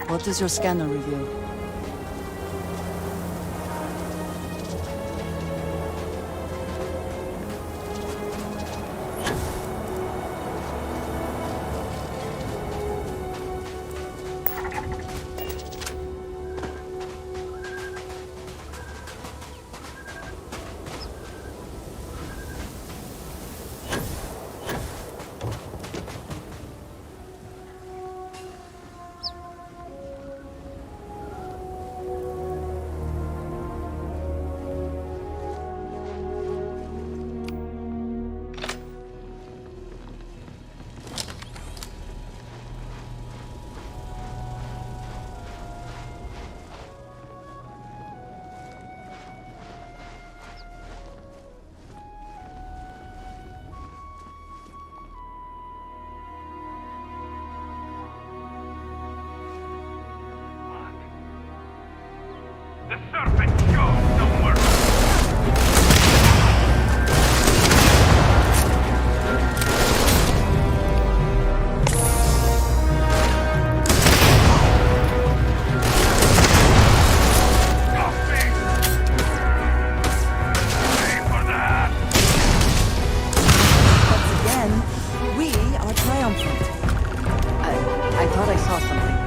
[SPEAKER 4] What does your scanner reveal?
[SPEAKER 15] The serpent shows no mercy.
[SPEAKER 4] Once again, we are triumphant. I thought I saw something.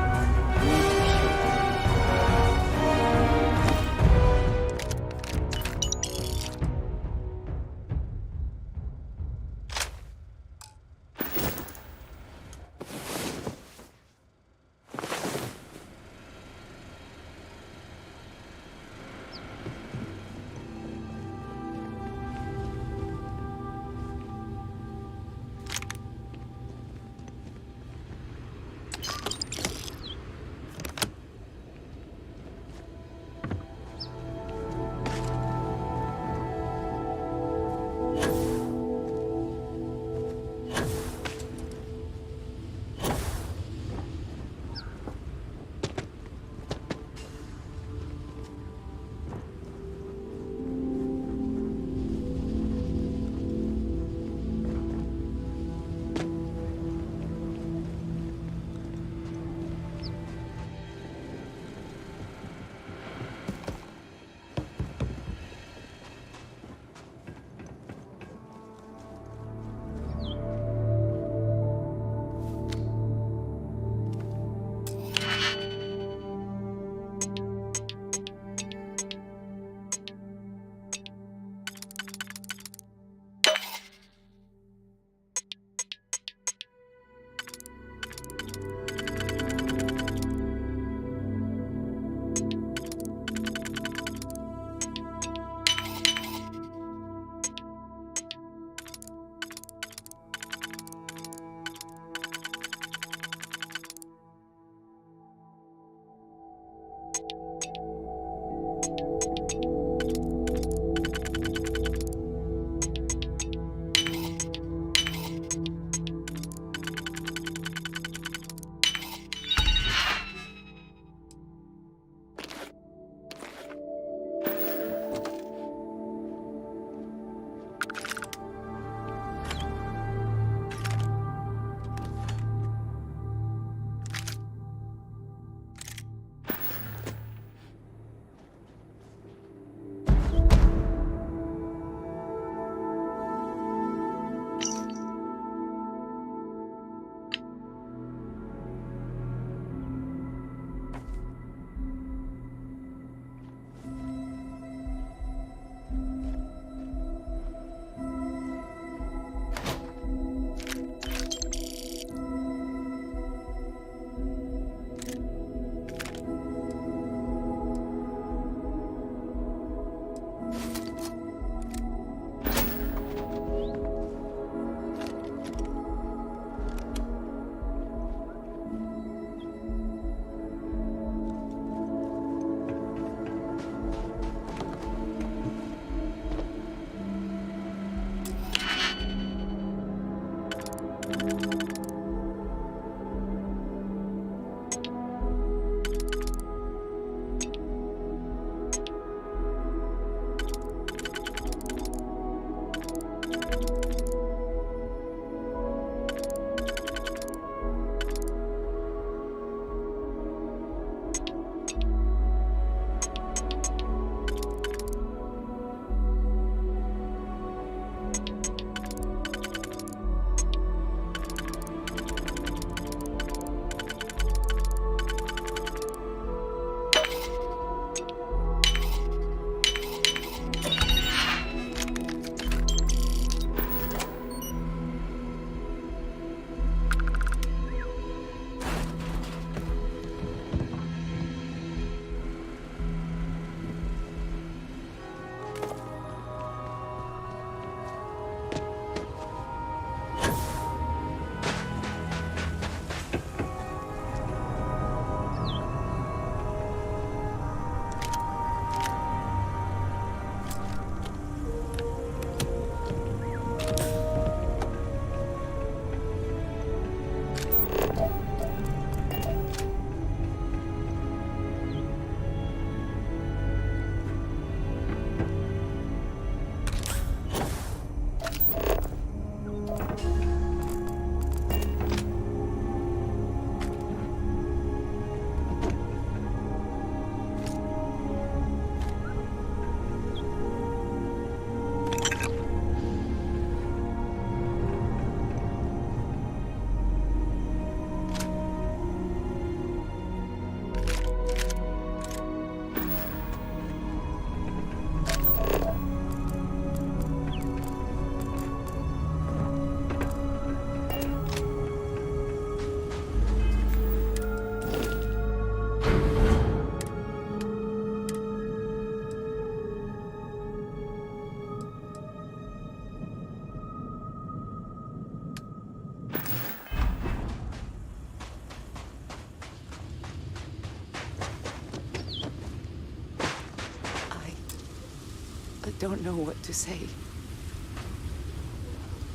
[SPEAKER 4] don't know what to say.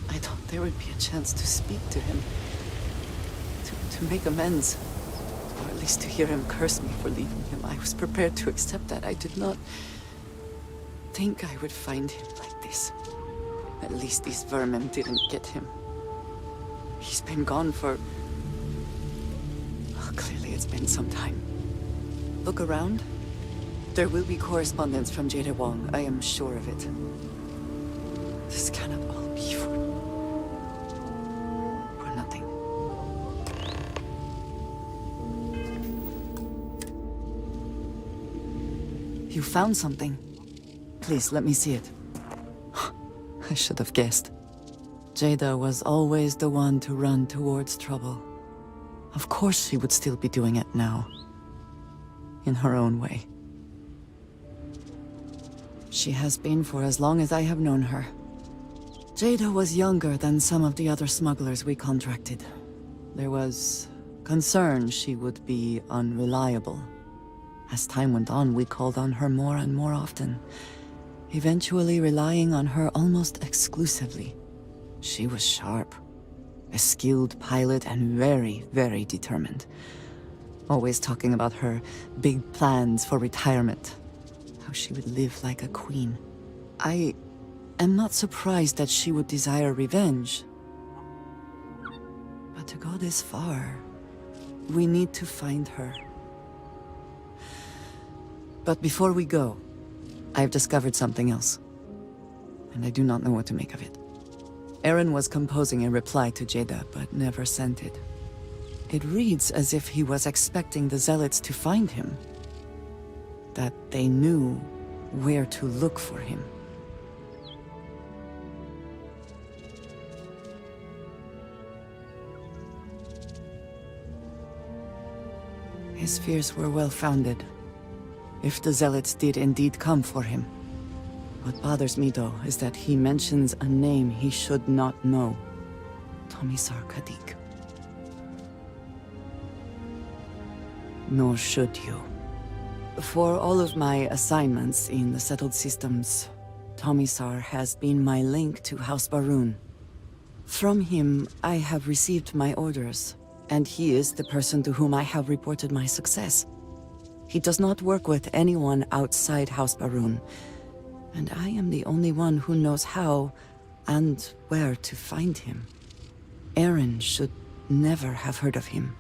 [SPEAKER 4] I thought there would be a chance to speak to him. To make amends. Or at least to hear him curse me for leaving him. I was prepared to accept that. I did not think I would find him like this. At least these vermin didn't get him. He's been gone for... Oh, clearly it's been some time. Look around. There will be correspondence from Jada Wong. I am sure of it. This cannot all be for nothing. You found something. Please, let me see it. I should have guessed. Jada was always the one to run towards trouble. Of course she would still be doing it now. In her own way. She has been for as long as I have known her. Jada was younger than some of the other smugglers we contracted. There was concern she would be unreliable. As time went on, we called on her more and more often, eventually relying on her almost exclusively. She was sharp, a skilled pilot and very, very determined. Always talking about her big plans for retirement, how she would live like a queen. I am not surprised that she would desire revenge. But to go this far, we need to find her. But before we go, I've discovered something else. And I do not know what to make of it. Aaron was composing a reply to Jada, but never sent it. It reads as if he was expecting the Zealots to find him. That they knew where to look for him. His fears were well-founded. If the Zealots did indeed come for him. What bothers me, though, is that he mentions a name he should not know. Tomisar Kadik. Nor should you. For all of my assignments in the settled systems, Tomisar has been my link to House Baroon. From him, I have received my orders, and he is the person to whom I have reported my success. He does not work with anyone outside House Baroon, and I am the only one who knows how and where to find him. Aaron should never have heard of him.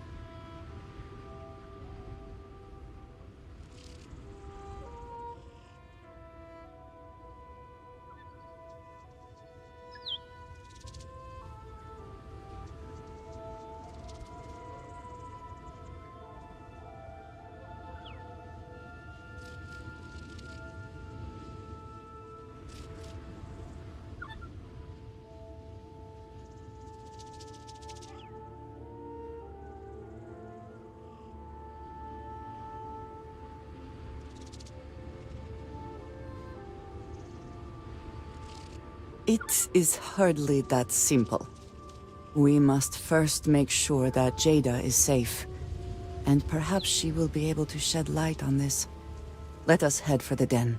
[SPEAKER 4] It is hardly that simple. We must first make sure that Jada is safe, and perhaps she will be able to shed light on this. Let us head for the den.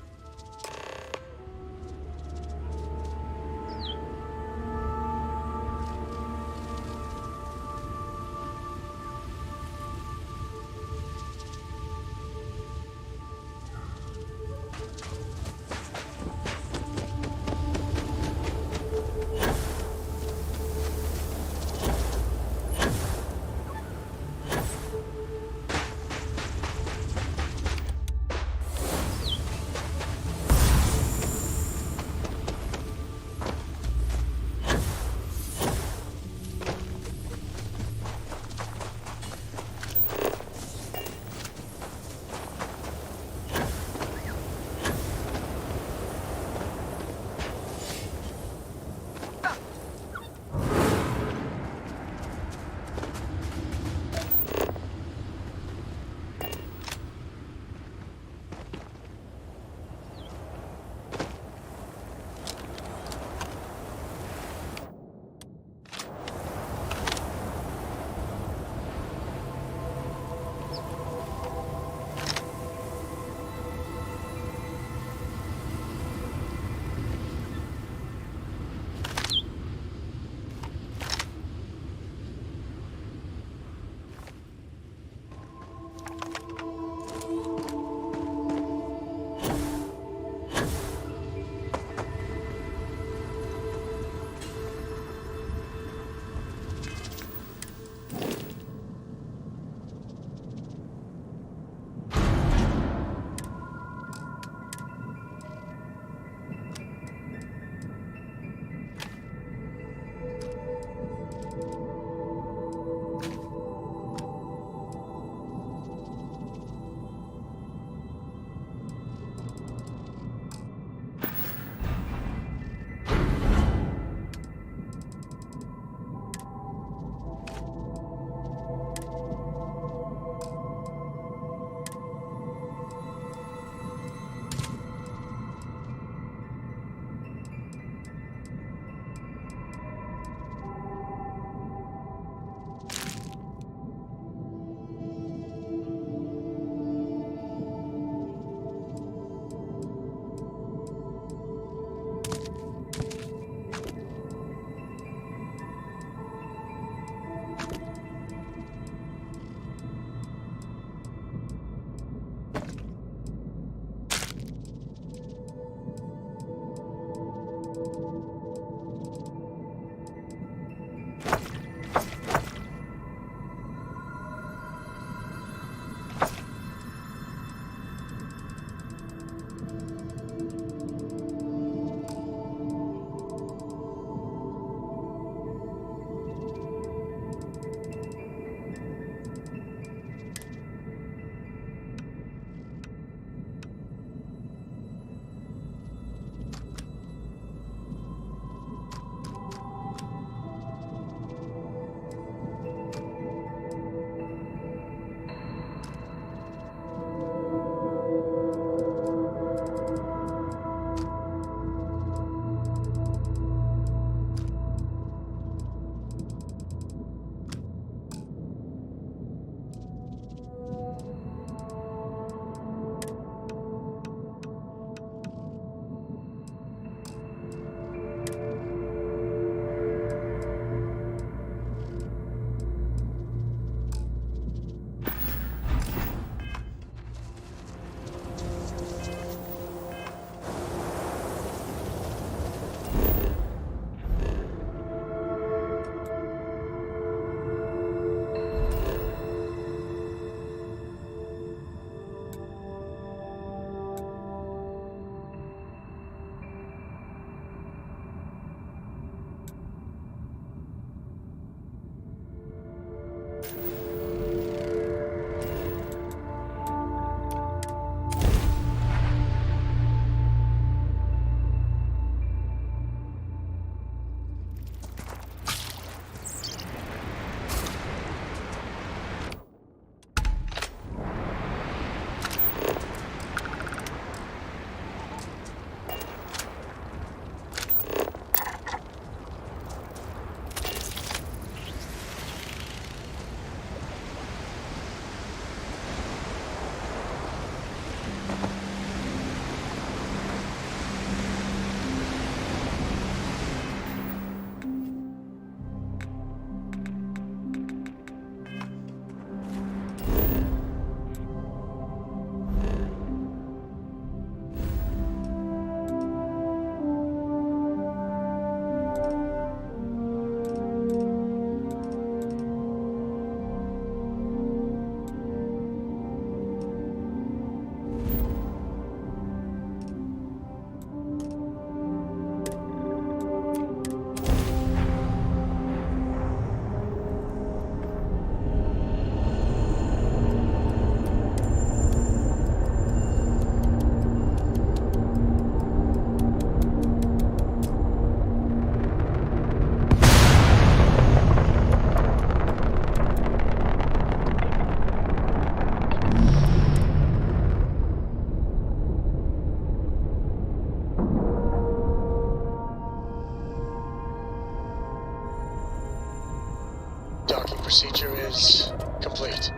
[SPEAKER 18] procedure is complete.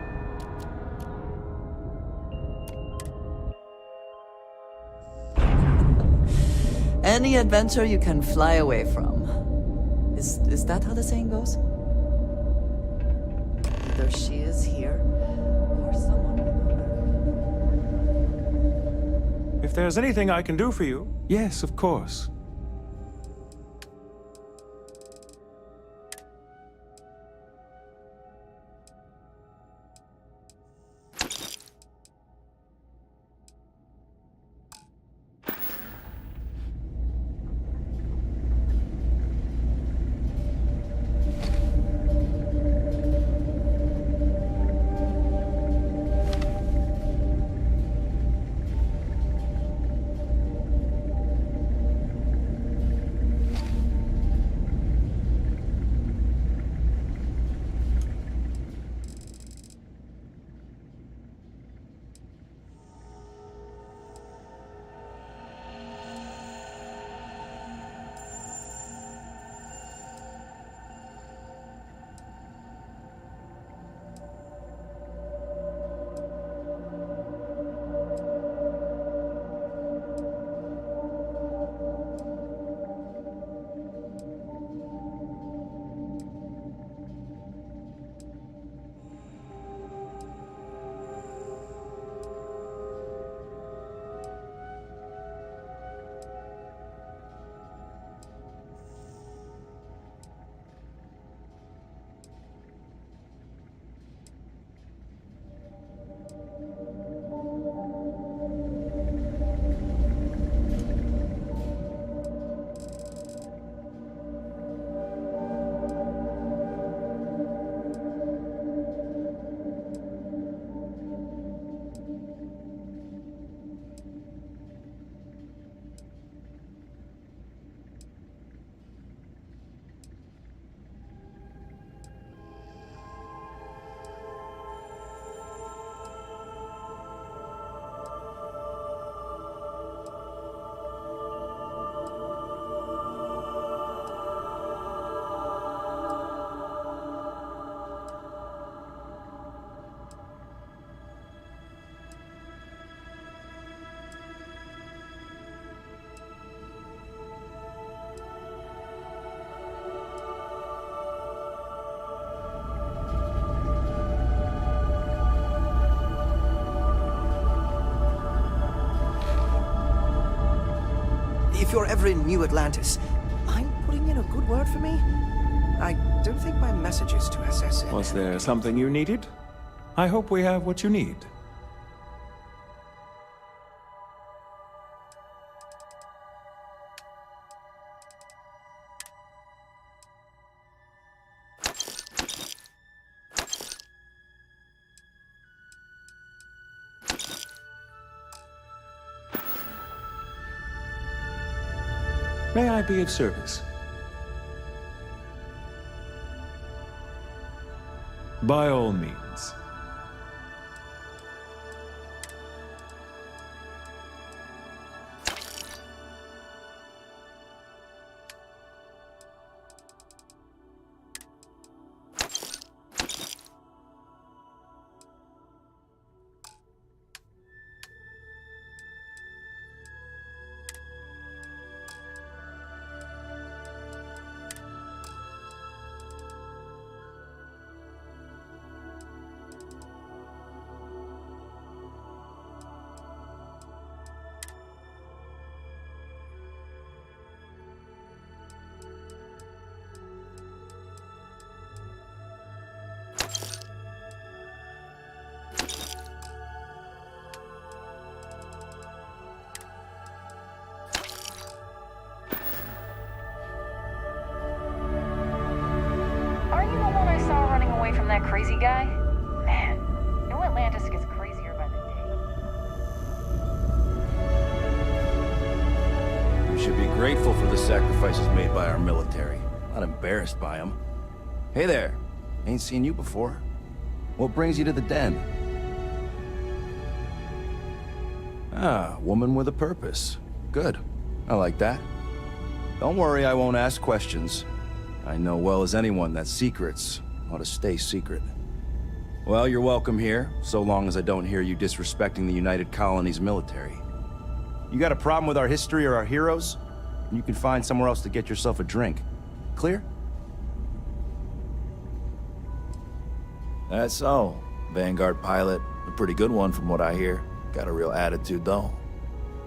[SPEAKER 4] Any adventure you can fly away from. Is that how the saying goes? Either she is here, or someone.
[SPEAKER 17] If there's anything I can do for you, yes, of course.
[SPEAKER 3] If you're ever in New Atlantis, mind putting in a good word for me? I don't think my messages to SSN...
[SPEAKER 17] Was there something you needed? I hope we have what you need. May I be of service? By all means.
[SPEAKER 19] From that crazy guy? Man, New Atlantis gets crazier by the day.
[SPEAKER 20] We should be grateful for the sacrifices made by our military, not embarrassed by them. Hey there, ain't seen you before. What brings you to the den? Ah, woman with a purpose. Good. I like that. Don't worry, I won't ask questions. I know well as anyone that secrets ought to stay secret. Well, you're welcome here, so long as I don't hear you disrespecting the United Colonies military. You got a problem with our history or our heroes? You can find somewhere else to get yourself a drink. Clear?
[SPEAKER 2] That's so. Vanguard pilot. A pretty good one from what I hear. Got a real attitude, though.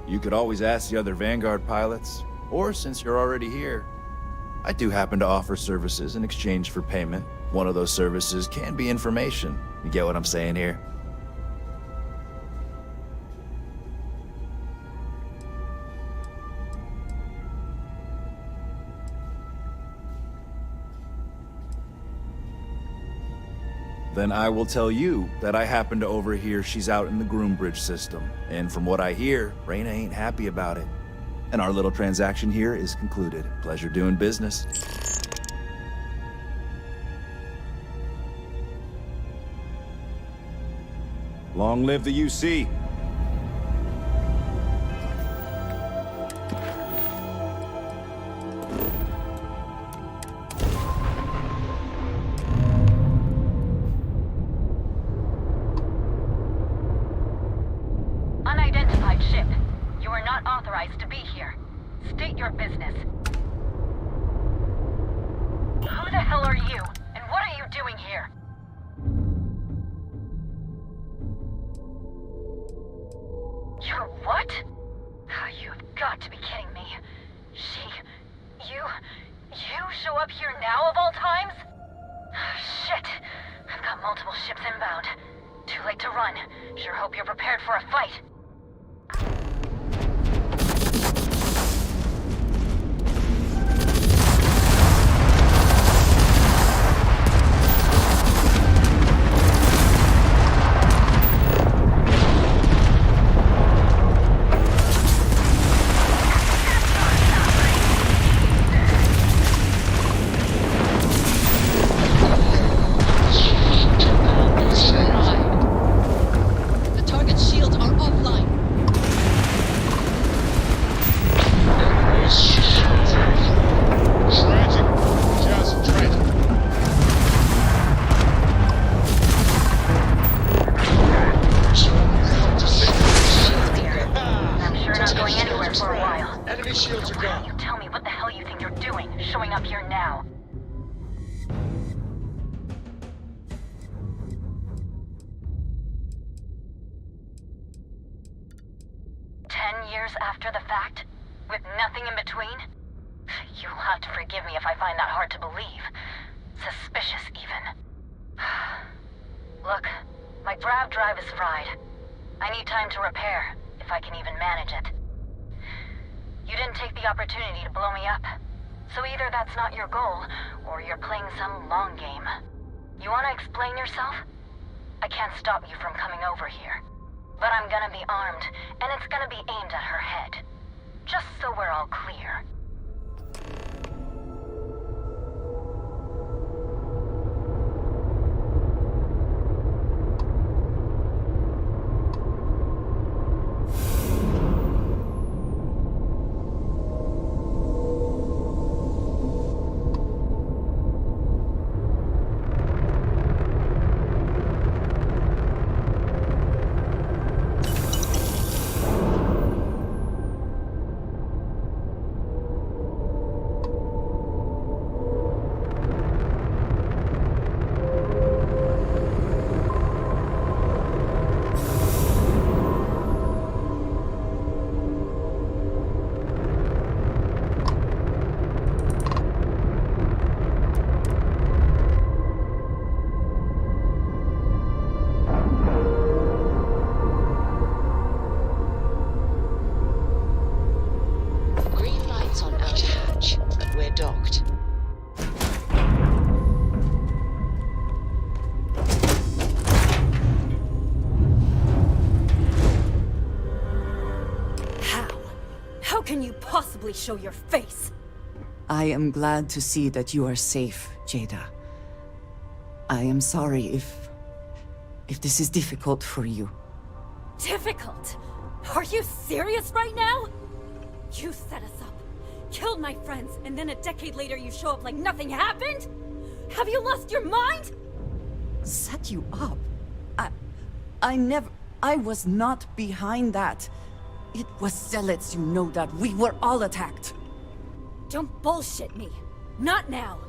[SPEAKER 2] You could always ask the other Vanguard pilots. Or, since you're already here, I do happen to offer services in exchange for payment. One of those services can be information. You get what I'm saying here? Then I will tell you that I happen to overhear she's out in the Groombridge system. And from what I hear, Reyna ain't happy about it. And our little transaction here is concluded. Pleasure doing business.
[SPEAKER 20] Long live the UC.
[SPEAKER 19] Unidentified ship. You are not authorized to be here. State your business. Who the hell are you? And what are you doing here? You're what? Oh, you've got to be kidding me. You show up here now of all times? Shit. I've got multiple ships inbound. Too late to run. Sure hope you're prepared for a fight. After the fact? With nothing in between? You'll have to forgive me if I find that hard to believe. Suspicious, even. Look, my grav drive is fried. I need time to repair, if I can even manage it. You didn't take the opportunity to blow me up. So either that's not your goal, or you're playing some long game. You want to explain yourself? I can't stop you from coming over here. But I'm gonna be armed, and it's gonna be aimed at her head. Just so we're all clear. Show your face.
[SPEAKER 4] I am glad to see that you are safe, Jada. I am sorry if this is difficult for you.
[SPEAKER 19] Difficult? Are you serious right now? You set us up, killed my friends, and then a decade later you show up like nothing happened?
[SPEAKER 23] Have you lost your mind?
[SPEAKER 4] Set you up? I never... I was not behind that. It was Zealots, you know that. We were all attacked.
[SPEAKER 23] Don't bullshit me. Not now.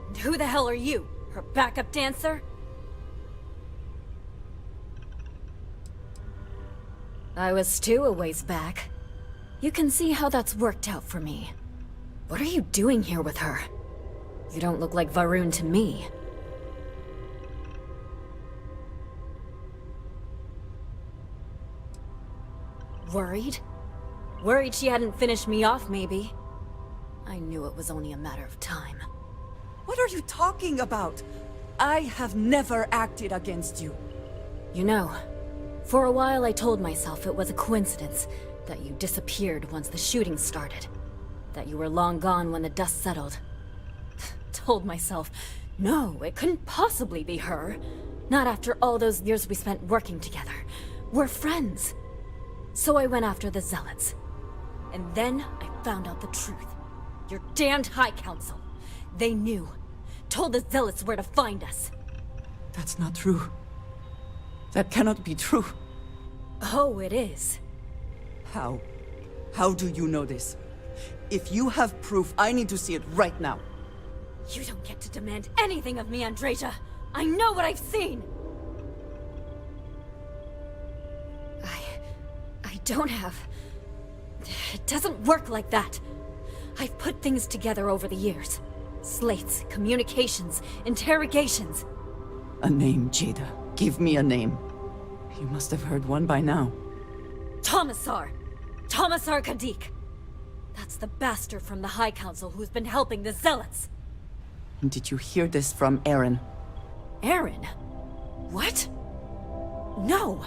[SPEAKER 23] And who the hell are you? Her backup dancer?
[SPEAKER 1] I was too a ways back. You can see how that's worked out for me. What are you doing here with her? You don't look like Varun to me. Worried? Worried she hadn't finished me off, maybe. I knew it was only a matter of time.
[SPEAKER 4] What are you talking about? I have never acted against you.
[SPEAKER 1] You know, for a while I told myself it was a coincidence that you disappeared once the shooting started. That you were long gone when the dust settled. Told myself, no, it couldn't possibly be her. Not after all those years we spent working together. We're friends. So I went after the Zealots. And then I found out the truth. Your damned High Council. They knew. Told the Zealots where to find us.
[SPEAKER 4] That's not true. That cannot be true.
[SPEAKER 1] Oh, it is.
[SPEAKER 4] How? How do you know this? If you have proof, I need to see it right now.
[SPEAKER 1] You don't get to demand anything of me, Andreja. I know what I've seen. I don't have... It doesn't work like that. I've put things together over the years. Slates, communications, interrogations.
[SPEAKER 4] A name, Jada. Give me a name. You must have heard one by now.
[SPEAKER 1] Tomasar! Tomasar Kadik! That's the bastard from the High Council who's been helping the Zealots!
[SPEAKER 4] Did you hear this from Aaron?
[SPEAKER 1] Aaron? What? No!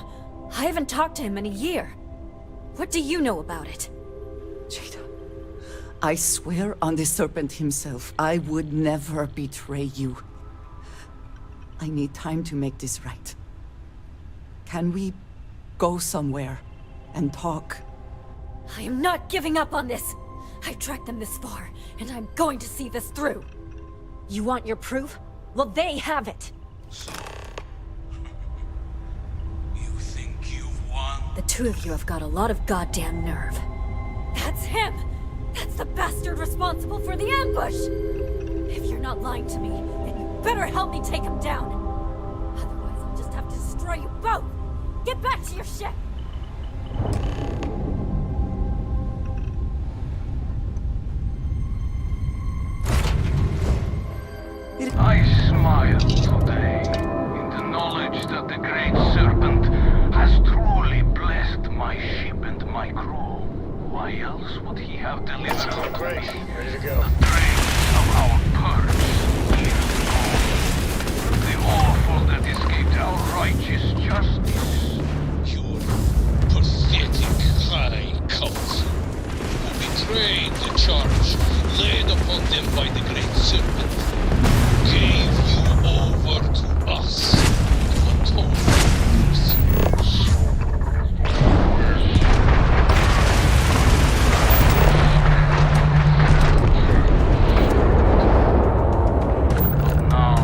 [SPEAKER 1] I haven't talked to him in a year. What do you know about it?
[SPEAKER 4] Jada, I swear on the Serpent himself, I would never betray you. I need time to make this right. Can we go somewhere and talk?
[SPEAKER 1] I am not giving up on this! I've tracked them this far, and I'm going to see this through. You want your proof? Well, they have it!
[SPEAKER 7] You think you've won?
[SPEAKER 1] The two of you have got a lot of goddamn nerve. That's him! That's the bastard responsible for the ambush! If you're not lying to me, then you better help me take him down! Otherwise, I'll just have to destroy you both! Get back to your ship!
[SPEAKER 7] I smile today in the knowledge that the Great Serpent has truly blessed my ship and my crew. Why else would he have delivered
[SPEAKER 18] Oh, great. Ready to go.
[SPEAKER 7] the dregs of our purse years ago? The awful that escaped our righteous justice. Your pathetic High Council, who betrayed the charge laid upon them by the Great Serpent, gave you over to us to atone for their sins. But now,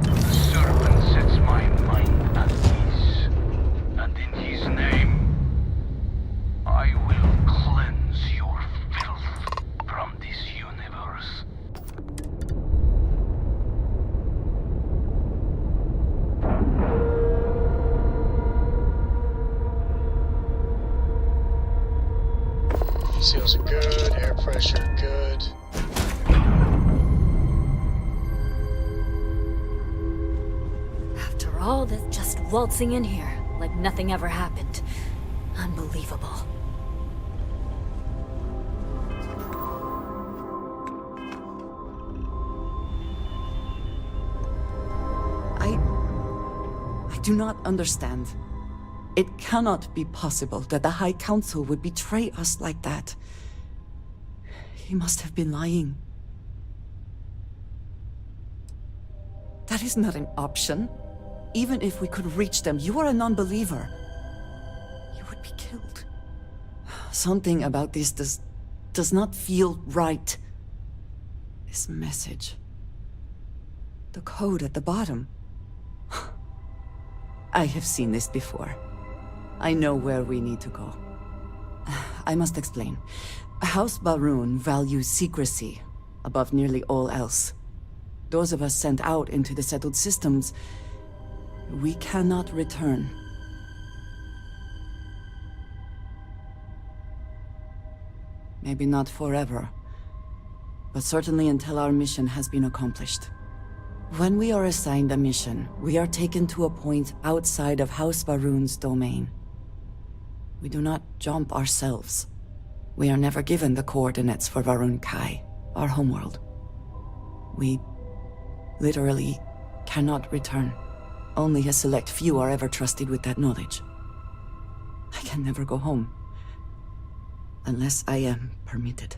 [SPEAKER 7] the Serpent sets my mind at ease, and in his name, I will cleanse your filth from this universe.
[SPEAKER 18] Seals are good, air pressure good.
[SPEAKER 1] After all this, just waltzing in here, like nothing ever happened. Unbelievable.
[SPEAKER 4] I do not understand. It cannot be possible that the High Council would betray us like that. He must have been lying. That is not an option. Even if we could reach them, you are a non-believer. You would be killed. Something about this does not feel right. This message. The code at the bottom. I have seen this before. I know where we need to go. I must explain. House Baroon values secrecy above nearly all else. Those of us sent out into the settled systems, we cannot return. Maybe not forever, but certainly until our mission has been accomplished. When we are assigned a mission, we are taken to a point outside of House Baroon's domain. We do not jump ourselves. We are never given the coordinates for Varun Kai, our homeworld. We literally cannot return. Only a select few are ever trusted with that knowledge. I can never go home. Unless I am permitted.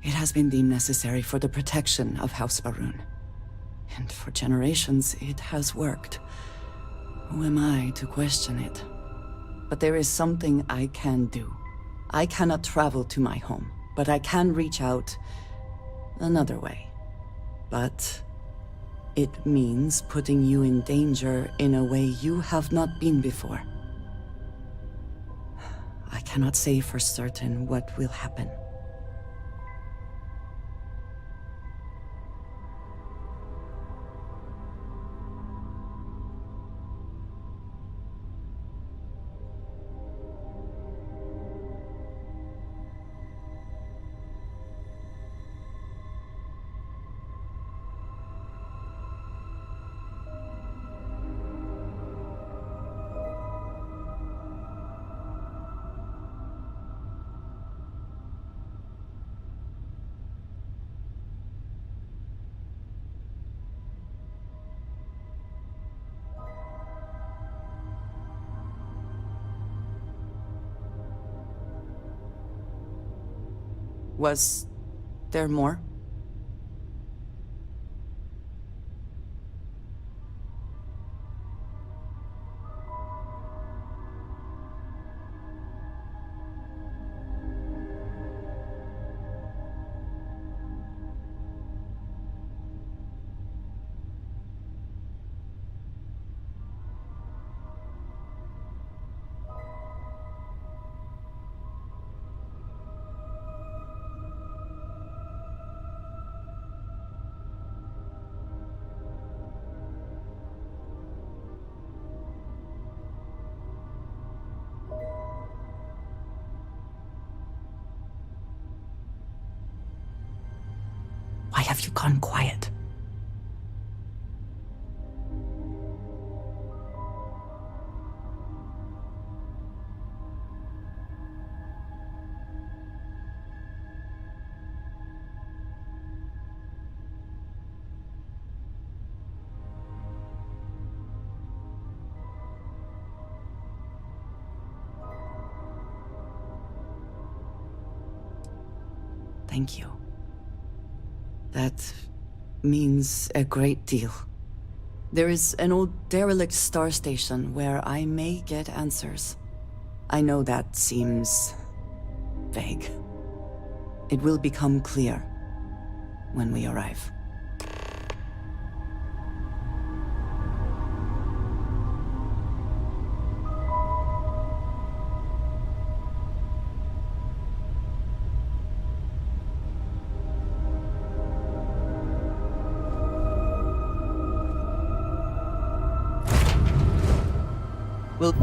[SPEAKER 4] It has been deemed necessary for the protection of House Baroon. And for generations, it has worked. Who am I to question it? But there is something I can do. I cannot travel to my home, but I can reach out another way. But it means putting you in danger in a way you have not been before. I cannot say for certain what will happen. Was there more? Why have you gone quiet? Thank you. That means a great deal. There is an old derelict star station where I may get answers. I know that seems vague. It will become clear when we arrive. We'll...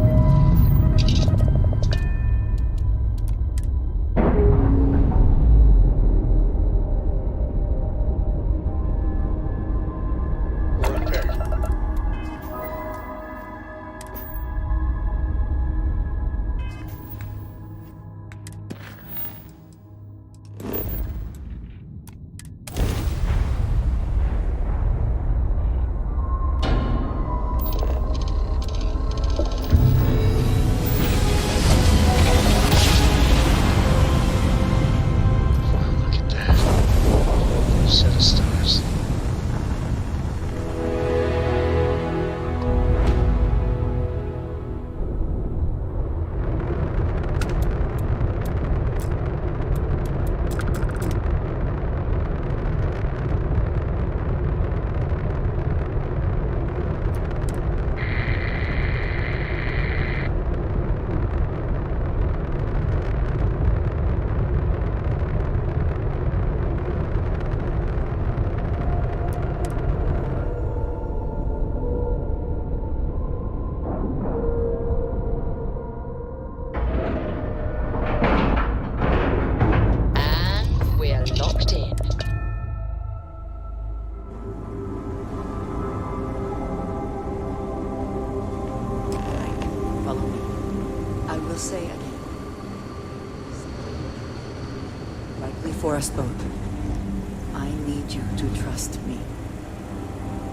[SPEAKER 4] Specifically for us both. I need you to trust me.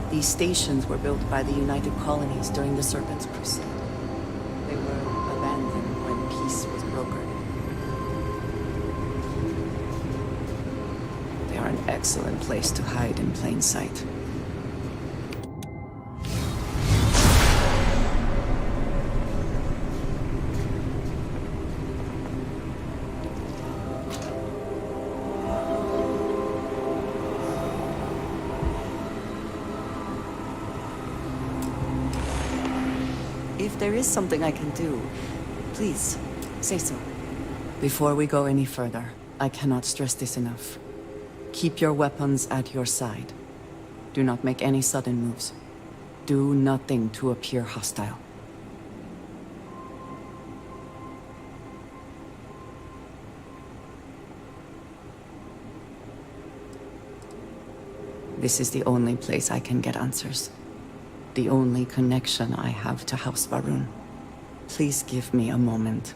[SPEAKER 4] These stations were built by the United Colonies during the Serpent's Crusade. They were abandoned when peace was brokered. They are an excellent place to hide in plain sight. If there is something I can do, please, say so. Before we go any further, I cannot stress this enough. Keep your weapons at your side. Do not make any sudden moves. Do nothing to appear hostile. This is the only place I can get answers. The only connection I have to House Varun. Please give me a moment.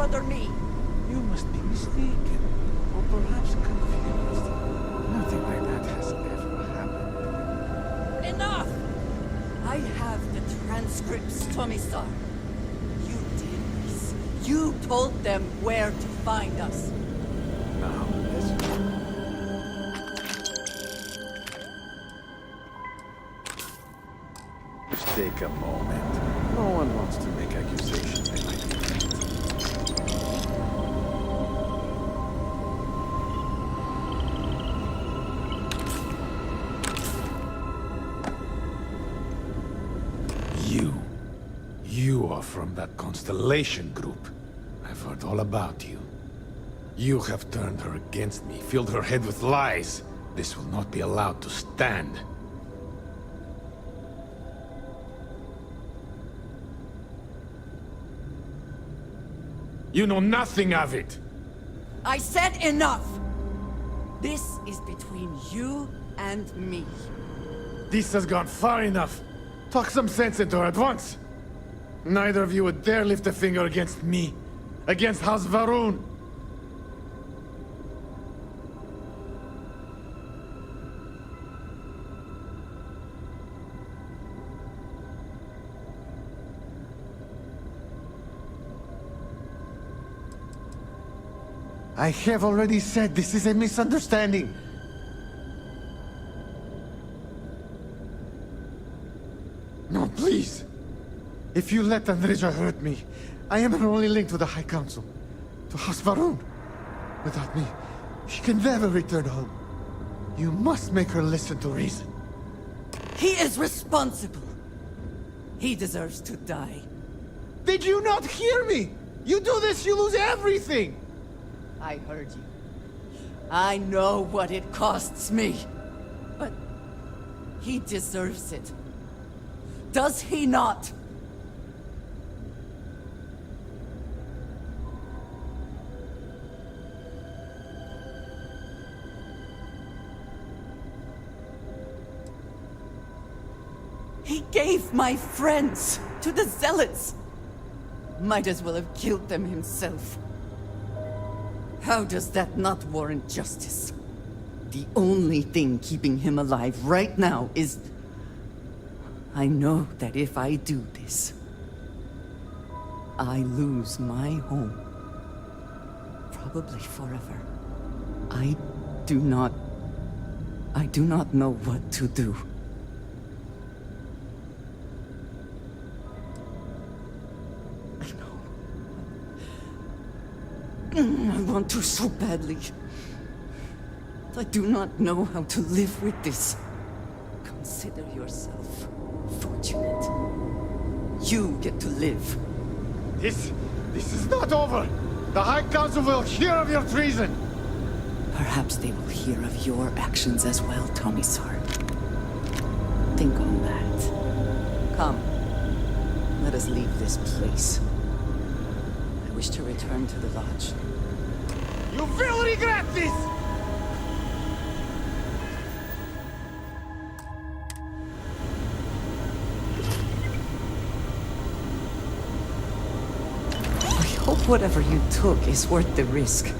[SPEAKER 8] brother me.
[SPEAKER 10] You must be mistaken, or perhaps confused. Nothing like that has ever happened.
[SPEAKER 8] Enough! I have the transcripts, Tommy-san. You did this. You told them where to find us.
[SPEAKER 10] Now, listen. Just take a moment. No one wants to make accusations they might regret. You are from that Constellation group. I've heard all about you. You have turned her against me, filled her head with lies. This will not be allowed to stand. You know nothing of it!
[SPEAKER 8] I said enough! This is between you and me.
[SPEAKER 10] This has gone far enough. Talk some sense into her at once. Neither of you would dare lift a finger against me. Against House Varun. I have already said this is a misunderstanding. No, please. If you let Andreja hurt me, I am her only link to the High Council, to House Varun. Without me, she can never return home. You must make her listen to reason.
[SPEAKER 8] He is responsible. He deserves to die.
[SPEAKER 10] Did you not hear me? You do this, you lose everything!
[SPEAKER 8] I heard you. I know what it costs me. But he deserves it. Does he not? He gave my friends to the Zealots. Might as well have killed them himself. How does that not warrant justice? The only thing keeping him alive right now is... I know that if I do this, I lose my home. Probably forever. I do not know what to do. I want to so badly. I do not know how to live with this. Consider yourself fortunate. You get to live.
[SPEAKER 10] This is not over. The High Council will hear of your treason.
[SPEAKER 4] Perhaps they will hear of your actions as well, Tommy-san. Think on that.
[SPEAKER 8] Come. Let us leave this place. I wish to return to the lodge.
[SPEAKER 10] You will regret this!
[SPEAKER 8] I hope whatever you took is worth the risk.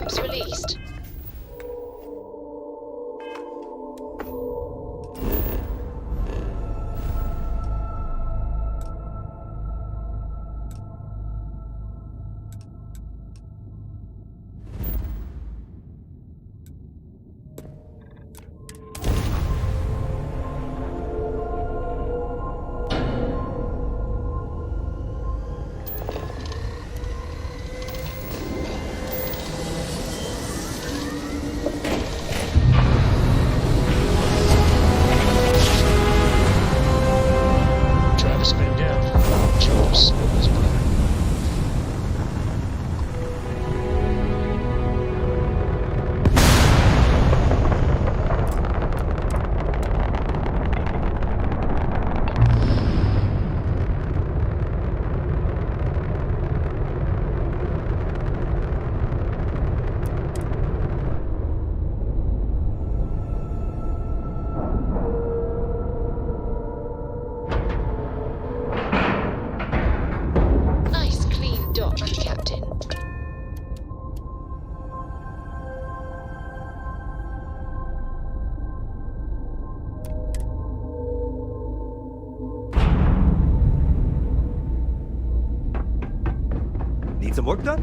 [SPEAKER 12] troops released.
[SPEAKER 18] Travis been down. Troops was burning.
[SPEAKER 12] Nice clean dock, Captain.
[SPEAKER 17] Need some work done?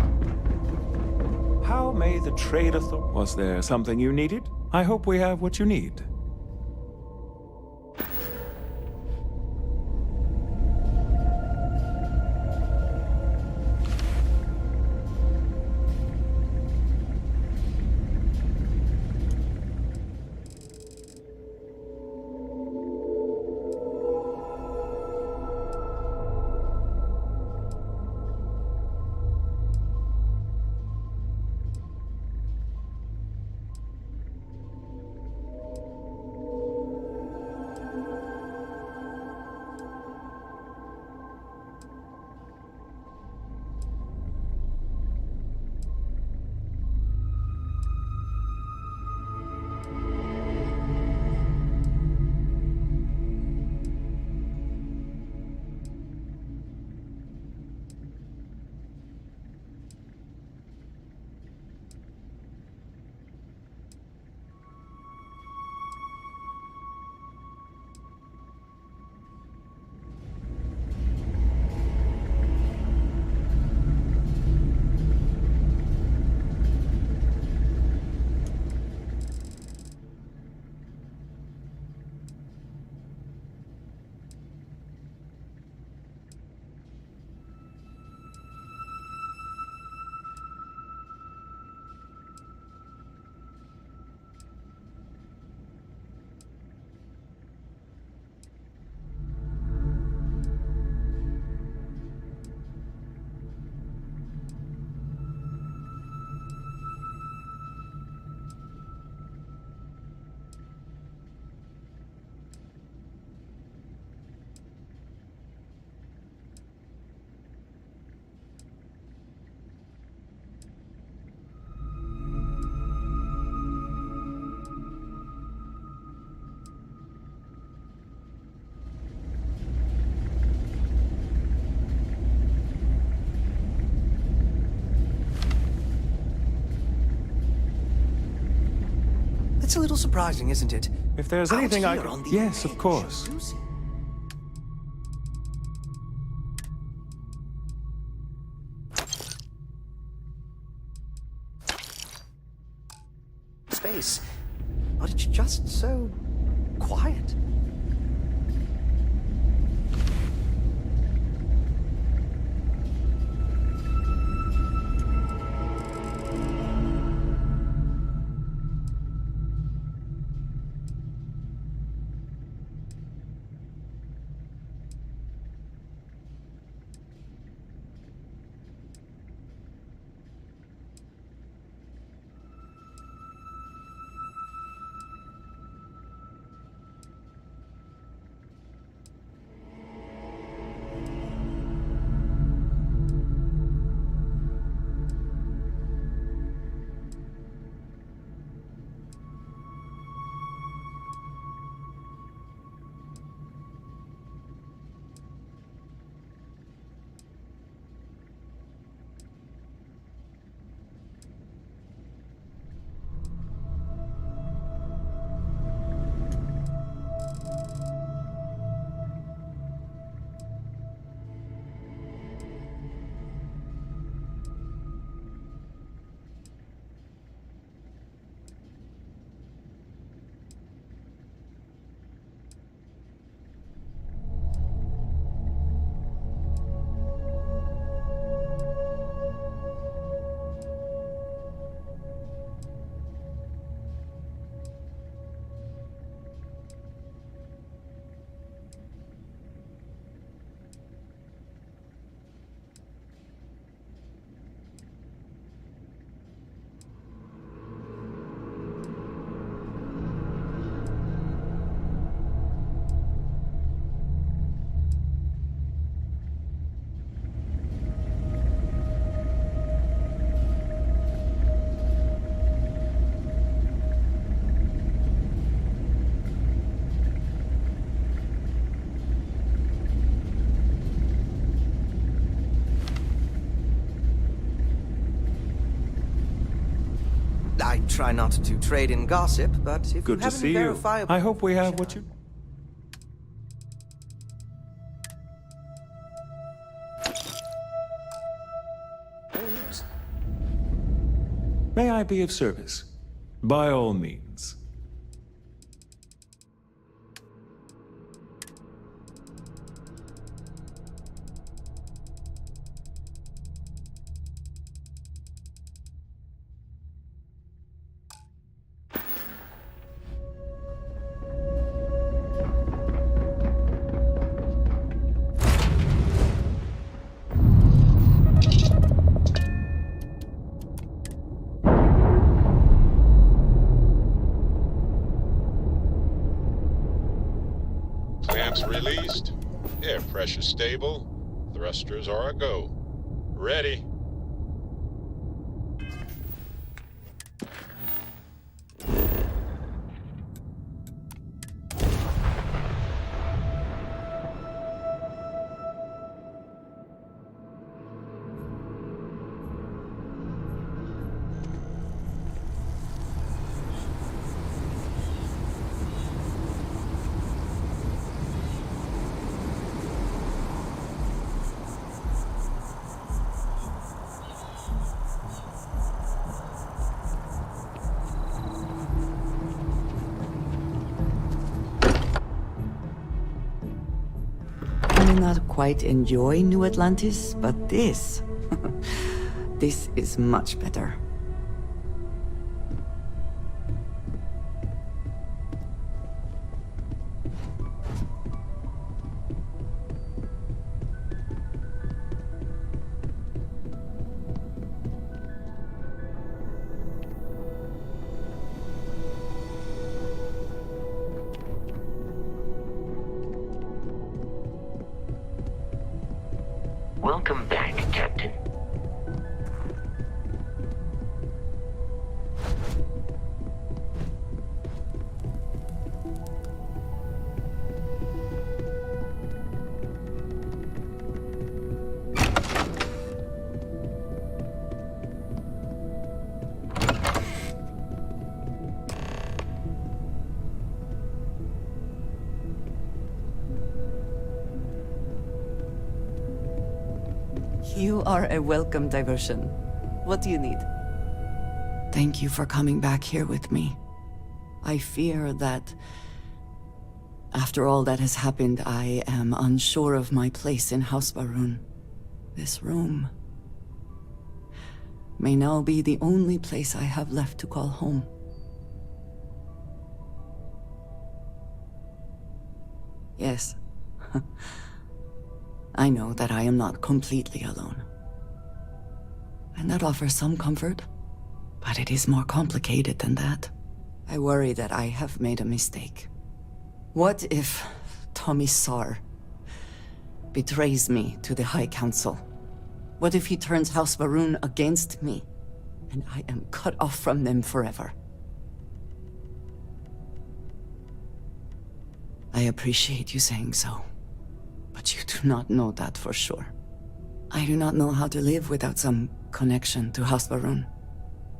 [SPEAKER 17] How may the trade authority... Was there something you needed? I hope we have what you need.
[SPEAKER 3] It's a little surprising, isn't it?
[SPEAKER 17] If there's
[SPEAKER 3] Out
[SPEAKER 17] anything I
[SPEAKER 3] here
[SPEAKER 17] can...
[SPEAKER 3] on the
[SPEAKER 17] Yes, of
[SPEAKER 3] edge
[SPEAKER 17] course.
[SPEAKER 3] losing. Space, but it's just so quiet. I try not to trade in gossip, but if
[SPEAKER 17] Good
[SPEAKER 3] you
[SPEAKER 17] to
[SPEAKER 3] have
[SPEAKER 17] see
[SPEAKER 3] any
[SPEAKER 17] you.
[SPEAKER 3] verifiable...
[SPEAKER 17] I hope we have what you... May I be of service? By all means.
[SPEAKER 13] Clamps released. Air pressure stable. Thrusters are a go. Ready.
[SPEAKER 4] I may not quite enjoy New Atlantis, but this... this is much better.
[SPEAKER 14] Welcome back, Captain.
[SPEAKER 4] You are a welcome diversion. What do you need? Thank you for coming back here with me. I fear that... after all that has happened, I am unsure of my place in House Baroon. This room... may now be the only place I have left to call home. Yes. I know that I am not completely alone. And that offers some comfort, but it is more complicated than that. I worry that I have made a mistake. What if Tomisar betrays me to the High Council? What if he turns House Baroon against me, and I am cut off from them forever? I appreciate you saying so. But you do not know that for sure. I do not know how to live without some connection to House Baroon.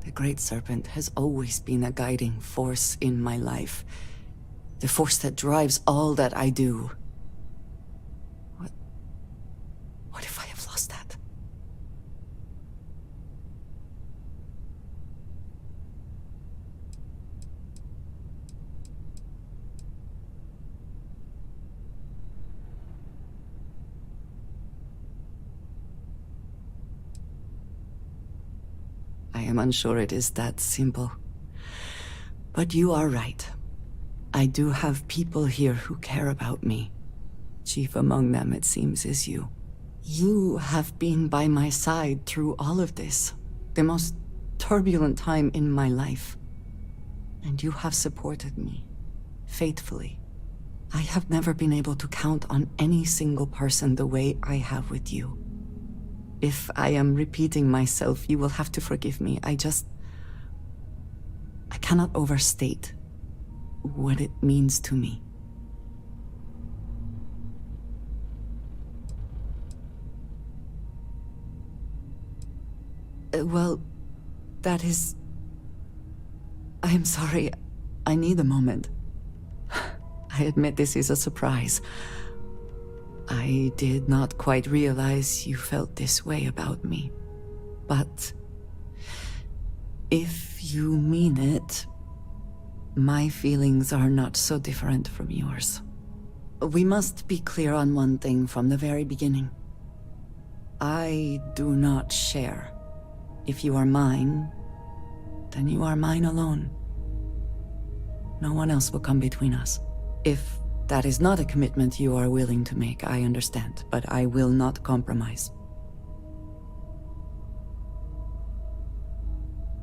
[SPEAKER 4] The Great Serpent has always been a guiding force in my life. The force that drives all that I do. What if I have lost that? I am unsure it is that simple. But you are right. I do have people here who care about me. Chief among them, it seems, is you. You have been by my side through all of this. The most turbulent time in my life. And you have supported me. Faithfully. I have never been able to count on any single person the way I have with you. If I am repeating myself, you will have to forgive me. I cannot overstate what it means to me. Well, that is I'm sorry. I need a moment. I admit this is a surprise. I did not quite realize you felt this way about me. But if you mean it, my feelings are not so different from yours. We must be clear on one thing from the very beginning. I do not share. If you are mine, then you are mine alone. No one else will come between us. If that is not a commitment you are willing to make, I understand, but I will not compromise.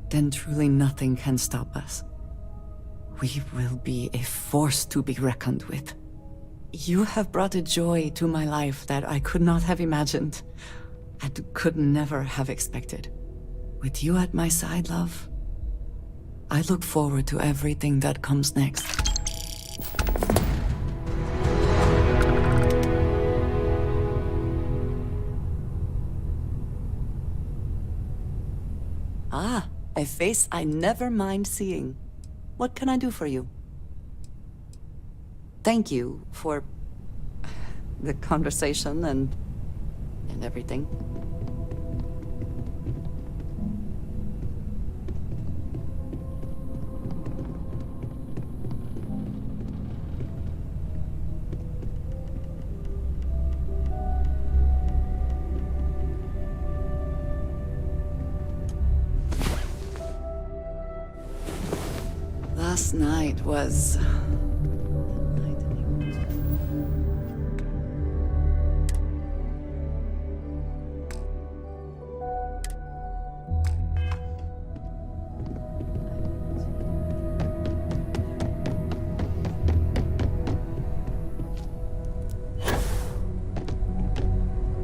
[SPEAKER 4] Then truly nothing can stop us. We will be a force to be reckoned with. You have brought a joy to my life that I could not have imagined, and could never have expected. With you at my side, love, I look forward to everything that comes next. Ah, a face I never mind seeing. What can I do for you? Thank you for the conversation and everything. Last night was...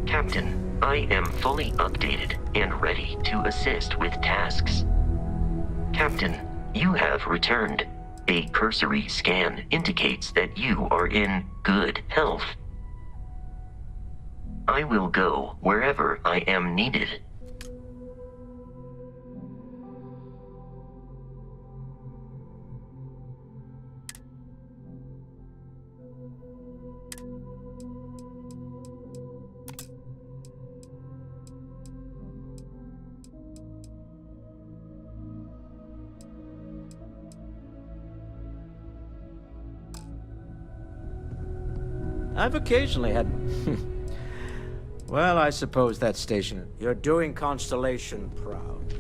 [SPEAKER 14] Captain, I am fully updated and ready to assist with tasks. Captain, you have returned. A cursory scan indicates that you are in good health. I will go wherever I am needed.
[SPEAKER 21] I've occasionally had... Well, I suppose that station... You're doing Constellation proud.